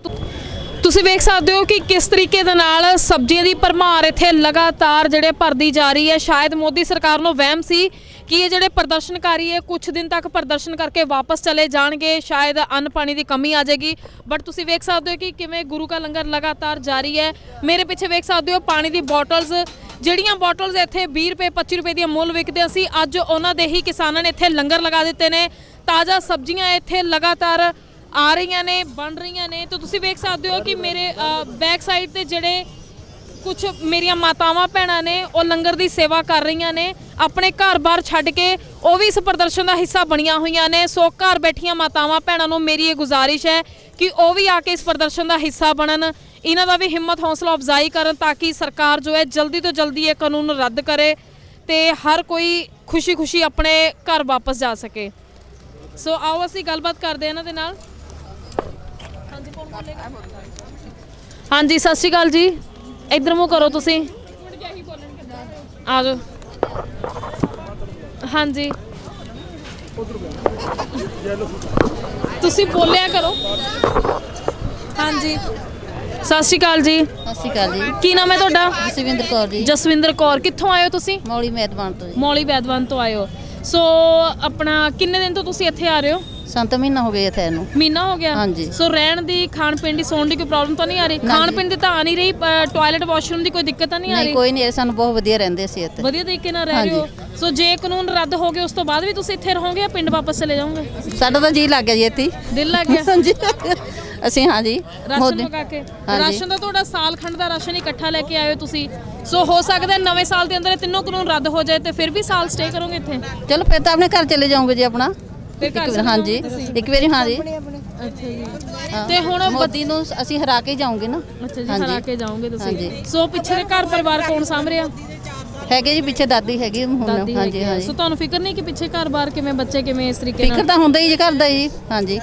ਤੁਸੀਂ ਵੇਖ ਸਕਦੇ ਹੋ ਕਿ ਕਿਸ ਤਰੀਕੇ ਦੇ ਨਾਲ ਸਬਜ਼ੀਆਂ ਦੀ ਭਰਮਾਰ ਇੱਥੇ ਲਗਾਤਾਰ ਜਿਹੜੇ ਭਰਦੀ ਜਾ ਰਹੀ ਹੈ। ਸ਼ਾਇਦ ਮੋਦੀ ਸਰਕਾਰ ਨੂੰ ਵਹਿਮ ਸੀ ਕਿ ਇਹ ਜਿਹੜੇ ਪ੍ਰਦਰਸ਼ਨਕਾਰੀ ਹੈ ਕੁਝ ਦਿਨ ਤੱਕ ਪ੍ਰਦਰਸ਼ਨ ਕਰਕੇ ਵਾਪਸ ਚਲੇ ਜਾਣਗੇ, ਸ਼ਾਇਦ ਅੰਨ ਪਾਣੀ ਦੀ ਕਮੀ ਆ ਜਾਏਗੀ। ਬਟ ਤੁਸੀਂ ਵੇਖ ਸਕਦੇ ਹੋ ਕਿ ਕਿਵੇਂ ਗੁਰੂ ਕਾ ਲੰਗਰ ਲਗਾਤਾਰ ਜਾਰੀ ਹੈ। ਮੇਰੇ ਪਿੱਛੇ ਵੇਖ ਸਕਦੇ ਹੋ ਪਾਣੀ ਦੀ ਬੋਟਲਸ, ਜਿਹੜੀਆਂ ਬੋਟਲਸ ਇੱਥੇ 20 ਰੁਪਏ 25 ਰੁਪਏ ਦੀਆਂ ਮੁੱਲ ਵਿਕਦੇ ਸੀ, ਅੱਜ ਉਹਨਾਂ ਦੇ ਹੀ ਕਿਸਾਨਾਂ ਨੇ ਇੱਥੇ ਲੰਗਰ ਲਗਾ ਦਿੱਤੇ ਨੇ। ਤਾਜ਼ਾ ਸਬਜ਼ੀਆਂ ਇੱਥੇ ਲਗਾਤਾਰ ਆ ਰਹੀਆਂ ਨੇ, ਬਣ ਰਹੀਆਂ ਨੇ। ਤਾਂ ਤੁਸੀਂ ਵੇਖ ਸਕਦੇ ਹੋ ਕਿ ਮੇਰੇ ਬੈਕ ਸਾਈਡ ਤੇ ਜਿਹੜੇ ਕੁਝ ਮੇਰੀਆਂ ਮਾਤਾਵਾਂ ਭੈਣਾਂ ਨੇ ਉਹ ਲੰਗਰ ਦੀ ਸੇਵਾ ਕਰ ਰਹੀਆਂ ਨੇ, ਆਪਣੇ ਘਰ-ਬਾਰ ਛੱਡ ਕੇ ਉਹ ਵੀ ਇਸ ਪ੍ਰਦਰਸ਼ਨ ਦਾ ਹਿੱਸਾ ਬਣੀਆਂ ਹੋਈਆਂ ਨੇ। ਸੋ ਘਰ ਬੈਠੀਆਂ ਮਾਤਾਵਾਂ ਭੈਣਾਂ ਨੂੰ ਮੇਰੀ ਇਹ ਗੁਜ਼ਾਰਿਸ਼ ਹੈ ਕਿ ਉਹ ਵੀ ਆ ਕੇ ਇਸ ਪ੍ਰਦਰਸ਼ਨ ਦਾ ਹਿੱਸਾ ਬਣਨ, ਇਹਨਾਂ ਦਾ ਵੀ ਹਿੰਮਤ ਹੌਸਲਾ ਅਫਜ਼ਾਈ ਕਰਨ ਤਾਂ ਕਿ ਸਰਕਾਰ ਜੋ ਹੈ ਜਲਦੀ ਤੋਂ ਜਲਦੀ ਇਹ ਕਾਨੂੰਨ ਰੱਦ ਕਰੇ ਤੇ ਹਰ ਕੋਈ ਖੁਸ਼ੀ-ਖੁਸ਼ੀ ਆਪਣੇ ਘਰ ਵਾਪਸ ਜਾ ਸਕੇ। ਸੋ ਆਓ ਅਸੀਂ ਗੱਲਬਾਤ ਕਰਦੇ ਹਾਂ ਇਹਨਾਂ ਦੇ ਨਾਲ। ਹਾਂਜੀ, ਕੌਣ ਬੋਲੇਗਾ? ਹਾਂਜੀ, ਸਤਿ ਸ਼੍ਰੀ ਅਕਾਲ ਜੀ। ਇੱਧਰ ਮੂੰਹ ਕਰੋ ਤੁਸੀਂ, ਆ ਜਾਓ। ਹਾਂਜੀ, ਤੁਸੀਂ ਬੋਲਿਆ ਕਰੋ। ਹਾਂਜੀ, ਸਤਿ ਸ਼੍ਰੀ ਅਕਾਲ ਜੀ। ਸਤਿ ਸ਼੍ਰੀ ਅਕਾਲ ਜੀ। ਕੀ ਨਾਮ ਹੈ ਤੁਹਾਡਾ? ਜਸਵਿੰਦਰ ਕੌਰ ਜੀ। ਜਸਵਿੰਦਰ ਕੌਰ। ਕਿੱਥੋਂ ਆਏ ਹੋ ਤੁਸੀਂ? ਮੌਲੀ ਮੈਦਵਾਨ ਤੋਂ ਜੀ। ਮੌਲੀ ਵੈਦਵਾਨ ਤੋਂ ਆਏ ਹੋ। ਸੋ ਆਪਣਾ ਕਿੰਨੇ ਦਿਨ ਤੋਂ ਤੁਸੀਂ ਇੱਥੇ ਆ ਰਹੇ ਹੋ? 7 ਮਹੀਨਾ ਹੋ ਗਏ ਇੱਥੇ ਨੂੰ। ਮਹੀਨਾ ਹੋ ਗਿਆ। ਹਾਂਜੀ। ਸੋ ਰਹਿਣ ਦੀ, ਖਾਣ ਪੀਣ ਦੀ, ਸੌਣ ਦੀ ਕੋਈ ਪ੍ਰੋਬਲਮ ਤਾਂ ਨਹੀਂ ਆ ਰਹੀ? ਖਾਣ ਪੀਣ ਦੀ ਤਾਂ ਆ ਨਹੀਂ ਰਹੀ, ਟਾਇਲਟ ਵਾਸ਼ਰੂਮ ਦੀ ਕੋਈ ਦਿੱਕਤ ਤਾਂ ਨਹੀਂ ਆ ਰਹੀ? ਨਹੀਂ, ਕੋਈ ਨਹੀਂ, ਸਾਨੂੰ ਬਹੁਤ ਵਧੀਆ ਰਹਿੰਦੇ ਸੀ ਇੱਥੇ। ਵਧੀਆ ਤਰੀਕੇ ਨਾਲ ਰਹਿ ਰਹੇ ਹੋ। ਸੋ ਜੇ ਕਾਨੂੰਨ ਰੱਦ ਹੋ ਗਿਆ ਉਸ ਤੋਂ ਬਾਅਦ ਵੀ ਤੁਸੀਂ ਇੱਥੇ ਰਹੋਗੇ ਜਾਂ ਪਿੰਡ ਵਾਪਸ ਚਲੇ ਜਾਓਗੇ? ਸਾਡਾ ਤਾਂ ਜੀ ਲੱਗ ਗਿਆ ਜੀ ਇੱਥੇ। ਦਿਲ ਲੱਗ ਗਿਆ? ਹਾਂਜੀ, ਅਸੀਂ ਹਾਂਜੀ ਰਾਸ਼ਨ ਮੰਗਾ ਕੇ। ਰਾਸ਼ਨ ਦਾ ਤੁਹਾਡਾ ਸਾਲ ਖੰਡ ਦਾ ਰਾਸ਼ਨ ਇਕੱਠਾ ਲੈ ਕੇ ਆਏ ਹੋ ਤੁਸੀਂ। ਸੋ ਹੋ ਸਕਦਾ ਨਵੇਂ ਸਾਲ ਦੇ ਅੰਦਰ ਇਹ ਤਿੰਨੋਂ ਕਾਨੂੰਨ ਰੱਦ ਹੋ ਜਾਏ ਤੇ ਫਿਰ ਵੀ ਸਾਲ ਸਟੇ ਕਰੋਗੇ ਇੱਥੇ? ਚਲੋ ਫਿਰ ਤਾਂ ਆਪਣੇ ਘਰ ਚਲੇ ਜਾਓਗੇ ਜੀ ਆਪਣਾ। ਹਾਂਜੀ, ਇੱਕ ਵਾਰੀ। ਹਾਂਜੀ, ਅੱਛਾ ਜੀ। ਤੇ ਹੁਣ ਮੋਦੀ ਨੂੰ ਅਸੀਂ ਹਰਾ ਕੇ ਜਾਓਗੇ ਨਾ। ਅੱਛਾ ਜੀ, ਹਰਾ ਕੇ ਜਾਓਗੇ ਤੁਸੀਂ। ਹਾਂਜੀ। ਸੋ ਪਿੱਛੇ ਦੇ ਘਰ ਪਰਿਵਾਰ ਕੌਣ ਸਾਂਭ ਰਿਹਾ? ਹੈਗੇ ਜੀ, ਪਿੱਛੇ ਦਾਦੀ ਹੈਗੀ ਹੁਣ। ਦਾਦੀ ਹਾਂਜੀ ਹੈਗੀ ਆ। ਹਾਂਜੀ। ਸੋ ਤੁਹਾਨੂੰ ਫਿਕਰ ਨਹੀਂ ਕਿ ਪਿੱਛੇ ਘਰ-ਬਾਰ ਕਿਵੇਂ, ਬੱਚੇ ਕਿਵੇਂ, ਇਸ ਤਰੀਕੇ ਨਾਲ? ਫਿਕਰ ਤਾਂ ਹੁੰਦਾ ਹੀ ਜੀ, ਘਰ ਦਾ ਜੀ। ਹਾਂਜੀ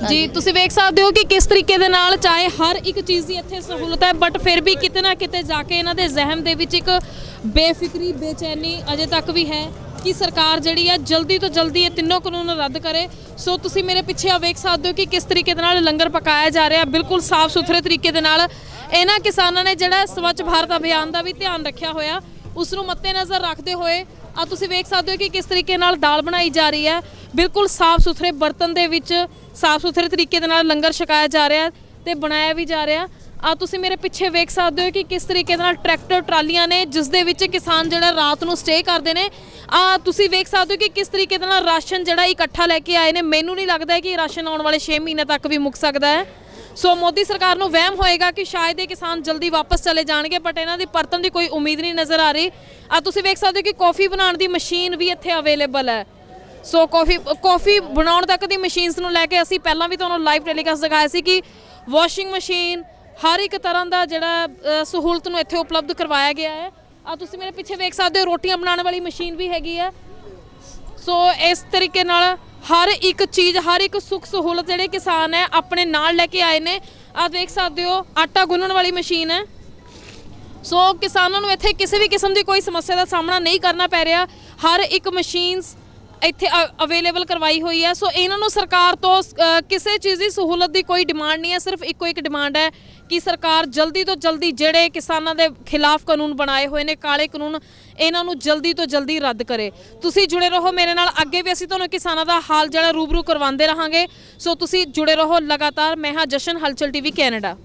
ਜੀ, ਤੁਸੀਂ ਵੇਖ ਸਕਦੇ ਹੋ ਕਿ ਕਿਸ ਤਰੀਕੇ ਦੇ ਨਾਲ ਚਾਹੇ ਹਰ ਇੱਕ ਚੀਜ਼ ਦੀ ਇੱਥੇ ਸਹੂਲਤ ਹੈ ਬਟ ਫਿਰ ਵੀ ਕਿਤੇ ਨਾ ਕਿਤੇ ਜਾ ਕੇ ਇਹਨਾਂ ਦੇ ਜ਼ਿਹਨ ਦੇ ਵਿੱਚ ਇੱਕ ਬੇਫਿਕਰੀ, ਬੇਚੈਨੀ ਅਜੇ ਤੱਕ ਵੀ ਹੈ ਕਿ ਸਰਕਾਰ ਜਿਹੜੀ ਹੈ ਜਲਦੀ ਤੋਂ ਜਲਦੀ ਇਹ ਤਿੰਨੋਂ ਕਾਨੂੰਨ ਰੱਦ ਕਰੇ। ਸੋ ਤੁਸੀਂ ਮੇਰੇ ਪਿੱਛੇ ਆ ਵੇਖ ਸਕਦੇ ਹੋ ਕਿ ਕਿਸ ਤਰੀਕੇ ਦੇ ਨਾਲ ਲੰਗਰ ਪਕਾਇਆ ਜਾ ਰਿਹਾ, ਬਿਲਕੁਲ ਸਾਫ਼ ਸੁਥਰੇ ਤਰੀਕੇ ਦੇ ਨਾਲ। ਇਹਨਾਂ ਕਿਸਾਨਾਂ ਨੇ ਜਿਹੜਾ ਸਵੱਛ ਭਾਰਤ ਅਭਿਆਨ ਦਾ ਵੀ ਧਿਆਨ ਰੱਖਿਆ ਹੋਇਆ, ਉਸ ਨੂੰ ਮੱਦੇ ਨਜ਼ਰ ਰੱਖਦੇ ਹੋਏ ਆ ਤੁਸੀਂ ਵੇਖ ਸਕਦੇ ਹੋ ਕਿ ਕਿਸ ਤਰੀਕੇ ਨਾਲ ਦਾਲ ਬਣਾਈ ਜਾ ਰਹੀ ਹੈ, ਬਿਲਕੁਲ ਸਾਫ਼ ਸੁਥਰੇ ਬਰਤਨ ਦੇ ਵਿੱਚ ਸਾਫ਼ ਸੁਥਰੇ ਤਰੀਕੇ ਦੇ ਨਾਲ ਲੰਗਰ ਛਕਾਇਆ ਜਾ ਰਿਹਾ ਤੇ ਬਣਾਇਆ ਵੀ ਜਾ ਰਿਹਾ। ਆ ਤੁਸੀਂ ਮੇਰੇ ਪਿੱਛੇ ਵੇਖ ਸਕਦੇ ਹੋ ਕਿ ਕਿਸ ਤਰੀਕੇ ਦੇ ਨਾਲ ਟਰੈਕਟਰ ਟਰਾਲੀਆਂ ਨੇ ਜਿਸ ਦੇ ਵਿੱਚ ਕਿਸਾਨ ਜਿਹੜਾ ਰਾਤ ਨੂੰ ਸਟੇ ਕਰਦੇ ਨੇ। ਆ ਤੁਸੀਂ ਵੇਖ ਸਕਦੇ ਹੋ ਕਿ ਕਿਸ ਤਰੀਕੇ ਦੇ ਨਾਲ ਰਾਸ਼ਨ ਜਿਹੜਾ ਇਕੱਠਾ ਲੈ ਕੇ ਆਏ ਨੇ। ਮੈਨੂੰ ਨਹੀਂ ਲੱਗਦਾ ਕਿ ਰਾਸ਼ਨ ਆਉਣ ਵਾਲੇ 6 ਮਹੀਨੇ ਤੱਕ ਵੀ ਮੁੱਕ ਸਕਦਾ ਹੈ। ਸੋ ਮੋਦੀ ਸਰਕਾਰ ਨੂੰ ਵਹਿਮ ਹੋਏਗਾ ਕਿ ਸ਼ਾਇਦ ਇਹ ਕਿਸਾਨ ਜਲਦੀ ਵਾਪਸ ਚਲੇ ਜਾਣਗੇ ਬਟ ਇਹਨਾਂ ਦੀ ਪਰਤਣ ਦੀ ਕੋਈ ਉਮੀਦ ਨਹੀਂ ਨਜ਼ਰ ਆ ਰਹੀ। ਆ ਤੁਸੀਂ ਵੇਖ ਸਕਦੇ ਹੋ ਕਿ ਕੌਫੀ ਬਣਾਉਣ ਦੀ ਮਸ਼ੀਨ ਵੀ ਇੱਥੇ ਅਵੇਲੇਬਲ ਹੈ। ਸੋ ਕੌਫੀ ਬਣਾਉਣ ਤੱਕ ਦੀ ਮਸ਼ੀਨਸ ਨੂੰ ਲੈ ਕੇ ਅਸੀਂ ਪਹਿਲਾਂ ਵੀ ਤੁਹਾਨੂੰ ਲਾਈਵ ਟੈਲੀਕਾਸਟ ਦਿਖਾਇਆ ਸੀ ਕਿ ਵਾਸ਼ਿੰਗ ਮਸ਼ੀਨ, ਹਰ ਇੱਕ ਤਰ੍ਹਾਂ ਦਾ ਜਿਹੜਾ ਸਹੂਲਤ ਨੂੰ ਇੱਥੇ ਉਪਲਬਧ ਕਰਵਾਇਆ ਗਿਆ ਹੈ। ਆ ਤੁਸੀਂ ਮੇਰੇ ਪਿੱਛੇ ਵੇਖ ਸਕਦੇ ਹੋ ਰੋਟੀਆਂ ਬਣਾਉਣ ਵਾਲੀ ਮਸ਼ੀਨ ਵੀ ਹੈਗੀ ਹੈ। ਸੋ ਇਸ ਤਰੀਕੇ ਨਾਲ ਹਰ ਇੱਕ ਚੀਜ਼, ਹਰ ਇੱਕ ਸੁੱਖ ਸਹੂਲਤ ਜਿਹੜੇ ਕਿਸਾਨ ਹੈ ਆਪਣੇ ਨਾਲ ਲੈ ਕੇ ਆਏ ਨੇ। ਆ ਦੇਖ ਸਕਦੇ ਹੋ ਆਟਾ ਗੁੰਨਣ ਵਾਲੀ ਮਸ਼ੀਨ ਹੈ। ਸੋ ਕਿਸਾਨਾਂ ਨੂੰ ਇੱਥੇ ਕਿਸੇ ਵੀ ਕਿਸਮ ਦੀ ਕੋਈ ਸਮੱਸਿਆ ਦਾ ਸਾਹਮਣਾ ਨਹੀਂ ਕਰਨਾ ਪੈ ਰਿਹਾ। ਹਰ ਇੱਕ ਮਸ਼ੀਨਸ ਇੱਥੇ ਅਵੇਲੇਬਲ ਕਰਵਾਈ ਹੋਈ ਹੈ। ਸੋ ਇਹਨਾਂ ਨੂੰ ਸਰਕਾਰ ਤੋਂ ਕਿਸੇ ਚੀਜ਼ ਦੀ ਸਹੂਲਤ ਦੀ ਕੋਈ ਡਿਮਾਂਡ ਨਹੀਂ ਹੈ, ਸਿਰਫ ਇੱਕੋ ਇੱਕ ਡਿਮਾਂਡ ਹੈ ਕਿ ਸਰਕਾਰ ਜਲਦੀ ਤੋਂ ਜਲਦੀ ਜਿਹੜੇ ਕਿਸਾਨਾਂ ਦੇ ਖਿਲਾਫ ਕਾਨੂੰਨ ਬਣਾਏ ਹੋਏ ਨੇ, ਕਾਲੇ ਕਾਨੂੰਨ, ਇਹਨਾਂ ਨੂੰ ਜਲਦੀ ਤੋਂ ਜਲਦੀ ਰੱਦ ਕਰੇ। ਤੁਸੀਂ ਜੁੜੇ ਰਹੋ ਮੇਰੇ ਨਾਲ, ਅੱਗੇ ਵੀ ਅਸੀਂ ਤੁਹਾਨੂੰ ਕਿਸਾਨਾਂ ਦਾ ਹਾਲ ਜਿਹੜਾ ਰੂਬਰੂ ਕਰਵਾਉਂਦੇ ਰਹਾਂਗੇ। ਸੋ ਤੁਸੀਂ ਜੁੜੇ ਰਹੋ ਲਗਾਤਾਰ। ਮੈਂ ਹਾਂ ਜਸ਼ਨ, ਹਲਚਲ ਟੀਵੀ ਕੈਨੇਡਾ।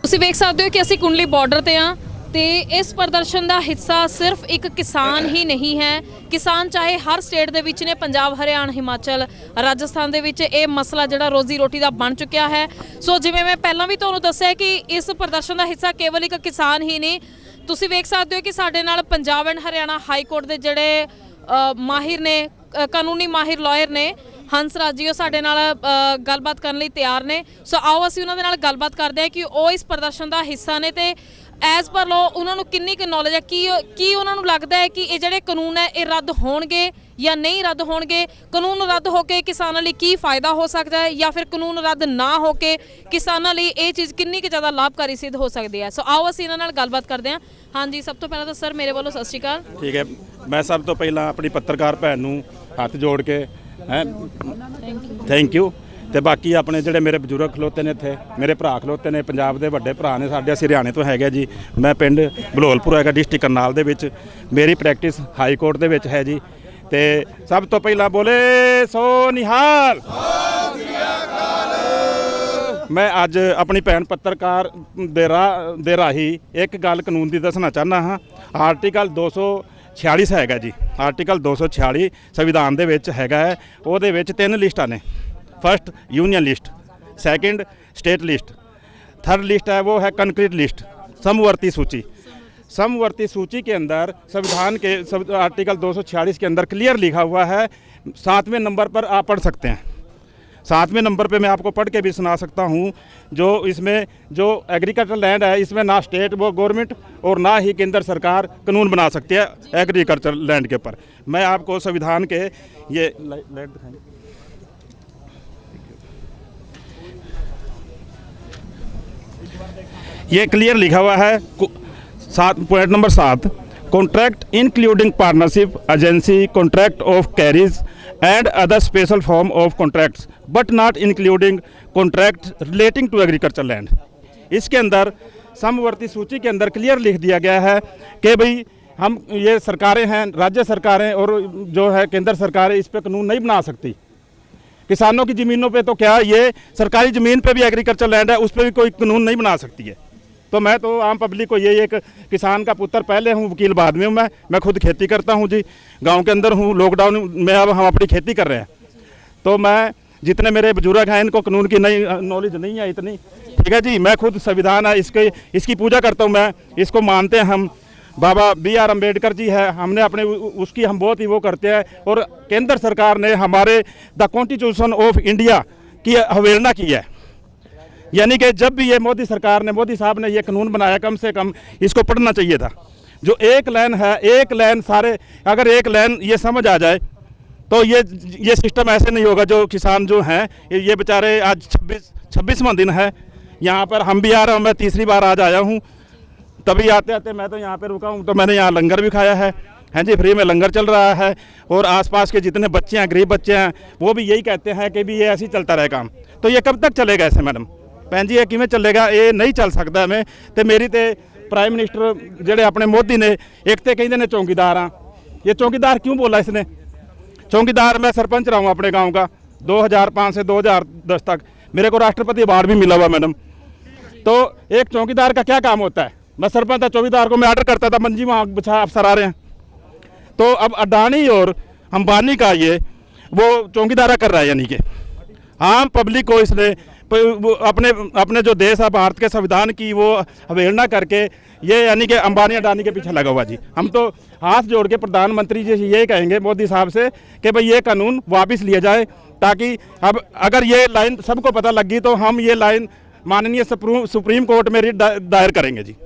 ਤੁਸੀਂ ਵੇਖ ਸਕਦੇ ਹੋ ਕਿ ਅਸੀਂ ਕੁੰਡਲੀ ਬਾਰਡਰ ਤੇ ਹਾਂ ਤੇ ਇਸ ਪ੍ਰਦਰਸ਼ਨ ਦਾ ਹਿੱਸਾ ਸਿਰਫ ਇੱਕ ਕਿਸਾਨ ਹੀ ਨਹੀਂ ਹੈ। ਕਿਸਾਨ ਚਾਹੇ ਹਰ ਸਟੇਟ ਦੇ ਵਿੱਚ ਨੇ, ਪੰਜਾਬ, ਹਰਿਆਣਾ, ਹਿਮਾਚਲ, ਰਾਜਸਥਾਨ ਦੇ ਵਿੱਚ ਇਹ ਮਸਲਾ ਜਿਹੜਾ ਰੋਜ਼ੀ ਰੋਟੀ ਦਾ ਬਣ ਚੁੱਕਿਆ ਹੈ। ਸੋ ਜਿਵੇਂ ਮੈਂ ਪਹਿਲਾਂ ਵੀ ਤੁਹਾਨੂੰ ਦੱਸਿਆ ਕਿ ਇਸ ਪ੍ਰਦਰਸ਼ਨ ਦਾ ਹਿੱਸਾ ਕੇਵਲ ਇੱਕ ਕਿਸਾਨ ਹੀ ਨਹੀਂ। ਤੁਸੀਂ ਵੇਖ ਸਕਦੇ ਹੋ ਕਿ ਸਾਡੇ ਨਾਲ Punjab and Haryana high court ਦੇ ਜਿਹੜੇ ਮਾਹਿਰ ਨੇ, ਕਾਨੂੰਨੀ ਮਾਹਿਰ ਲਾਇਰ ਨੇ, ਹੰਸ ਰਾਜ ਜੀ, ਉਹ ਸਾਡੇ ਨਾਲ ਗੱਲਬਾਤ ਕਰਨ ਲਈ ਤਿਆਰ ਨੇ। ਸੋ ਆਓ ਅਸੀਂ ਉਹਨਾਂ ਦੇ ਨਾਲ ਗੱਲਬਾਤ ਕਰਦੇ ਹਾਂ ਕਿ ਉਹ ਇਸ ਪ੍ਰਦਰਸ਼ਨ ਦਾ ਹਿੱਸਾ ਨੇ ਤੇ ਐਜ਼ ਪਰ ਲੋ ਉਹਨਾਂ ਨੂੰ ਕਿੰਨੀ ਕੁ ਨੌਲੇਜ ਹੈ, ਕੀ ਉਹਨਾਂ ਨੂੰ ਲੱਗਦਾ ਹੈ ਕਿ ਇਹ ਜਿਹੜੇ ਕਾਨੂੰਨ ਹੈ ਇਹ ਰੱਦ ਹੋਣਗੇ ਜਾਂ ਨਹੀਂ ਰੱਦ ਹੋਣਗੇ। ਕਾਨੂੰਨ ਰੱਦ ਹੋ ਕੇ ਕਿਸਾਨਾਂ ਲਈ ਕੀ ਫਾਇਦਾ ਹੋ ਸਕਦਾ ਹੈ ਜਾਂ ਫਿਰ ਕਾਨੂੰਨ ਰੱਦ ਨਾ ਹੋ ਕੇ ਕਿਸਾਨਾਂ ਲਈ ਇਹ ਚੀਜ਼ ਕਿੰਨੀ ਕੁ ਜ਼ਿਆਦਾ ਲਾਭਕਾਰੀ ਸਿੱਧ ਹੋ ਸਕਦੀ ਹੈ। ਸੋ ਆਓ ਅਸੀਂ ਇਹਨਾਂ ਨਾਲ ਗੱਲਬਾਤ ਕਰਦੇ ਹਾਂ। ਹਾਂਜੀ, ਸਭ ਤੋਂ ਪਹਿਲਾਂ ਤਾਂ ਸਰ ਮੇਰੇ ਵੱਲੋਂ ਸਤਿ ਸ਼੍ਰੀ ਅਕਾਲ। ਠੀਕ ਹੈ, ਮੈਂ ਸਭ ਤੋਂ ਪਹਿਲਾਂ ਆਪਣੀ ਪੱਤਰਕਾਰ ਭੈਣ ਨੂੰ ਹੱਥ ਜੋੜ ਕੇ ਥੈਂਕ ਯੂ ਤੇ ਬਾਕੀ ਆਪਣੇ ਜਿਹੜੇ ਮੇਰੇ ਬਜ਼ੁਰਗ ਖਲੋਤੇ ਨੇ ਇੱਥੇ, ਮੇਰੇ ਭਰਾ ਖਲੋਤੇ ਨੇ, ਪੰਜਾਬ ਦੇ ਵੱਡੇ ਭਰਾ ਨੇ ਸਾਡੇ, ਅਸੀਂ ਹਰਿਆਣੇ ਤੋਂ ਹੈਗੇ ਜੀ। ਮੈਂ ਪਿੰਡ ਬਲੌਲਪੁਰ ਹੈਗਾ, ਡਿਸਟ੍ਰਿਕਟ ਕਰਨਾਲ ਦੇ ਵਿੱਚ। ਮੇਰੀ ਪ੍ਰੈਕਟਿਸ ਹਾਈ ਕੋਰਟ ਦੇ ਵਿੱਚ ਹੈ ਜੀ। ਤੇ ਸਭ ਤੋਂ ਪਹਿਲਾਂ ਬੋਲੇ ਸੋ ਨਿਹਾਲ। ਮੈਂ ਅੱਜ ਆਪਣੀ ਭੈਣ ਪੱਤਰਕਾਰ ਦੇ ਰਾਹੀਂ ਇੱਕ ਗੱਲ ਕਾਨੂੰਨ ਦੀ ਦੱਸਣਾ ਚਾਹੁੰਦਾ ਹਾਂ। ਆਰਟੀਕਲ 246 ਹੈਗਾ ਜੀ, ਆਰਟੀਕਲ 246 ਸੰਵਿਧਾਨ ਦੇ ਵਿੱਚ ਹੈਗਾ ਹੈ। ਉਹਦੇ ਵਿੱਚ 3 ਲਿਸਟਾਂ ਨੇ। First union list, second state list, third list है वो है कंक्रीट लिस्ट, समवर्ती सूची। समवर्ती सूची के अंदर संविधान के आर्टिकल 246 के अंदर क्लियर लिखा हुआ है। 7वें नंबर पर आप पढ़ सकते हैं। 7वें नंबर पे मैं आपको पढ़ के भी सुना सकता हूँ। जो इसमें जो एग्रीकल्चर लैंड है, इसमें ना स्टेट वो गवर्नमेंट और ना ही केंद्र सरकार कानून बना सकती है एग्रीकल्चर लैंड के ऊपर। मैं आपको संविधान के ये लाइट दिखाएंगे। ये क्लियर लिखा हुआ है 7 point number 7, contract including partnership, agency, contract of carriage and other special form of contracts but not including contract relating to agriculture land. इसके अंदर समवर्ती सूची के अंदर क्लियर लिख दिया गया है कि भाई हम ये सरकारें हैं, राज्य सरकारें और जो है केंद्र सरकारें इस पर कानून नहीं बना सकती। किसानों की ज़मीनों पे तो क्या, ये सरकारी ज़मीन पे भी एग्रीकल्चर लैंड है, उस पर भी कोई कानून नहीं बना सकती है। तो मैं तो आम पब्लिक को ये एक किसान का पुत्र पहले हूँ, वकील बाद में हूँ। मैं खुद खेती करता हूँ जी, गांव के अंदर हूँ। लॉकडाउन में अब हम अपनी खेती कर रहे हैं। तो मैं जितने मेरे बुजुर्ग हैं इनको कानून की नई नॉलेज नहीं है इतनी, ठीक है जी। मैं खुद संविधान है इसकी पूजा करता हूँ, मैं इसको मानते हैं। हम बाबा B.R. अम्बेडकर जी है, हमने अपने उसकी हम बहुत ही वो करते हैं। और केंद्र सरकार ने हमारे द कॉन्स्टिट्यूशन ऑफ इंडिया की अवहेलना की है। यानी कि जब भी ये मोदी सरकार ने, मोदी साहब ने ये कानून बनाया, कम से कम इसको पढ़ना चाहिए था। जो एक लाइन है, एक लाइन सारे, अगर एक लाइन ये समझ आ जाए तो ये सिस्टम ऐसे नहीं होगा। जो किसान जो हैं ये बेचारे, आज 26वां दिन है यहाँ पर, हम भी आ रहे हैं। मैं तीसरी बार आज आया हूँ। तभी आते आते मैं तो यहाँ पे रुका हूँ, तो मैंने यहाँ लंगर भी खाया है जी, फ्री में लंगर चल रहा है। और आसपास के जितने बच्चे हैं, गरीब बच्चे हैं, वो भी यही कहते हैं कि भी ये ऐसे ही चलता रहे काम। तो ये कब तक चलेगा ऐसे मैडम? भैन जी ये किमें चलेगा? ये नहीं चल सकता। मैं तो मेरी तो प्राइम मिनिस्टर जेडे अपने मोदी ने एक तो कहते ने चौकीदार हाँ। ये चौकीदार क्यों बोला इसने? चौकीदार, मैं सरपंच रहा हूँ अपने गाँव का 2005 से 2010 तक। मेरे को राष्ट्रपति अवार्ड भी मिला हुआ मैडम। तो एक चौकीदार का क्या काम होता है? मैं सरपंच था, चौकीदार को मैं ऑर्डर करता था, मंजी वहाँ बचा अफसर आ रहे हैं। तो अब अडानी और अंबानी का ये वो चौकीदारा कर रहा है। यानी कि आम पब्लिक को इसने अपने जो देश है भारत के संविधान की वो अवहेलना करके ये, यानी कि अंबानी अडानी के पीछे लगा हुआ जी। हम तो हाथ जोड़ के प्रधानमंत्री जी से ये कहेंगे मोदी साहब से कि भाई ये कानून वापस लिया जाए, ताकि अब अगर ये लाइन सबको पता लग गई तो हम ये लाइन माननीय सुप्रीम कोर्ट में रिट दायर करेंगे जी।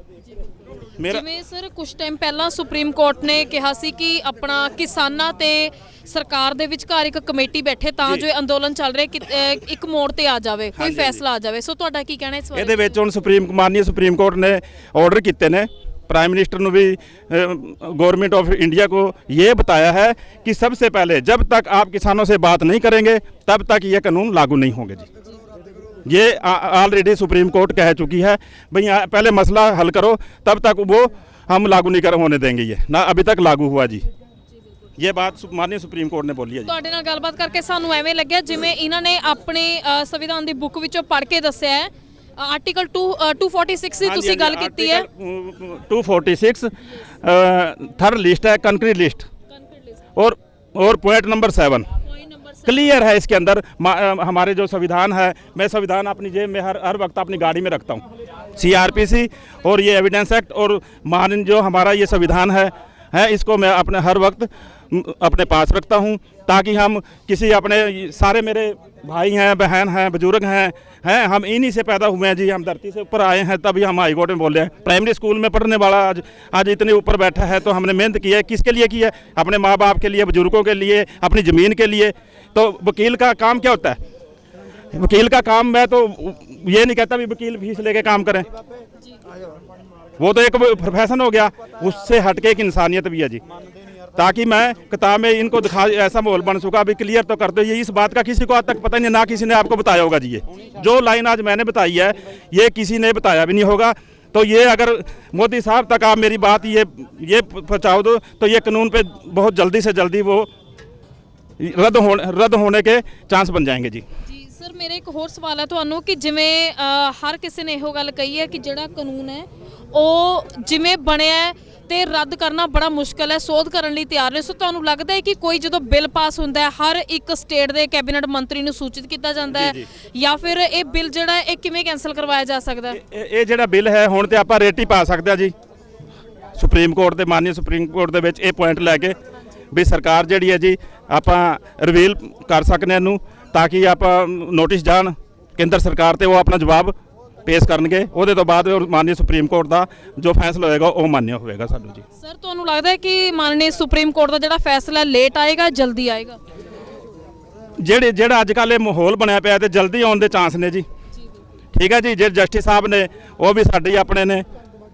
ਜਿਵੇਂ ਸਰ ਕੁਝ ਟਾਈਮ ਪਹਿਲਾਂ ਸੁਪਰੀਮ ਕੋਰਟ ਨੇ ਕਿਹਾ ਸੀ ਕਿ ਆਪਣਾ ਕਿਸਾਨਾਂ ਤੇ ਸਰਕਾਰ ਦੇ ਵਿਚਕਾਰ ਇੱਕ ਕਮੇਟੀ ਬੈਠੇ ਤਾਂ ਜੋ ਇਹ ਅੰਦੋਲਨ ਚੱਲ ਰਿਹਾ ਇੱਕ ਮੋੜ ਤੇ ਆ ਜਾਵੇ, ਕੋਈ ਫੈਸਲਾ ਆ ਜਾਵੇ। ਸੋ ਤੁਹਾਡਾ ਕੀ ਕਹਿਣਾ ਇਸ ਬਾਰੇ? ਇਹਦੇ ਵਿੱਚ ਹੁਣ ਮਾਨनीय ਸੁਪਰੀਮ ਕੋਰਟ ਨੇ ਆਰਡਰ ਕੀਤੇ ਨੇ, प्राइम मिनिस्टर ने भी गवर्नमेंट ऑफ इंडिया को ये बताया है कि सबसे पहले जब तक आप किसानों से बात नहीं करेंगे तब तक ये कानून लागू नहीं होंगे जी। ये ऑलरेडी सुप्रीम कोर्ट कह चुकी है भाई पहले मसला हल करो, तब तक वो हम लागू नहीं होने देंगे। ये ना अभी तक लागू हुआ जी। ये बात माननीय सुप्रीम कोर्ट ने बोली है जी। ਤੁਹਾਡੇ ਨਾਲ ਗੱਲਬਾਤ ਕਰਕੇ ਸਾਨੂੰ ਐਵੇਂ ਲੱਗਿਆ ਜਿਵੇਂ ਇਹਨਾਂ ਨੇ ਆਪਣੇ ਸੰਵਿਧਾਨ ਦੀ ਬੁੱਕ ਵਿੱਚੋਂ ਪੜ੍ਹ ਕੇ ਦੱਸਿਆ ਹੈ। ਆਰਟੀਕਲ 246 ਦੀ ਤੁਸੀਂ ਗੱਲ ਕੀਤੀ ਹੈ। 246 थर्ड लिस्ट है, कंक्रीट लिस्ट। और पॉइंट नंबर 7 क्लियर है इसके अंदर। हमारे जो संविधान है, मैं संविधान अपनी जेब में हर वक्त अपनी गाड़ी में रखता हूँ। CRPC और ये एविडेंस एक्ट और मान जो हमारा ये संविधान है इसको मैं अपने हर वक्त अपने पास रखता हूँ, ताकि हम किसी अपने, सारे मेरे भाई हैं, बहन हैं, बुजुर्ग हैं, हम इन्हीं से पैदा हुए हैं जी। हम धरती से ऊपर आए हैं, तभी हम हाई कोर्ट में बोल रहे हैं। प्राइमरी स्कूल में पढ़ने वाला आज इतने ऊपर बैठा है, तो हमने मेहनत की है। किसके लिए की है? अपने माँ बाप के लिए, बुजुर्गों के लिए, अपनी ज़मीन के लिए। तो वकील का काम क्या होता है? वकील का काम, मैं तो ये नहीं कहता भी वकील फीस लेके काम करें, वो तो एक प्रोफेशन हो गया। उससे हट के एक इंसानियत भी है जी। ताकि मैं किताब में इनको दिखा, ऐसा माहौल बन चुका। अभी क्लियर तो कर दो, ये इस बात का किसी को आज तक पता नहीं, ना किसी ने आपको बताया होगा जी। ये जो लाइन आज मैंने बताई है ये किसी ने बताया भी नहीं होगा। तो ये अगर मोदी साहब तक आप मेरी बात ये पहुँचाओ दो तो ये कानून पे बहुत जल्दी से जल्दी वो रद्द होने के चांस बन जाएंगे जी। ਸਰ ਮੇਰੇ ਇੱਕ ਹੋਰ ਸਵਾਲ ਹੈ ਤੁਹਾਨੂੰ ਕਿ ਜਿਵੇਂ ਹਰ ਕਿਸੇ ਨੇ ਇਹੋ ਗੱਲ ਕਹੀ ਹੈ ਕਿ ਜਿਹੜਾ ਕਾਨੂੰਨ ਹੈ ਉਹ ਜਿਵੇਂ ਬਣਿਆ ਹੈ ਤੇ ਰੱਦ ਕਰਨਾ ਬੜਾ ਮੁਸ਼ਕਲ ਹੈ, ਸੋਧ ਕਰਨ ਲਈ ਤਿਆਰ ਨੇ। ਸੋ ਤੁਹਾਨੂੰ ਲੱਗਦਾ ਹੈ ਕਿ ਕੋਈ ਜਦੋਂ ਬਿੱਲ ਪਾਸ ਹੁੰਦਾ ਹੈ ਹਰ ਇੱਕ ਸਟੇਟ ਦੇ ਕੈਬਨਿਟ ਮੰਤਰੀ ਨੂੰ ਸੂਚਿਤ ਕੀਤਾ ਜਾਂਦਾ ਹੈ ਜਾਂ ਫਿਰ ਇਹ ਬਿੱਲ ਜਿਹੜਾ ਇਹ ਕਿਵੇਂ ਕੈਂਸਲ ਕਰਵਾਇਆ ਜਾ ਸਕਦਾ ਹੈ? ਇਹ ਜਿਹੜਾ ਬਿੱਲ ਹੈ ਹੁਣ ਤੇ ਆਪਾਂ ਰੇਟ ਹੀ ਪਾ ਸਕਦੇ ਆ ਜੀ। ਸੁਪਰੀਮ ਕੋਰਟ ਦੇ ਮਾਨਯ ਸੁਪਰੀਮ ਕੋਰਟ ਦੇ ਵਿੱਚ ਇਹ ਪੁਆਇੰਟ ਲੈ ਕੇ ਵੀ ਸਰਕਾਰ ਜਿਹੜੀ ਹੈ ਜੀ ਆਪਾਂ ਰਿਵੀਲ ਕਰ ਸਕਨੇ ਇਹਨੂੰ, ਤਾਂ ਕਿ ਆਪਾਂ ਨੋਟਿਸ ਜਾਣ ਕੇਂਦਰ ਸਰਕਾਰ ਤੇ ਉਹ ਆਪਣਾ ਜਵਾਬ ਪੇਸ਼ ਕਰਨਗੇ। ਉਹਦੇ ਤੋਂ ਬਾਅਦ ਮਾਨਯ ਸੁਪਰੀਮ ਕੋਰਟ ਦਾ ਜੋ ਫੈਸਲਾ ਹੋਏਗਾ ਉਹ ਮਾਨਯ ਹੋਵੇਗਾ ਸਾਨੂੰ ਜੀ। ਸਰ ਤੁਹਾਨੂੰ ਲੱਗਦਾ ਹੈ ਕਿ ਮਾਨਯ ਸੁਪਰੀਮ ਕੋਰਟ ਦਾ ਜਿਹੜਾ ਫੈਸਲਾ ਲੇਟ ਆਏਗਾ ਜਲਦੀ ਆਏਗਾ? ਜਿਹੜਾ ਅੱਜ ਕੱਲ੍ਹ ਇਹ ਮਾਹੌਲ ਬਣਿਆ ਪਿਆ ਤੇ ਜਲਦੀ ਆਉਣ ਦੇ ਚਾਂਸ ਨੇ ਜੀ। ਠੀਕ ਹੈ ਜੀ। ਜਿਹੜੇ ਜਸਟਿਸ ਸਾਹਿਬ ਨੇ ਉਹ ਵੀ ਸਾਡੇ ਆਪਣੇ ਨੇ,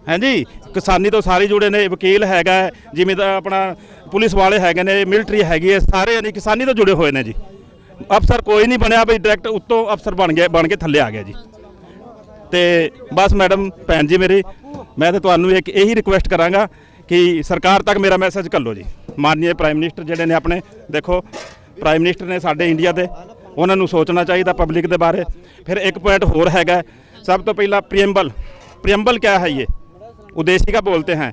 ਹਾਂਜੀ, ਕਿਸਾਨੀ ਤੋਂ ਸਾਰੇ ਜੁੜੇ ਨੇ, ਵਕੀਲ ਹੈਗਾ, ਜਿਵੇਂ ਦਾ ਆਪਣਾ ਪੁਲਿਸ ਵਾਲੇ ਹੈਗੇ ਨੇ, ਮਿਲਟਰੀ ਹੈਗੀ ਹੈ, ਸਾਰੇ ਯਾਨੀ ਕਿਸਾਨੀ ਤੋਂ ਜੁੜੇ ਹੋਏ ਨੇ ਜੀ। ਅਫਸਰ ਕੋਈ ਨਹੀਂ ਬਣਿਆ ਬਈ ਡਾਇਰੈਕਟ ਉੱਤੋਂ ਅਫਸਰ ਬਣ ਕੇ ਥੱਲੇ ਆ ਗਿਆ ਜੀ। ਤੇ ਬਸ ਮੈਡਮ ਭੈਣ ਜੀ ਮੇਰੀ, ਮੈਂ ਤਾਂ ਤੁਹਾਨੂੰ ਇੱਕ ਇਹੀ ਰਿਕੁਐਸਟ ਕਰਾਂਗਾ ਕਿ ਸਰਕਾਰ ਤੱਕ ਮੇਰਾ ਮੈਸੇਜ ਘੱਲੋ ਜੀ। ਮਾਨਨੀय ਪ੍ਰਾਈਮ ਮਿਨਿਸਟਰ ਜਿਹੜੇ ਨੇ ਆਪਣੇ, ਦੇਖੋ ਪ੍ਰਾਈਮ ਮਿਨਿਸਟਰ ਨੇ ਸਾਡੇ ਇੰਡੀਆ ਦੇ, ਉਹਨਾਂ ਨੂੰ ਸੋਚਣਾ ਚਾਹੀਦਾ ਪਬਲਿਕ ਦੇ ਬਾਰੇ। ਫਿਰ ਇੱਕ ਪੁਆਇੰਟ ਹੋਰ ਹੈਗਾ, ਸਭ ਤੋਂ ਪਹਿਲਾਂ प्रियम्बल क्या है? ये उद्देशिका बोलते हैं।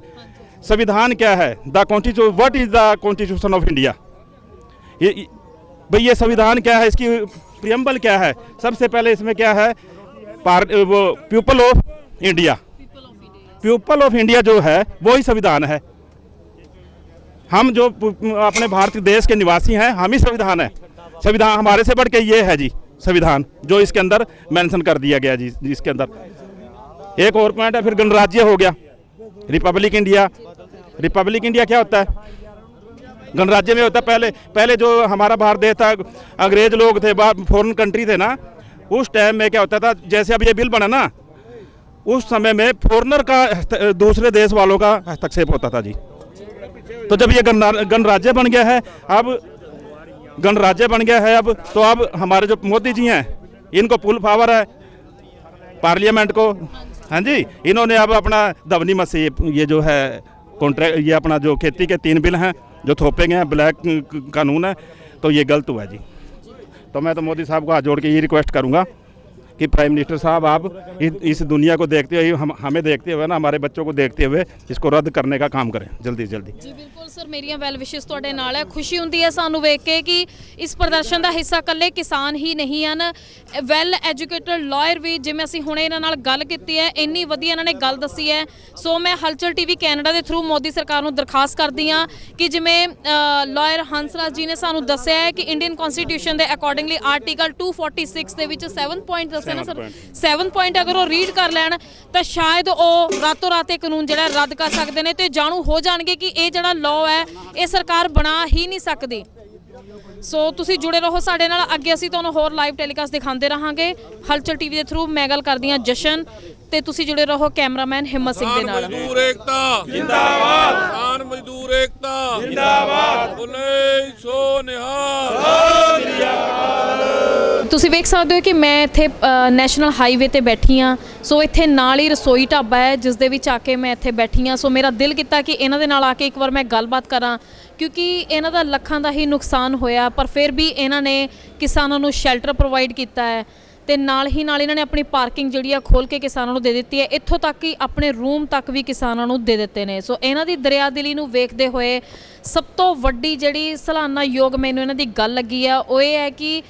संविधान क्या है? The constitution, what is the constitution of India? ये भाई ये संविधान क्या है, इसकी प्रियम्बल क्या है? सबसे पहले इसमें क्या है, वो people of India, people of India जो है वही संविधान है। हम जो अपने भारत देश के निवासी हैं हम ही संविधान है। संविधान हमारे से बढ़ के ये है जी संविधान, जो इसके अंदर मेंशन कर दिया गया जी। इसके अंदर एक और पॉइंट है, फिर गणराज्य हो गया, रिपब्लिक इंडिया। रिपब्लिक इंडिया क्या होता है? गणराज्य में होता है पहले जो हमारा भारत देश था, अंग्रेज लोग थे, फॉरेन कंट्री थे ना, उस टाइम में क्या होता था, जैसे अब ये बिल बना ना, उस समय में फॉरेनर का दूसरे देश वालों का हस्तक्षेप होता था जी। तो जब ये गणराज्य बन गया है, अब गणराज्य बन गया है अब, तो अब हमारे जो मोदी जी हैं इनको फुल पावर है पार्लियामेंट को। हाँ जी, इन्होंने अब अपना दवनी मसीह ये जो है कॉन्ट्रैक्ट, ये अपना जो खेती के 3 बिल हैं जो थोपे गए हैं, ब्लैक कानून है, तो ये गलत हुआ है जी। तो मैं तो मोदी साहब को हाथ जोड़ के ये रिक्वेस्ट करूँगा कि प्राइम मिनिस्टर साहब आप इस दुनिया को देखते हुए, हमें देखते हुए ना, हमारे बच्चों को देखते हुए इसको रद्द करने का काम करें जल्दी से जल्दी। ਜੀ ਬਿਲਕੁਲ ਸਰ, ਮੇਰੀਆਂ ਵੈਲ ਵਿਸ਼ੇਸ ਤੁਹਾਡੇ ਨਾਲ ਹੈ। ਖੁਸ਼ੀ ਹੁੰਦੀ ਹੈ ਸਾਨੂੰ ਵੇਖ ਕੇ ਕਿ ਇਸ ਪ੍ਰਦਰਸ਼ਨ ਦਾ ਹਿੱਸਾ ਇਕੱਲੇ ਕਿਸਾਨ ਹੀ ਨਹੀਂ ਹਨ, ਵੈਲ ਐਜੂਕੇਟਡ ਲਾਇਰ ਵੀ, ਜਿਵੇਂ ਅਸੀਂ ਹੁਣੇ ਇਹਨਾਂ ਨਾਲ ਗੱਲ ਕੀਤੀ ਹੈ, ਇੰਨੀ ਵਧੀਆ ਇਹਨਾਂ ਨੇ ਗੱਲ ਦੱਸੀ ਹੈ। ਸੋ ਮੈਂ ਹਲਚਲ ਟੀਵੀ ਕੈਨੇਡਾ ਦੇ ਥਰੂ ਮੋਦੀ ਸਰਕਾਰ ਨੂੰ ਦਰਖਾਸਤ ਕਰਦੀ ਹਾਂ ਕਿ ਜਿਵੇਂ ਲਾਇਰ ਹੰਸਰਾਜ ਜੀ ਨੇ ਸਾਨੂੰ ਦੱਸਿਆ ਹੈ ਕਿ ਇੰਡੀਅਨ ਕਨਸਟੀਟਿਊਸ਼ਨ ਦੇ ਅਕੋਰਡਿੰਗਲੀ ਆਰਟੀਕਲ 246 ਦੇ ਵਿੱਚ 7 ਪੁਆਇੰਟ ਦੱਸੇ ਨਾ ਸਰ, 7 ਪੁਆਇੰਟ ਅਗਰ ਉਹ ਰੀਡ ਕਰ ਲੈਣ ਤਾਂ ਸ਼ਾਇਦ ਉਹ ਰਾਤੋਂ ਰਾਤ ਇਹ ਕਾਨੂੰਨ ਜਿਹੜਾ ਰੱਦ ਕਰ ਸਕਦੇ ਨੇ ਤੇ ਜਾਣੂ ਹੋ ਜਾਣਗੇ ਕਿ ਇਹ ਜਿਹੜਾ ਲਾਅ ਹੈ ਇਹ ਸਰਕਾਰ ਬਣਾ ਹੀ ਨਹੀਂ ਸਕਦੀ। ਸੋ ਤੁਸੀਂ ਜੁੜੇ ਰਹੋ ਸਾਡੇ ਨਾਲ, ਅੱਗੇ ਅਸੀਂ ਤੁਹਾਨੂੰ ਹੋਰ ਲਾਈਵ ਟੈਲੀਕਾਸਟ ਦਿਖਾਉਂਦੇ ਰਹਾਂਗੇ ਹਲਚਲ ਟੀਵੀ ਦੇ ਥਰੂ। ਮੈਂ ਗੱਲ ਕਰਦੀ ਹਾਂ ਜਸ਼ਨ ਤੇ ਤੁਸੀਂ ਜੁੜੇ ਰਹੋ ਕੈਮਰਾਮੈਨ ਹਿੰਮਤ ਸਿੰਘ ਦੇ ਨਾਲ। ਮਜ਼ਦੂਰ ਏਕਤਾ ਜਿੰਦਾਬਾਦ, ਕਿਸਾਨ ਮਜ਼ਦੂਰ ਏਕਤਾ ਜਿੰਦਾਬਾਦ, ਬੋਲੇ ਸੋ ਨਿਹਾਲ। ਤੁਸੀਂ ਵੇਖ ਸਕਦੇ ਹੋ ਕਿ ਮੈਂ ਇੱਥੇ ਨੈਸ਼ਨਲ ਹਾਈਵੇ ਤੇ ਬੈਠੀ ਹਾਂ। ਸੋ ਇੱਥੇ ਨਾਲ ਹੀ ਰਸੋਈ ਢਾਬਾ ਹੈ ਜਿਸ ਦੇ ਵਿੱਚ ਆ ਕੇ ਮੈਂ ਇੱਥੇ ਬੈਠੀ ਹਾਂ। ਸੋ ਮੇਰਾ ਦਿਲ ਕੀਤਾ ਕਿ ਇਹਨਾਂ ਦੇ ਨਾਲ ਆ ਕੇ ਇੱਕ ਵਾਰ ਮੈਂ ਗੱਲਬਾਤ ਕਰਾਂ, ਕਿਉਂਕਿ ਇਹਨਾਂ ਦਾ ਲੱਖਾਂ ਦਾ ਹੀ ਨੁਕਸਾਨ ਹੋਇਆ, ਪਰ ਫਿਰ ਵੀ ਇਹਨਾਂ ਨੇ ਕਿਸਾਨਾਂ ਨੂੰ ਸ਼ੈਲਟਰ ਪ੍ਰੋਵਾਈਡ ਕੀਤਾ ਹੈ ਤੇ ਨਾਲ ਇਹਨਾਂ ਨੇ ਆਪਣੀ ਪਾਰਕਿੰਗ ਜਿਹੜੀ ਆ ਖੋਲ੍ਹ ਕੇ ਕਿਸਾਨਾਂ ਨੂੰ ਦੇ ਦਿੱਤੀ ਹੈ। ਇੱਥੋਂ ਤੱਕ ਕਿ ਆਪਣੇ ਰੂਮ ਤੱਕ ਵੀ ਕਿਸਾਨਾਂ ਨੂੰ ਦੇ ਦਿੱਤੇ ਨੇ। ਸੋ ਇਹਨਾਂ ਦੀ ਦਰਿਆਦਿਲੀ ਨੂੰ ਵੇਖਦੇ ਹੋਏ ਸਭ ਤੋਂ ਵੱਡੀ ਜਿਹੜੀ ਸਲਾਨਾ ਯੋਗ ਮੈਨੂੰ ਇਹਨਾਂ ਦੀ ਗੱਲ ਲੱਗੀ ਆ ਉਹ ਇਹ ਹੈ ਕਿ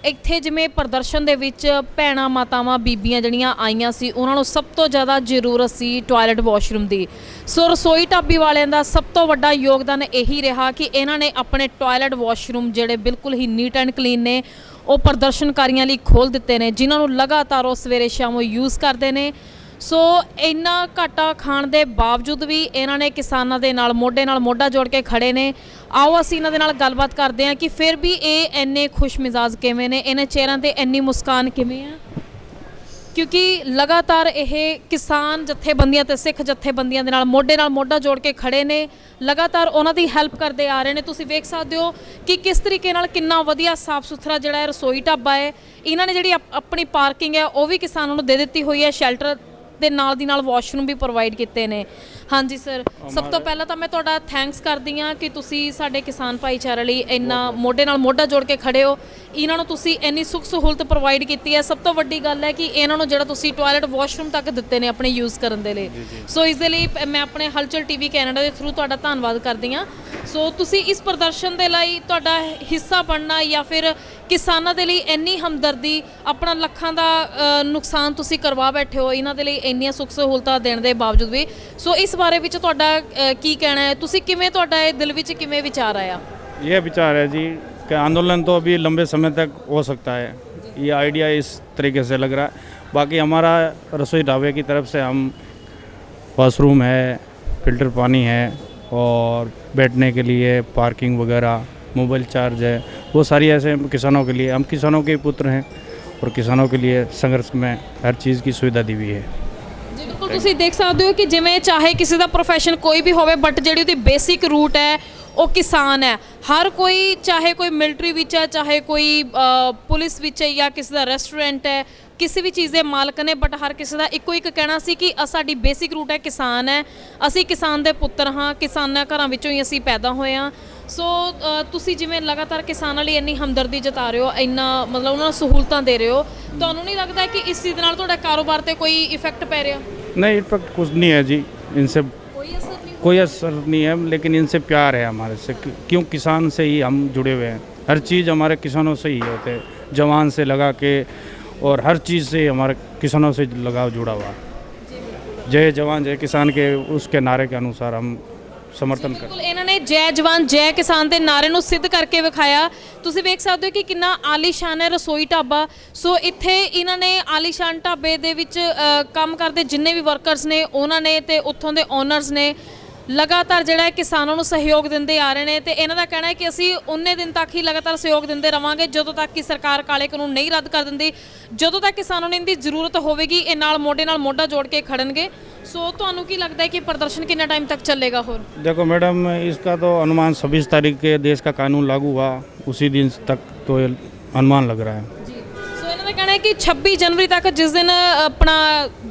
ਇੱਥੇ ਜਿਵੇਂ ਪ੍ਰਦਰਸ਼ਨ ਦੇ ਵਿੱਚ ਭੈਣਾਂ ਮਾਤਾਵਾਂ ਬੀਬੀਆਂ ਜਿਹੜੀਆਂ ਆਈਆਂ ਸੀ ਉਹਨਾਂ ਨੂੰ ਸਭ ਤੋਂ ਜ਼ਿਆਦਾ ਜ਼ਰੂਰਤ ਸੀ ਟਾਇਲਟ ਵਾਸ਼ਰੂਮ ਦੀ। ਸੋ ਰਸੋਈ ਢਾਬੀ ਵਾਲਿਆਂ ਦਾ ਸਭ ਤੋਂ ਵੱਡਾ ਯੋਗਦਾਨ ਇਹੀ ਰਿਹਾ ਕਿ ਇਹਨਾਂ ਨੇ ਆਪਣੇ ਟਾਇਲਟ ਵਾਸ਼ਰੂਮ ਜਿਹੜੇ ਬਿਲਕੁਲ ਹੀ ਨੀਟ ਐਂਡ ਕਲੀਨ ਨੇ ਉਹ ਪ੍ਰਦਰਸ਼ਨਕਾਰੀਆਂ ਲਈ ਖੋਲ੍ਹ ਦਿੱਤੇ ਨੇ, ਜਿਨ੍ਹਾਂ ਨੂੰ ਲਗਾਤਾਰ ਉਹ ਸਵੇਰੇ ਸ਼ਾਮ ਉਹ ਯੂਜ਼ ਕਰਦੇ ਨੇ। ਸੋ ਇੰਨਾ ਘਾਟਾ ਖਾਣ ਦੇ ਬਾਵਜੂਦ ਵੀ ਇਹਨਾਂ ਨੇ ਕਿਸਾਨਾਂ ਦੇ ਨਾਲ ਮੋਢਾ ਜੋੜ ਕੇ ਖੜੇ ਨੇ। ਆਓ ਅਸੀਂ ਇਹਨਾਂ ਦੇ ਨਾਲ ਗੱਲਬਾਤ ਕਰਦੇ ਹਾਂ ਕਿ ਫਿਰ ਵੀ ਇਹ ਇੰਨੇ ਖੁਸ਼ ਮਿਜ਼ਾਜ ਕਿਵੇਂ ਨੇ, ਇਹਨਾਂ ਚਿਹਰਿਆਂ ਤੇ ਇੰਨੀ ਮੁਸਕਾਨ ਕਿਵੇਂ ਆ। ਕਿਉਂਕਿ ਲਗਾਤਾਰ ਇਹ ਕਿਸਾਨ ਜਥੇਬੰਦੀਆਂ ਤੇ ਸਿੱਖ ਜਥੇਬੰਦੀਆਂ ਦੇ ਨਾਲ ਮੋਢਾ ਜੋੜ ਕੇ ਖੜੇ ਨੇ, ਲਗਾਤਾਰ ਉਹਨਾਂ ਦੀ ਹੈਲਪ ਕਰਦੇ ਆ ਰਹੇ ਨੇ। ਤੁਸੀਂ ਵੇਖ ਸਕਦੇ ਹੋ ਕਿ ਕਿਸ ਤਰੀਕੇ ਨਾਲ ਕਿੰਨਾ ਵਧੀਆ ਸਾਫ਼ ਸੁਥਰਾ ਜਿਹੜਾ ਹੈ ਰਸੋਈ ਢਾਬਾ ਹੈ। ਇਹਨਾਂ ਨੇ ਜਿਹੜੀ ਆਪਣੀ ਪਾਰਕਿੰਗ ਹੈ ਉਹ ਵੀ ਕਿਸਾਨਾਂ ਨੂੰ ਦੇ ਦਿੱਤੀ ਹੋਈ ਹੈ, ਸ਼ੈਲਟਰ ਦੇ ਨਾਲ ਦੀ ਨਾਲ ਵਾਸ਼ਰੂਮ ਵੀ ਪ੍ਰੋਵਾਈਡ ਕੀਤੇ ਨੇ। ਹਾਂਜੀ ਸਰ, ਸਭ ਤੋਂ ਪਹਿਲਾਂ ਤਾਂ ਮੈਂ ਤੁਹਾਡਾ ਥੈਂਕਸ ਕਰਦੀ ਹਾਂ ਕਿ ਤੁਸੀਂ ਸਾਡੇ ਕਿਸਾਨ ਭਾਈਚਾਰੇ ਲਈ ਇੰਨਾ ਮੋਢੇ ਨਾਲ ਮੋਢਾ ਜੋੜ ਕੇ ਖੜੇ ਹੋ, ਇਹਨਾਂ ਨੂੰ ਤੁਸੀਂ ਇੰਨੀ ਸੁੱਖ ਸਹੂਲਤ ਪ੍ਰੋਵਾਈਡ ਕੀਤੀ ਹੈ। ਸਭ ਤੋਂ ਵੱਡੀ ਗੱਲ ਹੈ ਕਿ ਇਹਨਾਂ ਨੂੰ ਜਿਹੜਾ ਤੁਸੀਂ ਟਾਇਲਟ ਵਾਸ਼ਰੂਮ ਤੱਕ ਦਿੱਤੇ ਨੇ ਆਪਣੇ ਯੂਜ਼ ਕਰਨ ਦੇ ਲਈ। ਸੋ ਇਸ ਦੇ ਲਈ ਮੈਂ ਆਪਣੇ ਹਲਚਲ ਟੀਵੀ ਕੈਨੇਡਾ ਦੇ ਥਰੂ ਤੁਹਾਡਾ ਧੰਨਵਾਦ ਕਰਦੀ ਹਾਂ। ਸੋ ਤੁਸੀਂ ਇਸ ਪ੍ਰਦਰਸ਼ਨ ਦੇ ਲਈ ਤੁਹਾਡਾ ਹਿੱਸਾ ਬਣਨਾ ਜਾਂ ਫਿਰ ਕਿਸਾਨਾਂ ਦੇ ਲਈ ਇੰਨੀ ਹਮਦਰਦੀ, ਆਪਣਾ ਲੱਖਾਂ ਦਾ ਨੁਕਸਾਨ ਤੁਸੀਂ ਕਰਵਾ ਬੈਠੇ ਹੋ ਇਹਨਾਂ ਦੇ ਲਈ ਇੰਨੀਆਂ ਸੁੱਖ ਸਹੂਲਤਾਂ ਦੇਣ ਦੇ ਬਾਵਜੂਦ ਵੀ। ਸੋ ਇਸ ਬਾਰੇ ਵਿੱਚ ਤੁਹਾਡਾ ਕੀ ਕਹਿਣਾ ਹੈ? ਤੁਸੀਂ ਕਿਵੇਂ, ਤੁਹਾਡਾ ਇਹ ਦਿਲ ਵਿੱਚ ਕਿਵੇਂ ਵਿਚਾਰ ਆਇਆ? ये विचार है जी कि आंदोलन तो अभी लंबे समय तक हो सकता है, ये आइडिया इस तरीके से लग रहा है। बाकी हमारा रसोई ढाबे की तरफ से हम वॉशरूम है, फिल्टर पानी है और बैठने के लिए पार्किंग वगैरह, मोबाइल चार्ज है, वो सारी ऐसे किसानों के लिए, हम किसानों के पुत्र हैं और किसानों के लिए संघर्ष में हर चीज़ की सुविधा दी हुई है। ਜੀ ਬਿਲਕੁਲ, ਤੁਸੀਂ ਦੇਖ ਸਕਦੇ ਹੋ ਕਿ ਜਿਵੇਂ ਚਾਹੇ ਕਿਸੇ ਦਾ ਪ੍ਰੋਫੈਸ਼ਨ ਕੋਈ ਵੀ ਹੋਵੇ, ਬਟ ਜਿਹੜੀ ਉਹਦੀ ਬੇਸਿਕ ਰੂਟ ਹੈ ਉਹ ਕਿਸਾਨ ਹੈ। ਹਰ ਕੋਈ, ਚਾਹੇ ਕੋਈ ਮਿਲਟਰੀ ਵਿੱਚ ਹੈ, ਚਾਹੇ ਕੋਈ ਪੁਲਿਸ ਵਿੱਚ ਹੈ ਜਾਂ ਕਿਸੇ ਦਾ ਰੈਸਟੋਰੈਂਟ ਹੈ, ਕਿਸੇ ਵੀ ਚੀਜ਼ ਦੇ ਮਾਲਕ ਨੇ, ਬਟ ਹਰ ਕਿਸੇ ਦਾ ਇੱਕੋ ਇੱਕ ਕਹਿਣਾ ਸੀ ਕਿ ਸਾਡੀ ਬੇਸਿਕ ਰੂਟ ਹੈ ਕਿਸਾਨ ਹੈ, ਅਸੀਂ ਕਿਸਾਨ ਦੇ ਪੁੱਤਰ ਹਾਂ, ਕਿਸਾਨਾਂ ਘਰਾਂ ਵਿੱਚੋਂ ਹੀ ਅਸੀਂ ਪੈਦਾ ਹੋਏ ਹਾਂ। ਸੋ ਤੁਸੀਂ ਜਿਵੇਂ ਲਗਾਤਾਰ ਕਿਸਾਨਾਂ ਲਈ ਇੰਨੀ ਹਮਦਰਦੀ ਜਤਾ ਰਹੇ ਹੋ, ਇੰਨਾ ਮਤਲਬ ਉਹਨਾਂ ਨੂੰ ਸਹੂਲਤਾਂ ਦੇ ਰਹੇ ਹੋ, ਤੁਹਾਨੂੰ ਨਹੀਂ ਲੱਗਦਾ ਕਿ ਇਸ ਚੀਜ਼ ਨਾਲ ਤੁਹਾਡਾ ਕਾਰੋਬਾਰ ਤੇ ਕੋਈ ਇਫੈਕਟ ਪੈ ਰਿਹਾ? नहीं, इफेक्ट कुछ नहीं है जी, इनसे कोई असर नहीं है, लेकिन इनसे प्यार है हमारे से, क्यों किसान से ही हम जुड़े हुए हैं। हर चीज़ हमारे किसानों से ही होते हैं, जवान से लगा के और हर चीज़ से हमारे किसानों से लगाव जुड़ा हुआ है। जय जवान जय किसान के उसके नारे के अनुसार हम समर्थन कर। ਇਹਨਾਂ ਨੇ ਜੈ ਜਵਾਨ ਜੈ ਕਿਸਾਨ ਦੇ ਨਾਰੇ ਨੂੰ ਸਿੱਧ ਕਰਕੇ ਵਿਖਾਇਆ। ਤੁਸੀਂ ਵੇਖ ਸਕਦੇ ਹੋ ਕਿ ਕਿੰਨਾ ਆਲੀਸ਼ਾਨ ਹੈ ਰਸੋਈ ਢਾਬਾ। ਸੋ ਇੱਥੇ ਇਹਨਾਂ ਨੇ ਆਲੀਸ਼ਾਨ ਢਾਬੇ ਦੇ ਵਿੱਚ ਕੰਮ ਕਰਦੇ ਜਿੰਨੇ ਵੀ ਵਰਕਰਸ ਨੇ ਉਹਨਾਂ ਨੇ ਤੇ ਉੱਥੋਂ ਦੇ ਓਨਰਸ ਨੇ ਲਗਾਤਾਰ ਜਿਹੜਾ ਹੈ ਕਿਸਾਨਾਂ ਨੂੰ ਸਹਿਯੋਗ ਦਿੰਦੇ ਆ ਰਹੇ ਨੇ। ਤੇ ਇਹਨਾਂ ਦਾ ਕਹਿਣਾ ਹੈ ਕਿ ਅਸੀਂ ਉਨੇ ਦਿਨ ਤੱਕ ਹੀ ਲਗਾਤਾਰ ਸਹਿਯੋਗ ਦਿੰਦੇ ਰਵਾਂਗੇ ਜਦੋਂ ਤੱਕ ਕਿ ਸਰਕਾਰ ਕਾਲੇ ਕਾਨੂੰਨ ਨਹੀਂ ਰੱਦ ਕਰ ਦਿੰਦੀ, ਜਦੋਂ ਤੱਕ ਕਿਸਾਨਾਂ ਨੂੰ ਇਹਦੀ ਜ਼ਰੂਰਤ ਹੋਵੇਗੀ ਇਹ ਨਾਲ ਮੋਢਾ ਜੋੜ ਕੇ ਖੜਨਗੇ। ਸੋ ਤੁਹਾਨੂੰ ਕੀ ਲੱਗਦਾ ਹੈ ਕਿ ਪ੍ਰਦਰਸ਼ਨ ਕਿੰਨਾ टाइम तक चलेगा? और देखो मैडम, इसका तो अनुमान 26 तारीख के देश का कानून लागू हुआ उसी दिन तक तो ये अनुमान लग रहा है। ਸੋ ਇਹਨਾਂ ਦਾ ਕਹਿਣਾ ਹੈ ਕਿ 26 ਜਨਵਰੀ ਤੱਕ, ਜਿਸ ਦਿਨ ਆਪਣਾ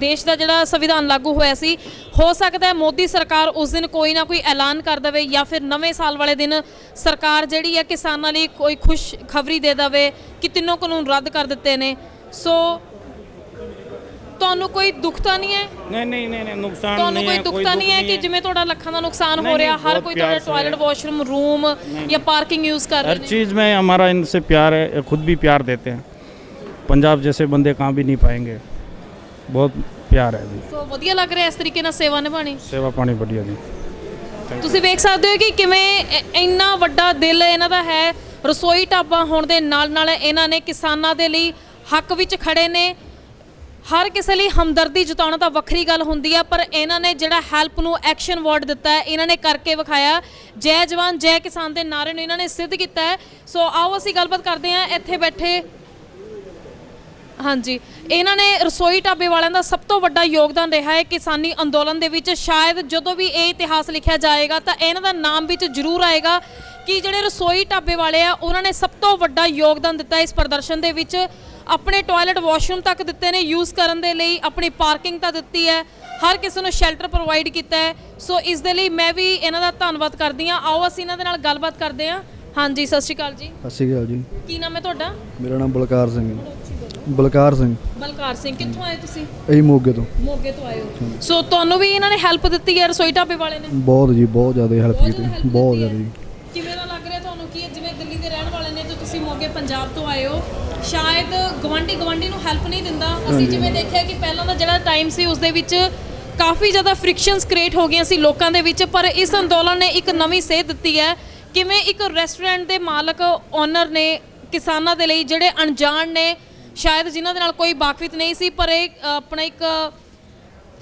ਦੇਸ਼ ਦਾ ਜਿਹੜਾ ਸੰਵਿਧਾਨ ਲਾਗੂ ਹੋਇਆ ਸੀ, ਹੋ ਸਕਦਾ ਹੈ ਮੋਦੀ ਸਰਕਾਰ ਉਸ ਦਿਨ ਕੋਈ ਨਾ ਕੋਈ ਐਲਾਨ ਕਰ ਦੇਵੇ ਜਾਂ ਫਿਰ ਨਵੇਂ ਸਾਲ ਵਾਲੇ ਦਿਨ ਸਰਕਾਰ ਜਿਹੜੀ ਹੈ ਕਿਸਾਨਾਂ ਲਈ ਕੋਈ ਖੁਸ਼ ਖਬਰੀ ਦੇ ਦੇਵੇ ਕਿ ਤਿੰਨੋਂ ਕਾਨੂੰਨ ਰੱਦ ਕਰ ਦਿੱਤੇ ਨੇ। ਸੋ ਤੁਹਾਨੂੰ ਕੋਈ ਦੁੱਖ ਤਾਂ ਨਹੀਂ ਹੈ? नहीं नुकसान ਤੁਹਾਨੂੰ नहीं ਕੋਈ है, ਦੁੱਖ कोई ਤਾਂ दुख ਨਹੀਂ ਹੈ नहीं ਕਿ है। ਜਿਵੇਂ ਤੁਹਾਡਾ ਲੱਖਾਂ ਦਾ ਨੁਕਸਾਨ ਹੋ नहीं, ਰਿਹਾ, ਹਰ बहुत ਕੋਈ प्यार ਤੁਹਾਡਾ से ਟਾਇਲਟ ਵਾਸ਼ਰੂਮ ਰੂਮ ਜਾਂ ਪਾਰਕਿੰਗ ਯੂਜ਼ ਕਰ हर ਰਹੇ ਨੇ? चीज़ में हमारा इनसे प्यार है, खुद भी प्यार देते हैं। पंजाब जैसे बंदे कहाँ भी नहीं पाएंगे, बहुत प्यार है जी। ਸੋ ਵਧੀਆ ਲੱਗ ਰਿਹਾ ਇਸ ਤਰੀਕੇ ਨਾਲ ਸੇਵਾ ਨਿਭਾਣੀ। सेवा पानी बढ़िया जी। ਤੁਸੀਂ ਵੇਖ ਸਕਦੇ ਹੋ ਕਿ ਕਿਵੇਂ ਇੰਨਾ ਵੱਡਾ ਦਿਲ ਇਹਨਾਂ ਦਾ ਹੈ। ਰਸੋਈ ਢਾਬਾ ਹੋਣ ਦੇ ਨਾਲ ਨਾਲ ਇਹਨਾਂ ਨੇ ਕਿਸਾਨਾਂ ਦੇ ਲਈ ਹੱਕ ਵਿੱਚ ਖੜੇ ਨੇ। ਹਰ ਕਿਸੇ ਲਈ ਹਮਦਰਦੀ ਜਤਾਉਣਾ ਤਾਂ ਵੱਖਰੀ ਗੱਲ ਹੁੰਦੀ ਆ, ਪਰ ਇਹਨਾਂ ਨੇ ਜਿਹੜਾ ਹੈਲਪ ਨੂੰ ਐਕਸ਼ਨ ਵਰਡ ਦਿੱਤਾ ਹੈ, ਇਹਨਾਂ ਨੇ ਕਰਕੇ ਵਿਖਾਇਆ। ਜੈ ਜਵਾਨ ਜੈ ਕਿਸਾਨ ਦੇ ਨਾਰੇ ਨੂੰ ਇਹਨਾਂ ਨੇ ਸਿੱਧ ਕੀਤਾ ਹੈ। ਸੋ ਆਓ ਅਸੀਂ ਗੱਲਬਾਤ ਕਰਦੇ ਹਾਂ ਇੱਥੇ ਬੈਠੇ। ਹਾਂਜੀ, ਇਹਨਾਂ ਨੇ ਰਸੋਈ ਢਾਬੇ ਵਾਲਿਆਂ ਦਾ ਸਭ ਤੋਂ ਵੱਡਾ ਯੋਗਦਾਨ ਰਿਹਾ ਹੈ ਕਿਸਾਨੀ ਅੰਦੋਲਨ ਦੇ ਵਿੱਚ। ਸ਼ਾਇਦ ਜਦੋਂ ਵੀ ਇਹ ਇਤਿਹਾਸ ਲਿਖਿਆ ਜਾਏਗਾ ਤਾਂ ਇਹਨਾਂ ਦਾ ਨਾਮ ਵਿੱਚ ਜ਼ਰੂਰ ਆਏਗਾ ਕਿ ਜਿਹੜੇ ਰਸੋਈ ਢਾਬੇ ਵਾਲੇ ਆ ਉਹਨਾਂ ਨੇ ਸਭ ਤੋਂ ਵੱਡਾ ਯੋਗਦਾਨ ਦਿੱਤਾ ਇਸ ਪ੍ਰਦਰਸ਼ਨ ਦੇ ਵਿੱਚ। ਆਪਣੇ ਟਾਇਲਟ ਵਾਸ਼ਰੂਮ ਤੱਕ ਦਿੱਤੇ ਨੇ ਯੂਜ਼ ਕਰਨ ਦੇ ਲਈ, ਆਪਣੀ ਪਾਰਕਿੰਗ ਤਾਂ ਦਿੱਤੀ ਹੈ, ਹਰ ਕਿਸੇ ਨੂੰ ਸ਼ੈਲਟਰ ਪ੍ਰੋਵਾਈਡ ਕੀਤਾ ਹੈ। ਸੋ ਇਸ ਦੇ ਲਈ ਮੈਂ ਵੀ ਇਹਨਾਂ ਦਾ ਧੰਨਵਾਦ ਕਰਦੀ ਹਾਂ। ਆਓ ਅਸੀਂ ਇਹਨਾਂ ਦੇ ਨਾਲ ਗੱਲਬਾਤ ਕਰਦੇ ਹਾਂ। ਹਾਂਜੀ, ਸਤਿ ਸ਼੍ਰੀ ਅਕਾਲ ਜੀ। ਸਤਿ ਸ਼੍ਰੀ ਅਕਾਲ ਜੀ। ਕੀ ਨਾਮ ਹੈ ਤੁਹਾਡਾ? ਮੇਰਾ ਨਾਮ ਬਲਕਾਰ ਸਿੰਘ ਹੈ। ਬਲਕਾਰ ਸਿੰਘ। ਬਲਕਾਰ ਸਿੰਘ, ਕਿੱਥੋਂ ਆਏ ਤੁਸੀਂ? ਅਸੀਂ ਮੋਗੇ ਤੋਂ। ਮੋਗੇ ਤੋਂ ਆਏ ਹੋ। ਸੋ ਤੁਹਾਨੂੰ ਵੀ ਇਹਨਾਂ ਨੇ ਹੈਲਪ ਦਿੱਤੀ ਹੈ ਰਸੋਈ ਢਾਬੇ ਵਾਲੇ ਨੇ? ਬਹੁਤ ਜੀ, ਬਹੁਤ ਜ਼ਿਆਦਾ ਹੈਲਪ ਕੀਤੀ, ਬਹੁਤ ਜ਼ਿਆਦਾ ਜੀ। ਕਿਵੇਂ ਦਾ ਲੱਗ ਰਿਹਾ ਤੁਹਾਨੂੰ ਕਿ ਜਿਵੇਂ ਦਿੱਲੀ ਦੇ ਰਹਿਣ ਵਾਲੇ ਨੇ ਤੇ ਤੁਸੀਂ ਮੋਗੇ ਪੰਜਾਬ ਤੋਂ ਆਏ ਹੋ, ਸ਼ਾਇਦ ਗਵਾਂਢੀ ਨੂੰ ਹੈਲਪ ਨਹੀਂ ਦਿੰਦਾ। ਅਸੀਂ ਜਿਵੇਂ ਦੇਖਿਆ ਕਿ ਪਹਿਲਾਂ ਦਾ ਜਿਹੜਾ ਟਾਈਮ ਸੀ ਉਸ ਦੇ ਵਿੱਚ ਕਾਫੀ ਜ਼ਿਆਦਾ ਫ੍ਰਿਕਸ਼ਨਸ ਕ੍ਰੀਏਟ ਹੋ ਗਈਆਂ ਸੀ ਲੋਕਾਂ ਦੇ ਵਿੱਚ, ਪਰ ਇਸ ਅੰਦੋਲਨ ਨੇ ਇੱਕ ਨਵੀਂ ਸੇਧ ਦਿੱਤੀ ਹੈ। ਕਿਵੇਂ ਇੱਕ ਰੈਸਟੋਰੈਂਟ ਦੇ ਮਾਲਕ ਓਨਰ ਨੇ ਕਿਸਾਨਾਂ ਦੇ ਲਈ ਜਿਹੜੇ ਅਣਜਾਣ ਨੇ, ਸ਼ਾਇਦ ਜਿਨ੍ਹਾਂ ਦੇ ਨਾਲ ਕੋਈ ਵਾਕਫੀਤ ਨਹੀਂ ਸੀ, ਪਰ ਇਹ ਆਪਣਾ ਇੱਕ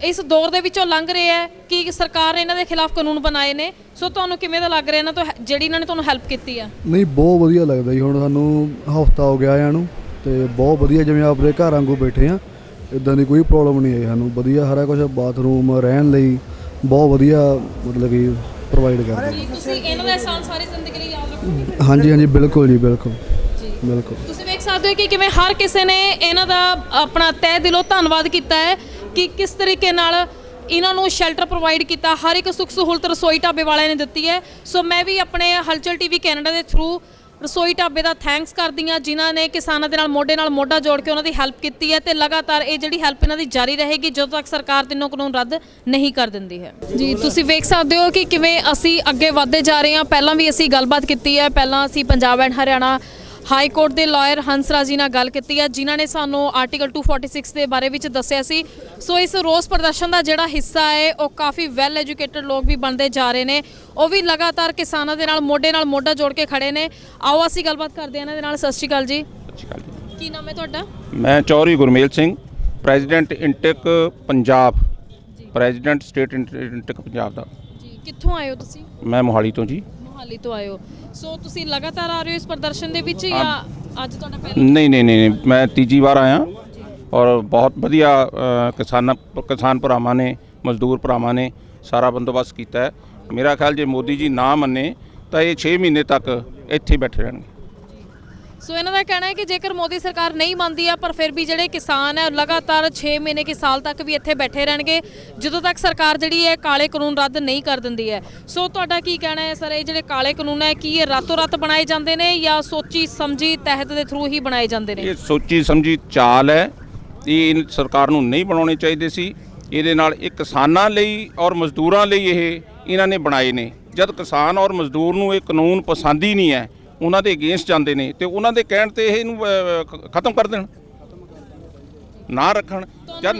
ਇਸ ਦੌਰ ਦੇ ਵਿੱਚੋਂ ਲੰਘ ਰਿਹਾ ਹੈ ਕਿ ਸਰਕਾਰ ਨੇ ਇਹਨਾਂ ਦੇ ਖਿਲਾਫ ਕਾਨੂੰਨ ਬਣਾਏ ਨੇ। ਸੋ ਤੁਹਾਨੂੰ ਕਿਵੇਂ ਦਾ ਲੱਗ ਰਿਹਾ ਇਹਨਾਂ ਤੋਂ ਜਿਹੜੀ ਇਹਨਾਂ ਨੇ ਤੁਹਾਨੂੰ ਹੈਲਪ ਕੀਤੀ ਆ? ਨਹੀਂ, ਬਹੁਤ ਵਧੀਆ ਲੱਗਦਾ ਜੀ। ਹੁਣ ਸਾਨੂੰ ਹਫ਼ਤਾ ਹੋ ਗਿਆ ਆਇਆਂ ਨੂੰ ਤੇ ਬਹੁਤ ਵਧੀਆ, ਜਿਵੇਂ ਆਪਦੇ ਘਰ ਵਾਂਗੂ ਬੈਠੇ ਆ। ਇਦਾਂ ਦੀ ਕੋਈ ਪ੍ਰੋਬਲਮ ਨਹੀਂ ਆਈ ਸਾਨੂੰ। ਵਧੀਆ ਸਾਰਾ ਕੁਝ, ਬਾਥਰੂਮ ਰਹਿਣ ਲਈ ਬਹੁਤ ਵਧੀਆ ਮਤਲਬ ਕਿ ਪ੍ਰੋਵਾਈਡ ਕਰਦੇ। ਜੀ ਤੁਸੀਂ ਇਹਨਾਂ ਦਾ ਅਹਿਸਾਨ ਸਾਰੀ ਜ਼ਿੰਦਗੀ ਲਈ ਯਾਦ ਰੱਖੋਗੇ? ਹਾਂਜੀ ਹਾਂਜੀ ਬਿਲਕੁਲ ਜੀ, ਬਿਲਕੁਲ ਬਿਲਕੁਲ। ਤੁਸੀਂ ਵੇਖ ਸਕਦੇ ਹੋ ਕਿ ਕਿਵੇਂ ਹਰ ਕਿਸੇ ਨੇ ਇਹਨਾਂ ਦਾ ਆਪਣਾ ਤਹਿ ਦਿਲੋਂ ਧੰਨਵਾਦ ਕੀਤਾ ਹੈ ਕਿ ਕਿਸ ਤਰੀਕੇ ਨਾਲ ਇਹਨਾਂ ਨੂੰ ਸ਼ੈਲਟਰ ਪ੍ਰੋਵਾਈਡ ਕੀਤਾ, ਹਰ ਇੱਕ ਸੁੱਖ ਸਹੂਲਤ ਰਸੋਈ ਢਾਬੇ ਵਾਲਿਆਂ ਨੇ ਦਿੱਤੀ ਹੈ। ਸੋ ਮੈਂ ਵੀ ਆਪਣੇ ਹਲਚਲ ਟੀਵੀ ਕੈਨੇਡਾ ਦੇ ਥਰੂ ਰਸੋਈ ਢਾਬੇ ਦਾ ਥੈਂਕਸ ਕਰਦੀ ਹਾਂ, ਜਿਨ੍ਹਾਂ ਨੇ ਕਿਸਾਨਾਂ ਦੇ ਨਾਲ ਮੋਢਾ ਜੋੜ ਕੇ ਉਹਨਾਂ ਦੀ ਹੈਲਪ ਕੀਤੀ ਹੈ ਤੇ ਲਗਾਤਾਰ ਇਹ ਜਿਹੜੀ ਹੈਲਪ ਇਹਨਾਂ ਦੀ ਜਾਰੀ ਰਹੇਗੀ ਜਦੋਂ ਤੱਕ ਸਰਕਾਰ ਤਿੰਨੋਂ ਕਾਨੂੰਨ ਰੱਦ ਨਹੀਂ ਕਰ ਦਿੰਦੀ ਹੈ। ਜੀ ਤੁਸੀਂ ਵੇਖ ਸਕਦੇ ਹੋ ਕਿ ਕਿਵੇਂ ਅਸੀਂ ਅੱਗੇ ਵਧਦੇ ਜਾ ਰਹੇ ਹਾਂ। ਪਹਿਲਾਂ ਵੀ ਅਸੀਂ ਗੱਲਬਾਤ ਕੀਤੀ ਹੈ, ਪਹਿਲਾਂ ਅਸੀਂ Punjab and Haryana high court ਦੇ ਲਾਇਰ ਹੰਸਰਾਜ ਜੀ ਨਾਲ ਗੱਲ ਕੀਤੀ ਹੈ, ਜਿਨ੍ਹਾਂ ਨੇ ਸਾਨੂੰ ਆਰਟੀਕਲ 246 ਦੇ ਬਾਰੇ ਵਿੱਚ ਦੱਸਿਆ ਸੀ। ਸੋ ਇਸ ਰੋਸ ਪ੍ਰਦਰਸ਼ਨ ਦਾ ਜਿਹੜਾ ਹਿੱਸਾ ਹੈ ਉਹ ਕਾਫੀ ਵੈਲ ਐਜੂਕੇਟਡ ਲੋਕ ਵੀ ਬਣਦੇ ਜਾ ਰਹੇ ਨੇ, ਉਹ ਵੀ ਲਗਾਤਾਰ ਕਿਸਾਨਾਂ ਦੇ ਨਾਲ ਮੋਢਾ ਜੋੜ ਕੇ ਖੜੇ ਨੇ। ਆਓ ਅਸੀਂ ਗੱਲਬਾਤ ਕਰਦੇ ਹਾਂ ਇਹਨਾਂ ਦੇ ਨਾਲ। ਸਤਿ ਸ਼੍ਰੀ ਅਕਾਲ ਜੀ। ਸਤਿ ਸ਼੍ਰੀ ਅਕਾਲ ਜੀ। ਕੀ ਨਾਮ ਹੈ ਤੁਹਾਡਾ? ਮੈਂ Chaudhary Gurmel Singh, president INTACH Punjab, president state INTACH Punjab ਦਾ। ਜੀ ਕਿੱਥੋਂ ਆਏ ਹੋ ਤੁਸੀਂ? ਮੈਂ ਮੋਹਾਲੀ ਤੋਂ ਜੀ। ਮੋਹਾਲੀ ਤੋਂ ਆਏ ਹੋ। ਸੋ ਤੁਸੀਂ ਲਗਾਤਾਰ ਆ ਰਹੇ ਹੋ ਇਸ ਪ੍ਰਦਰਸ਼ਨ ਦੇ ਵਿੱਚ ਜਾਂ ਅੱਜ ਤੁਹਾਡਾ ਪਹਿਲਾ? ਨਹੀਂ, ਮੈਂ ਤੀਜੀ ਵਾਰ ਆਇਆ ਔਰ ਬਹੁਤ ਵਧੀਆ ਕਿਸਾਨ ਭਰਾਵਾਂ ਨੇ, ਮਜ਼ਦੂਰ ਭਰਾਵਾਂ ਨੇ ਸਾਰਾ ਬੰਦੋਬਸਤ ਕੀਤਾ ਹੈ। ਮੇਰਾ ਖਿਆਲ ਜੇ ਮੋਦੀ ਜੀ ਨਾ ਮੰਨੇ ਤਾਂ ਇਹ 6 ਮਹੀਨੇ ਤੱਕ ਇੱਥੇ ਬੈਠੇ ਰਹਿਣਗੇ। ਸੋ ਇਹਨਾਂ ਦਾ ਕਹਿਣਾ ਹੈ ਕਿ ਜੇਕਰ ਮੋਦੀ ਸਰਕਾਰ ਨਹੀਂ ਮੰਨਦੀ ਆ ਪਰ ਫਿਰ ਵੀ ਜਿਹੜੇ ਕਿਸਾਨ ਹੈ ਲਗਾਤਾਰ 6 ਮਹੀਨੇ ਕਿ ਸਾਲ ਤੱਕ ਵੀ ਇੱਥੇ ਬੈਠੇ ਰਹਿਣਗੇ ਜਦੋਂ ਤੱਕ ਸਰਕਾਰ ਜਿਹੜੀ ਹੈ ਕਾਲੇ ਕਾਨੂੰਨ ਰੱਦ ਨਹੀਂ ਕਰ ਦਿੰਦੀ ਹੈ। ਸੋ ਤੁਹਾਡਾ ਕੀ ਕਹਿਣਾ ਹੈ ਸਰ, ਇਹ ਜਿਹੜੇ ਕਾਲੇ ਕਾਨੂੰਨ ਹੈ ਕੀ ਇਹ ਰਾਤੋਂ ਰਾਤ ਬਣਾਏ ਜਾਂਦੇ ਨੇ ਜਾਂ ਸੋਚੀ ਸਮਝੀ ਤਹਿਤ ਦੇ ਥਰੂ ਹੀ ਬਣਾਏ ਜਾਂਦੇ ਨੇ? ਇਹ ਸੋਚੀ ਸਮਝੀ ਚਾਲ ਹੈ, ਇਹ ਸਰਕਾਰ ਨੂੰ ਨਹੀਂ ਬਣਾਉਣੇ ਚਾਹੀਦੇ ਸੀ। ਇਹਦੇ ਨਾਲ ਇਹ ਕਿਸਾਨਾਂ ਲਈ ਔਰ ਮਜ਼ਦੂਰਾਂ ਲਈ ਇਹਨਾਂ ਨੇ ਬਣਾਏ ਨੇ। ਜਦ ਕਿਸਾਨ ਔਰ ਮਜ਼ਦੂਰ ਨੂੰ ਇਹ ਕਾਨੂੰਨ ਪਸੰਦ ਹੀ ਨਹੀਂ ਹੈ, ਉਹਨਾਂ ਦੇ ਅਗੇਂਸਟ ਜਾਂਦੇ ਨੇ ਤੇ ਉਹਨਾਂ ਦੇ ਕਹਿਣ ਤੇ ਇਹਨੂੰ ਖਤਮ ਕਰ ਦੇਣ, ਨਾ ਰੱਖਣ। ਜਦ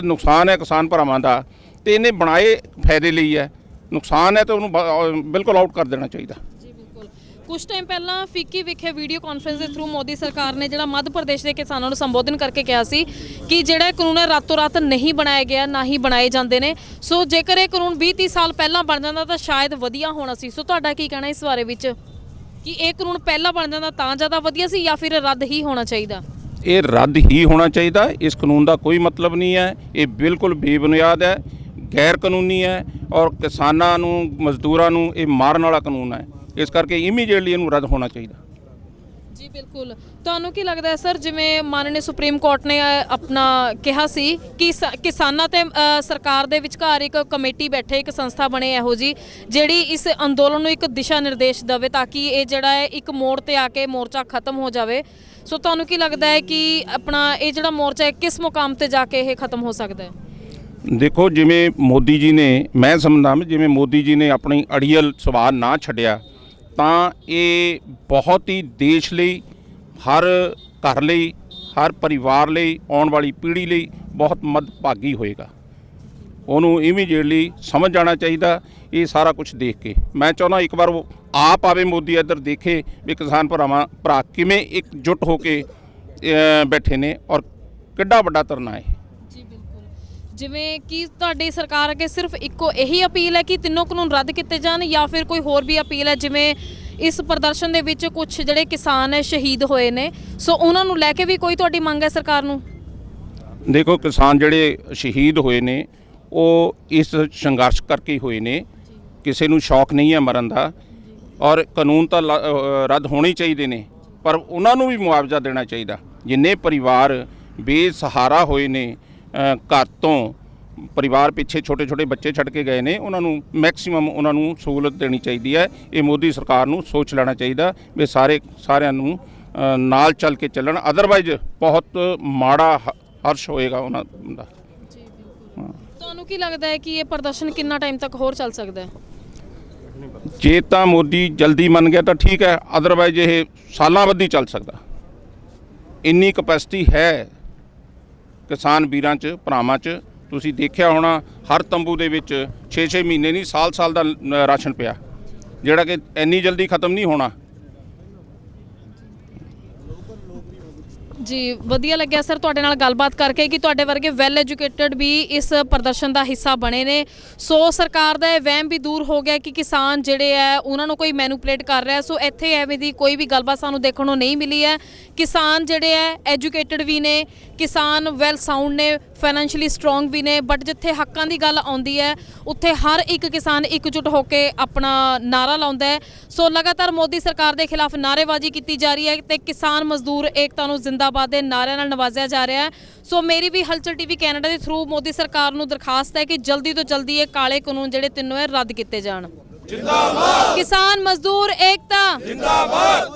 ਨੁਕਸਾਨ ਹੈ ਕਿਸਾਨ ਭਰਾਵਾਂ ਦਾ ਤੇ ਇਹਨੇ ਬਣਾਏ ਫਾਇਦੇ ਲਈ ਹੈ, ਨੁਕਸਾਨ ਹੈ ਤਾਂ ਉਹਨੂੰ ਬਿਲਕੁਲ ਆਊਟ ਕਰ ਦੇਣਾ ਚਾਹੀਦਾ। ਜੀ ਬਿਲਕੁਲ। ਕੁਝ ਟਾਈਮ ਪਹਿਲਾਂ ਫਿੱਕੀ ਵਿਖੇ ਵੀਡੀਓ ਕਾਨਫਰੰਸ ਦੇ ਥਰੂ ਮੋਦੀ ਸਰਕਾਰ ਨੇ ਜਿਹੜਾ ਮੱਧ ਪ੍ਰਦੇਸ਼ ਦੇ ਕਿਸਾਨਾਂ ਨੂੰ ਸੰਬੋਧਨ ਕਰਕੇ ਕਿਹਾ ਸੀ ਕਿ ਜਿਹੜਾ ਕਾਨੂੰਨ ਹੈ ਰਾਤੋਂ ਰਾਤ ਨਹੀਂ ਬਣਾਇਆ ਗਿਆ, ਨਾ ਹੀ ਬਣਾਏ ਜਾਂਦੇ ਨੇ। ਸੋ ਜੇਕਰ ਇਹ ਕਾਨੂੰਨ 20-30 ਸਾਲ ਪਹਿਲਾਂ ਬਣ ਜਾਂਦਾ ਤਾਂ ਸ਼ਾਇਦ ਵਧੀਆ ਹੋਣਾ ਸੀ। ਸੋ ਤੁਹਾਡਾ ਕੀ ਕਹਿਣਾ ਇਸ ਬਾਰੇ ਵਿੱਚ ਕਿ ਇਹ ਕਾਨੂੰਨ ਪਹਿਲਾਂ ਬਣ ਜਾਂਦਾ ਤਾਂ ਜ਼ਿਆਦਾ ਵਧੀਆ ਸੀ ਜਾਂ ਫਿਰ ਰੱਦ ਹੀ ਹੋਣਾ ਚਾਹੀਦਾ? ਇਹ ਰੱਦ ਹੀ ਹੋਣਾ ਚਾਹੀਦਾ। ਇਸ ਕਾਨੂੰਨ ਦਾ ਕੋਈ ਮਤਲਬ ਨਹੀਂ ਹੈ, ਇਹ ਬਿਲਕੁਲ ਬੇਬੁਨਿਆਦ ਹੈ, ਗੈਰ ਕਾਨੂੰਨੀ ਹੈ ਔਰ ਕਿਸਾਨਾਂ ਨੂੰ, ਮਜ਼ਦੂਰਾਂ ਨੂੰ ਇਹ ਮਾਰਨ ਵਾਲਾ ਕਾਨੂੰਨ ਹੈ। ਇਸ ਕਰਕੇ ਇਮੀਡੀਏਟਲੀ ਇਹਨੂੰ ਰੱਦ ਹੋਣਾ ਚਾਹੀਦਾ। ਜੀ ਬਿਲਕੁਲ। ਤੁਹਾਨੂੰ ਕੀ ਲੱਗਦਾ ਹੈ ਸਰ, ਜਿਵੇਂ ਮਾਨनीय ਸੁਪਰੀਮ ਕੋਰਟ ਨੇ ਆਪਣਾ ਕਿਹਾ ਸੀ ਕਿ ਕਿਸਾਨਾਂ ਤੇ ਸਰਕਾਰ ਦੇ ਵਿਚਕਾਰ ਇੱਕ ਕਮੇਟੀ ਬੈਠੇ, ਇੱਕ ਸੰਸਥਾ ਬਣੇ ਇਹੋ ਜੀ ਜਿਹੜੀ ਇਸ ਅੰਦੋਲਨ ਨੂੰ ਇੱਕ ਦਿਸ਼ਾ ਨਿਰਦੇਸ਼ ਦੇਵੇ ਤਾਂ ਕਿ ਇਹ ਜਿਹੜਾ ਹੈ ਇੱਕ ਮੋੜ ਤੇ ਆ ਕੇ ਮੋਰਚਾ ਖਤਮ ਹੋ ਜਾਵੇ। ਸੋ ਤੁਹਾਨੂੰ ਕੀ ਲੱਗਦਾ ਹੈ ਕਿ ਆਪਣਾ ਇਹ ਜਿਹੜਾ ਮੋਰਚਾ ਹੈ ਕਿਸ ਮੁਕਾਮ ਤੇ ਜਾ ਕੇ ਇਹ ਖਤਮ ਹੋ ਸਕਦਾ ਹੈ? ਦੇਖੋ, ਜਿਵੇਂ ਮੋਦੀ ਜੀ ਨੇ, ਮੈਂ ਸਮਝਦਾ ਜਿਵੇਂ ਮੋਦੀ ਜੀ ਨੇ ਆਪਣੀ ਅੜੀਅਲ ਸਵਾਲ ਨਾ ਛੱਡਿਆ ਤਾਂ ਇਹ ਬਹੁਤ ਹੀ ਦੇਸ਼ ਲਈ, ਹਰ ਘਰ ਲਈ, ਹਰ ਪਰਿਵਾਰ ਲਈ, ਆਉਣ ਵਾਲੀ ਪੀੜ੍ਹੀ ਲਈ ਬਹੁਤ ਮੱਦਭਾਗੀ ਹੋਏਗਾ। ਉਹਨੂੰ ਇਮੀਡੀਏਟਲੀ ਸਮਝ ਜਾਣਾ ਚਾਹੀਦਾ ਇਹ ਸਾਰਾ ਕੁਝ ਦੇਖ ਕੇ। ਮੈਂ ਚਾਹੁੰਦਾ ਇੱਕ ਵਾਰ ਉਹ ਆਪ ਆਵੇ, ਮੋਦੀ ਇੱਧਰ ਦੇਖੇ ਵੀ ਕਿਸਾਨ ਭਰਾ ਕਿਵੇਂ ਇਕਜੁੱਟ ਹੋ ਕੇ ਬੈਠੇ ਨੇ ਔਰ ਕਿੱਡਾ ਵੱਡਾ ਧਰਨਾ ਹੈ। ਜੀ ਬਿਲਕੁਲ। ਜਿਵੇਂ ਕਿ ਤੁਹਾਡੀ ਸਰਕਾਰ ਅੱਗੇ ਸਿਰਫ ਇੱਕੋ ਇਹੀ ਅਪੀਲ ਹੈ ਕਿ ਤਿੰਨੋਂ ਕਾਨੂੰਨ ਰੱਦ ਕੀਤੇ ਜਾਣ ਜਾਂ ਫਿਰ ਕੋਈ ਹੋਰ ਵੀ ਅਪੀਲ ਹੈ? ਜਿਵੇਂ ਇਸ ਪ੍ਰਦਰਸ਼ਨ ਦੇ ਵਿੱਚ ਕੁਝ ਜਿਹੜੇ ਕਿਸਾਨ ਹੈ ਸ਼ਹੀਦ ਹੋਏ ਨੇ, ਸੋ ਉਹਨਾਂ ਨੂੰ ਲੈ ਕੇ ਵੀ ਕੋਈ ਤੁਹਾਡੀ ਮੰਗ ਹੈ ਸਰਕਾਰ ਨੂੰ? ਦੇਖੋ, ਕਿਸਾਨ ਜਿਹੜੇ ਸ਼ਹੀਦ ਹੋਏ ਨੇ ਉਹ ਇਸ ਸੰਘਰਸ਼ ਕਰਕੇ ਹੀ ਹੋਏ ਨੇ, ਕਿਸੇ ਨੂੰ ਸ਼ੌਕ ਨਹੀਂ ਹੈ ਮਰਨ ਦਾ। ਔਰ ਕਾਨੂੰਨ ਤਾਂ ਰੱਦ ਹੋਣੇ ਚਾਹੀਦੇ ਨੇ ਪਰ ਉਹਨਾਂ ਨੂੰ ਵੀ ਮੁਆਵਜ਼ਾ ਦੇਣਾ ਚਾਹੀਦਾ। ਜਿੰਨੇ ਪਰਿਵਾਰ ਬੇਸਹਾਰਾ ਹੋਏ ਨੇ, ਘਰ ਤੋਂ ਪਰਿਵਾਰ ਪਿੱਛੇ ਛੋਟੇ ਬੱਚੇ ਛੱਡ ਕੇ ਗਏ ਨੇ, ਉਹਨਾਂ ਨੂੰ ਮੈਕਸਿਮਮ ਉਹਨਾਂ ਨੂੰ ਸਹੂਲਤ ਦੇਣੀ ਚਾਹੀਦੀ ਹੈ। ਇਹ ਮੋਦੀ ਸਰਕਾਰ ਨੂੰ ਸੋਚ ਲੈਣਾ ਚਾਹੀਦਾ ਵੀ ਸਾਰਿਆਂ ਨੂੰ ਨਾਲ ਚੱਲ ਕੇ ਚੱਲਣ, ਅਦਰਵਾਈਜ਼ ਬਹੁਤ ਮਾੜਾ ਹਰਸ਼ ਹੋਏਗਾ ਉਹਨਾਂ ਦਾ। ਜੀ ਬਿਲਕੁਲ। ਤੁਹਾਨੂੰ ਕੀ ਲੱਗਦਾ ਹੈ ਕਿ ਇਹ ਪ੍ਰਦਰਸ਼ਨ ਕਿੰਨਾ ਟਾਈਮ ਤੱਕ ਹੋਰ ਚੱਲ ਸਕਦਾ ਹੈ? ਜੇ ਤਾਂ ਮੋਦੀ ਜਲਦੀ ਮੰਨ ਗਿਆ ਤਾਂ ਠੀਕ ਹੈ, ਅਦਰਵਾਈਜ਼ ਇਹ ਸਾਲਾਂ ਬੱਧੀ ਚੱਲ ਸਕਦਾ। ਇੰਨੀ ਕਪੈਸਿਟੀ ਹੈ ਕਿਸਾਨ ਵੀਰਾਂ 'ਚ, ਭਰਾਵਾਂ 'ਚ। ਤੁਸੀਂ ਦੇਖਿਆ ਹੋਣਾ ਹਰ ਤੰਬੂ ਦੇ ਵਿੱਚ 6-6 ਮਹੀਨੇ ਨਹੀਂ, ਸਾਲ ਦਾ ਰਾਸ਼ਨ ਪਿਆ, ਜਿਹੜਾ ਕਿ ਇੰਨੀ ਜਲਦੀ ਖਤਮ ਨਹੀਂ ਹੋਣਾ। ਜੀ ਵਧੀਆ ਲੱਗਿਆ ਸਰ ਤੁਹਾਡੇ ਨਾਲ ਗੱਲਬਾਤ ਕਰਕੇ ਕਿ ਤੁਹਾਡੇ ਵਰਗੇ ਵੈਲ ਐਜੂਕੇਟਡ ਵੀ ਇਸ ਪ੍ਰਦਰਸ਼ਨ ਦਾ ਹਿੱਸਾ ਬਣੇ ਨੇ। ਸੋ ਸਰਕਾਰ ਦਾ ਇਹ ਵਹਿਮ ਵੀ ਦੂਰ ਹੋ ਗਿਆ ਕਿ ਕਿਸਾਨ ਜਿਹੜੇ ਹੈ ਉਹਨਾਂ ਨੂੰ ਕੋਈ ਮੈਨੂਪਲੇਟ ਕਰ ਰਿਹਾ। ਸੋ ਇੱਥੇ ਐਵੇਂ ਦੀ ਕੋਈ ਵੀ ਗੱਲਬਾਤ ਸਾਨੂੰ ਦੇਖਣ ਨੂੰ ਨਹੀਂ ਮਿਲੀ ਹੈ। ਕਿਸਾਨ ਜਿਹੜੇ ਹੈ ਐਜੂਕੇਟਡ ਵੀ ਨੇ, ਕਿਸਾਨ ਵੈਲ ਸਾਊਂਡ ਨੇ, ਫਾਈਨੈਂਸ਼ੀਅਲੀ ਸਟਰੋਂਗ ਵੀ ਨੇ, ਬਟ ਜਿੱਥੇ ਹੱਕਾਂ ਦੀ ਗੱਲ ਆਉਂਦੀ ਹੈ ਉੱਥੇ ਹਰ ਇੱਕ ਕਿਸਾਨ ਇਕਜੁੱਟ ਹੋ ਕੇ ਆਪਣਾ ਨਾਰਾ ਲਾਉਂਦਾ ਹੈ। ਸੋ ਲਗਾਤਾਰ ਮੋਦੀ ਸਰਕਾਰ ਦੇ ਖਿਲਾਫ ਨਾਅਰੇਬਾਜ਼ੀ ਕੀਤੀ ਜਾ ਰਹੀ ਹੈ ਤੇ ਕਿਸਾਨ ਮਜ਼ਦੂਰ ਏਕਤਾ ਨੂੰ ਜ਼ਿੰਦਾਬਾਦ ਦੇ ਨਾਅਰਿਆਂ ਨਾਲ ਨਵਾਜ਼ਿਆ ਜਾ ਰਿਹਾ ਹੈ। ਸੋ ਮੇਰੀ ਵੀ ਹਲਚਲ ਟੀਵੀ ਕੈਨੇਡਾ ਦੇ ਥਰੂ ਮੋਦੀ ਸਰਕਾਰ ਨੂੰ ਦਰਖਾਸਤ ਹੈ ਕਿ ਜਲਦੀ ਤੋਂ ਜਲਦੀ ਇਹ ਕਾਲੇ ਕਾਨੂੰਨ ਜਿਹੜੇ ਤਿੰਨੋਂ ਹੈ ਰੱਦ ਕੀਤੇ ਜਾਣ। ਜਿੰਦਾਬਾਦ ਕਿਸਾਨ ਮਜ਼ਦੂਰ ਏਕਤਾ, ਜਿੰਦਾਬਾਦ।